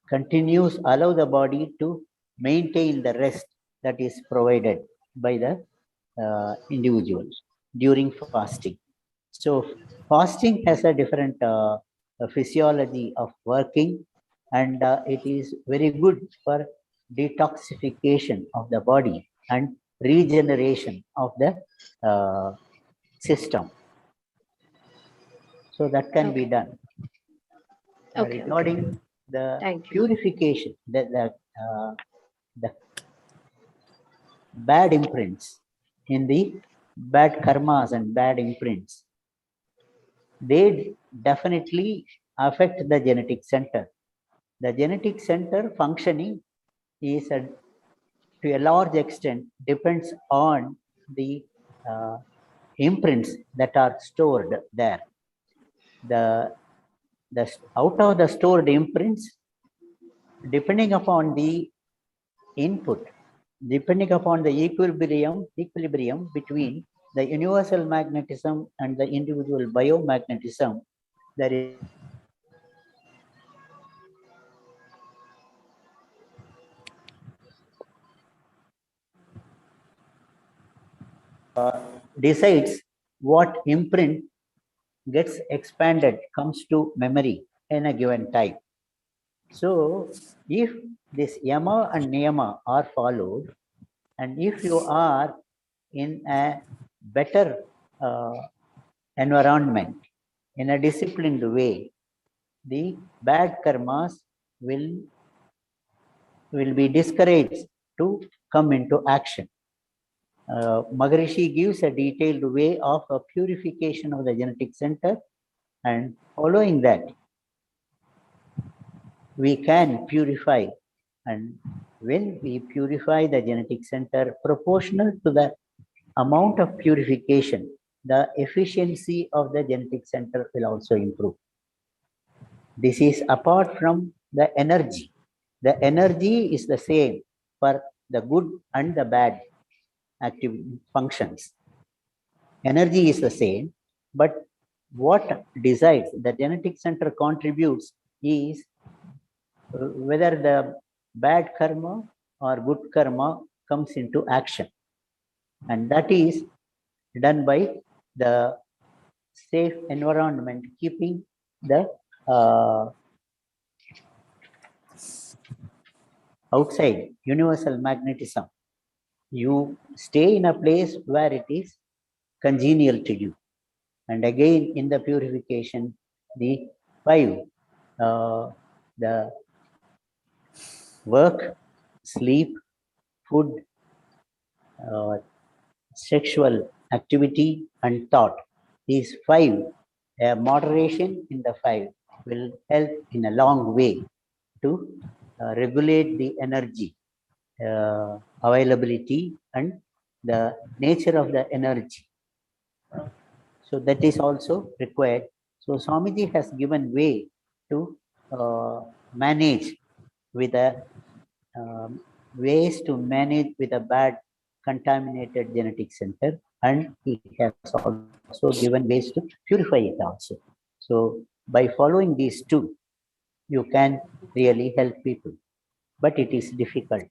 continues allow the body to maintain the rest that is provided by the individual during fasting. So fasting has a different physiology of working, and it is very good for detoxification of the body and regeneration of the system. So that can be done. Regarding the purification, the bad imprints in the bad karmas and bad imprints, they definitely affect the genetic center. The genetic center functioning is to a large extent depends on the imprints that are stored there. The out of the stored imprints, depending upon the input, depending upon the equilibrium between the universal magnetism and the individual biomagnetism, there is decides what imprint gets expanded, comes to memory in a given time. So if this yama and niyama are followed, and if you are in a better environment, in a disciplined way, the bad karmas will be discouraged to come into action. Maharishi gives a detailed way of a purification of the genetic center, and following that, we can purify. And when we purify the genetic center proportional to the amount of purification, the efficiency of the genetic center will also improve. This is apart from the energy. The energy is the same for the good and the bad active functions. Energy is the same, but what decides the genetic center contributes is whether the bad karma or good karma comes into action. And that is done by the safe environment, keeping the outside universal magnetism. You stay in a place where it is congenial to you. And again, in the purification, the 5, the work, sleep, food, sexual activity, and thought. These five, moderation in the five will help in a long way to regulate the energy availability and the nature of the energy. So that is also required. So Swamiji has given way to manage with a ways to manage with a bad contaminated genetic center, and he has also given ways to purify it also. So by following these two, you can really help people, but it is difficult.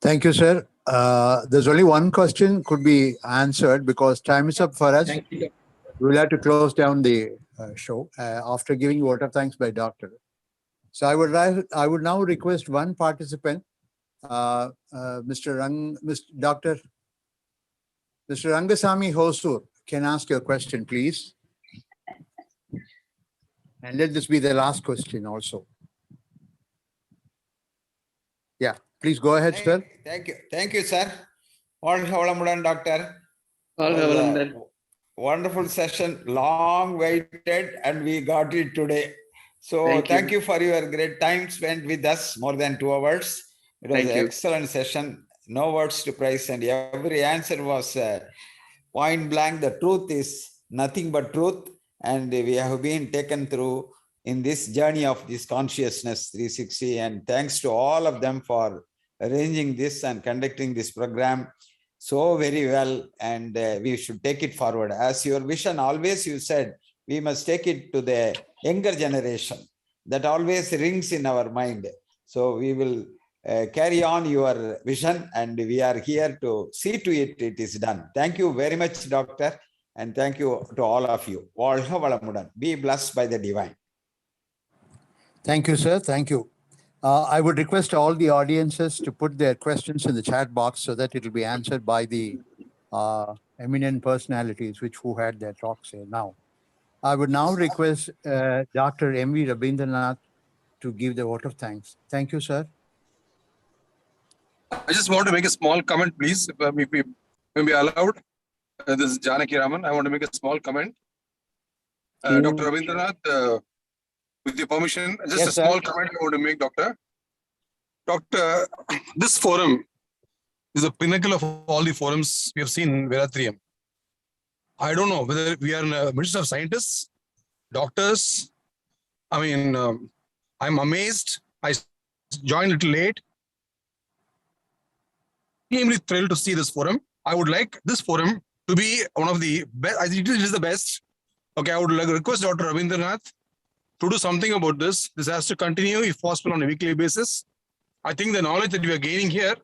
Thank you, sir. There's only one question could be answered because time is up for us. Thank you. We'll have to close down the show after giving vote of thanks by Doctor. So I would now request one participant, Dr. Mr. Rangasamy Hosur, can ask your question, please. And let this be the last question also. Yeah, please go ahead, sir. Thank you, sir. Doctor. Wonderful session, long waited, and we got it today. So thank you for your great time spent with us, more than 2 hours. It was an excellent session. No words to praise, and every answer was point blank. The truth is nothing but truth, and we have been taken through in this journey of this consciousness 360. And thanks to all of them for arranging this and conducting this program so very well, and we should take it forward. As your vision always, you said, we must take it to the younger generation. That always rings in our mind. So we will carry on your vision, and we are here to see to it it is done. Thank you very much, Doctor, and thank you to all of you. Be blessed by the divine. Thank you, sir. Thank you. I would request all the audiences to put their questions in the chat box so that it will be answered by the eminent personalities who had their talks here now. I would now request Dr. M.V. Rabindranath to give the vote of thanks. Thank you, sir. I just want to make a small comment, please, if may be allowed. This is Janaki Raman. I want to make a small comment. Dr. Rabindranath, with your permission, just a small comment I want to make, Doctor. Doctor, this forum is the pinnacle of all the forums we have seen in Vethathirian. I don't know whether we are in a midst of scientists, doctors. I mean, I'm amazed. I joined a little late. Extremely thrilled to see this forum. I would like this forum to be one of the best. I think it is the best. Okay, I would like to request Dr. Rabindranath to do something about this. This has to continue, if possible, on a weekly basis. I think the knowledge that we are gaining here,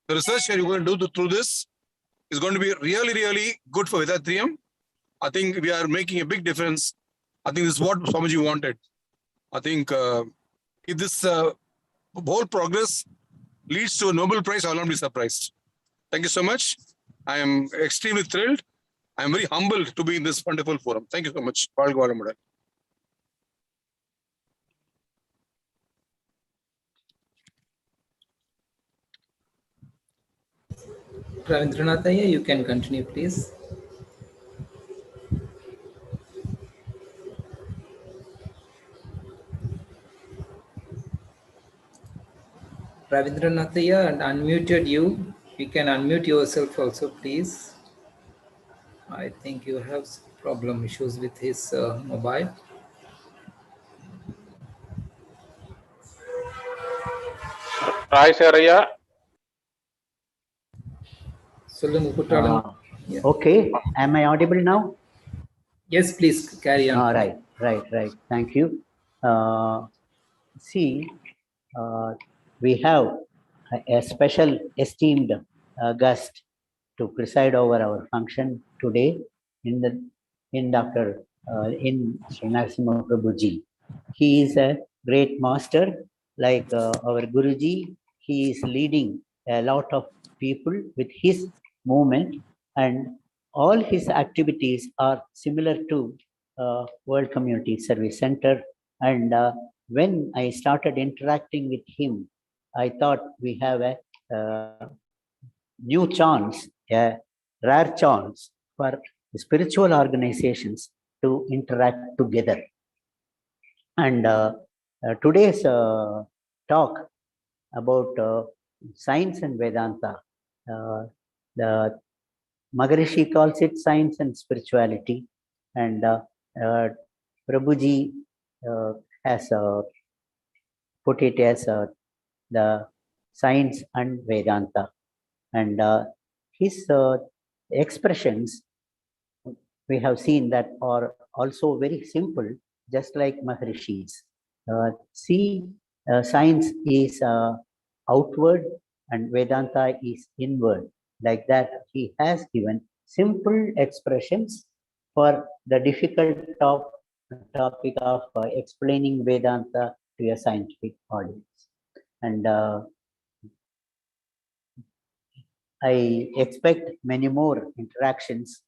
the research that you're going to do through this is going to be really, really good for Vethathirian. I think we are making a big difference. I think this is what Swamiji wanted. I think if this whole progress leads to a Nobel Prize, I will not be surprised. Thank you so much. I am extremely thrilled. I am very humbled to be in this wonderful forum. Thank you so much. Rabindranath, you can continue, please. Rabindranath, unmuted you. You can unmute yourself also, please. I think you have problem issues with his mobile. Hi, Saraya. Okay, am I audible now? Yes, please carry on. Right. Thank you. See, we have a special esteemed guest to preside over our function today in Dr. in Narasimha Prabhuji. He is a great master like our Guruji. He is leading a lot of people with his movement, and all his activities are similar to World Community Service Center. And when I started interacting with him, I thought we have a new chance, a rare chance for spiritual organizations to interact together. And today's talk about science and Vedanta, the Maharishi calls it science and spirituality, and Prabhuji has put it as the science and Vedanta. And his expressions, we have seen that are also very simple, just like Maharishi's. Science is outward and Vedanta is inward. Like that, he has given simple expressions for the difficult topic of explaining Vedanta to a scientific audience. And I expect many more interactions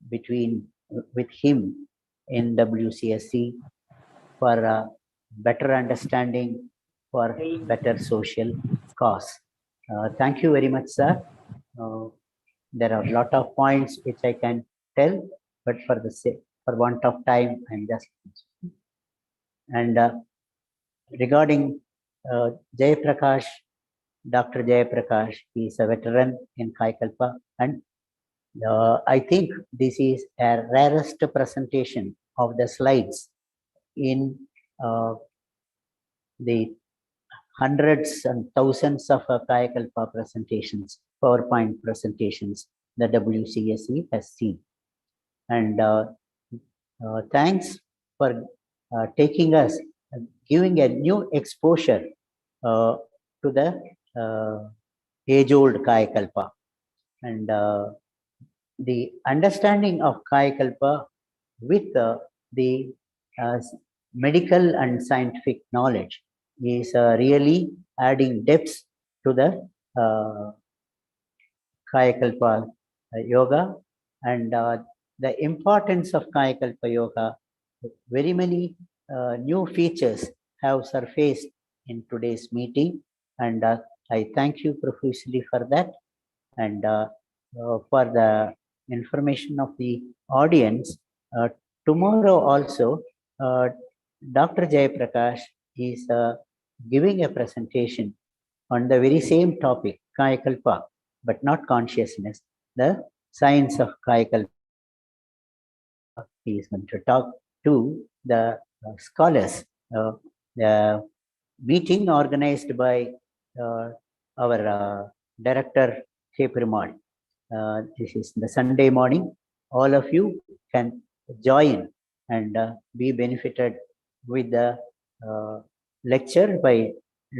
with him in WCSC for better understanding, for better social cause. Thank you very much, sir. There are a lot of points which I can tell, but for want of time, I'm just. And regarding Jeyapragash, Dr. Jeyapragash, he is a veteran in Kayakalpa, and I think this is a rarest presentation of the slides in the hundreds and thousands of Kayakalpa presentations, PowerPoint presentations the WCSE has seen. And thanks for taking us, giving a new exposure to the age-old Kayakalpa. And the understanding of Kayakalpa with the medical and scientific knowledge is really adding depth to the Kayakalpa yoga, and the importance of Kayakalpa yoga. Very many new features have surfaced in today's meeting, and I thank you profusely for that. And for the information of the audience, tomorrow also Dr. Jeyapragash is giving a presentation on the very same topic, Kayakalpa, but not consciousness, the science of Kayakalpa. He is going to talk to the scholars. The meeting organized by our director, Jeyapragash. This is the Sunday morning. All of you can join and be benefited with the lecture by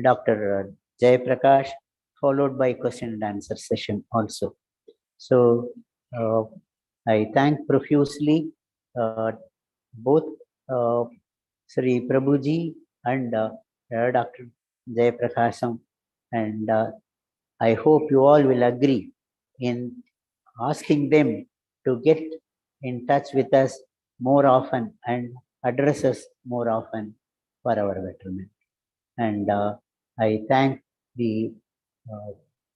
Dr. Jeyapragash, followed by question and answer session also. So I thank profusely both Sri Prabhuji and Dr. Jeyapragash, and I hope you all will agree in asking them to get in touch with us more often and address us more often for our betterment. And I thank the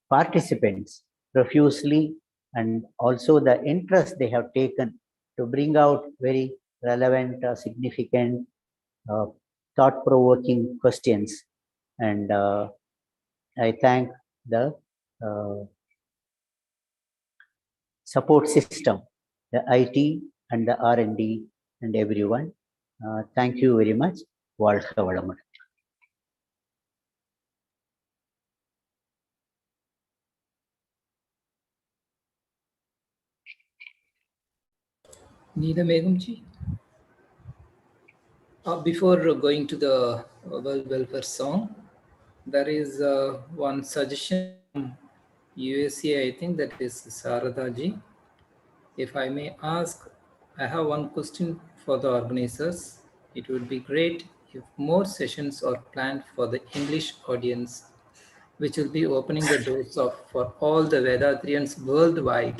participants profusely, and also the interest they have taken to bring out very relevant, significant, thought-provoking questions. And I thank the support system, the IT and the R&D and everyone. Thank you very much. வாழ்க வளமுடன். Neelamegamji, before going to the World Welfare Song, there is one suggestion from USA, I think, that is Saradaji. If I may ask, I have one question for the organizers. It would be great if more sessions are planned for the English audience, which will be opening the doors for all the Vethathirians worldwide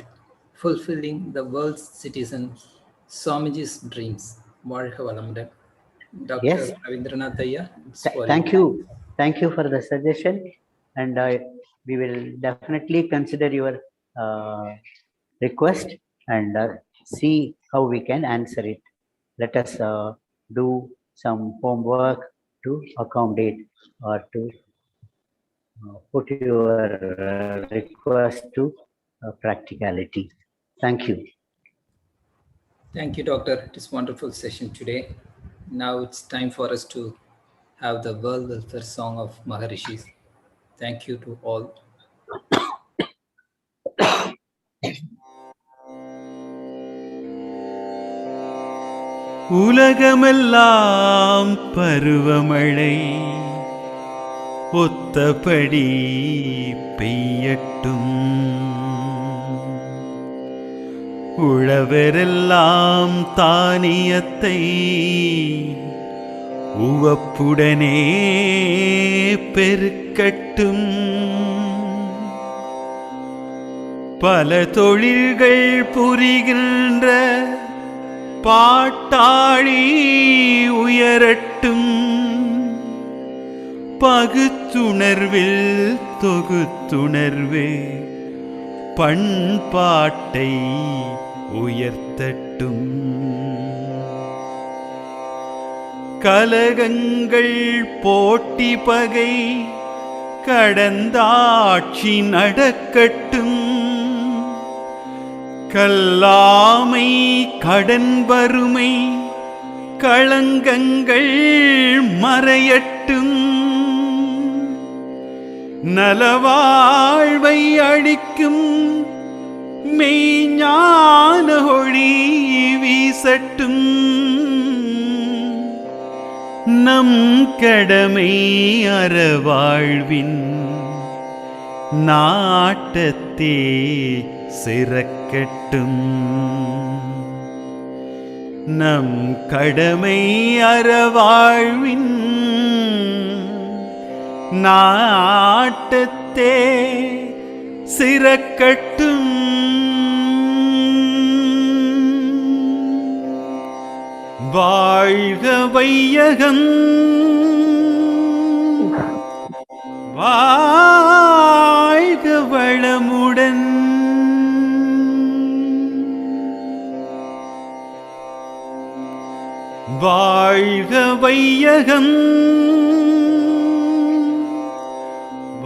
fulfilling the world's citizens, Swamiji's dreams. வாழ்க வளமுடன். Dr. Yes. Rabindranath Ayya, it's for Thank you. Thank you for the suggestion. And we will definitely consider your request and see how we can answer it. Let us do some homework to accommodate or to put your request to practicality. Thank you. Thank you, Doctor. It is a wonderful session today. Now it's time for us to have the World Welfare Song of Maharishis. Thank you to all. உலகமெல்லாம் பருவமழை ஒத்தபடி பெய்யட்டும், உழவரெல்லாம் தானியத்தை உவப்புடனே பெருக்கட்டும், பல தொழில்கள் புரிகின்ற பாட்டாளி உயரட்டும், பகுத்துணர்வில் தொகுத்துணர்வே பண்பாட்டை உயர்த்தட்டும், கலகங்கள் போட்டி பகை கடந்தாட்சி நடக்கட்டும், கல்லாமை கடன் வறுமை களங்கங்கள் மறையட்டும், நலவாழ்வை அளிக்கும் மெய்ஞான ஒளி வீசட்டும், நம் கடமை அறவாழ்வின் நாட்டத்தே சிறக்கட்டும், நம் கடமை அறவாழ்வின் நாட்டத்தே சிறக்கட்டும். வாழ்க வையகம், வாழ்க வளமுடன், வாழ்க வையகம்,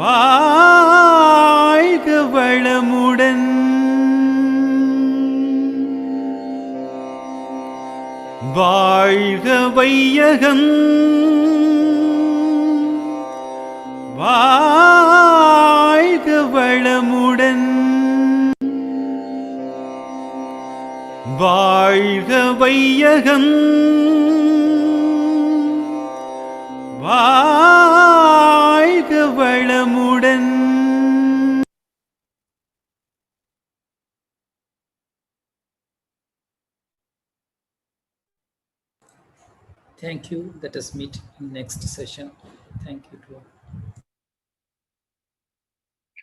வாழ்க வளமுடன், வாழ்க வையகம், வாழ்க வளமுடன், வாழ்க வையகம், வாழ்க வளமுடன். Thank you. Let us meet in next session. Thank you to all.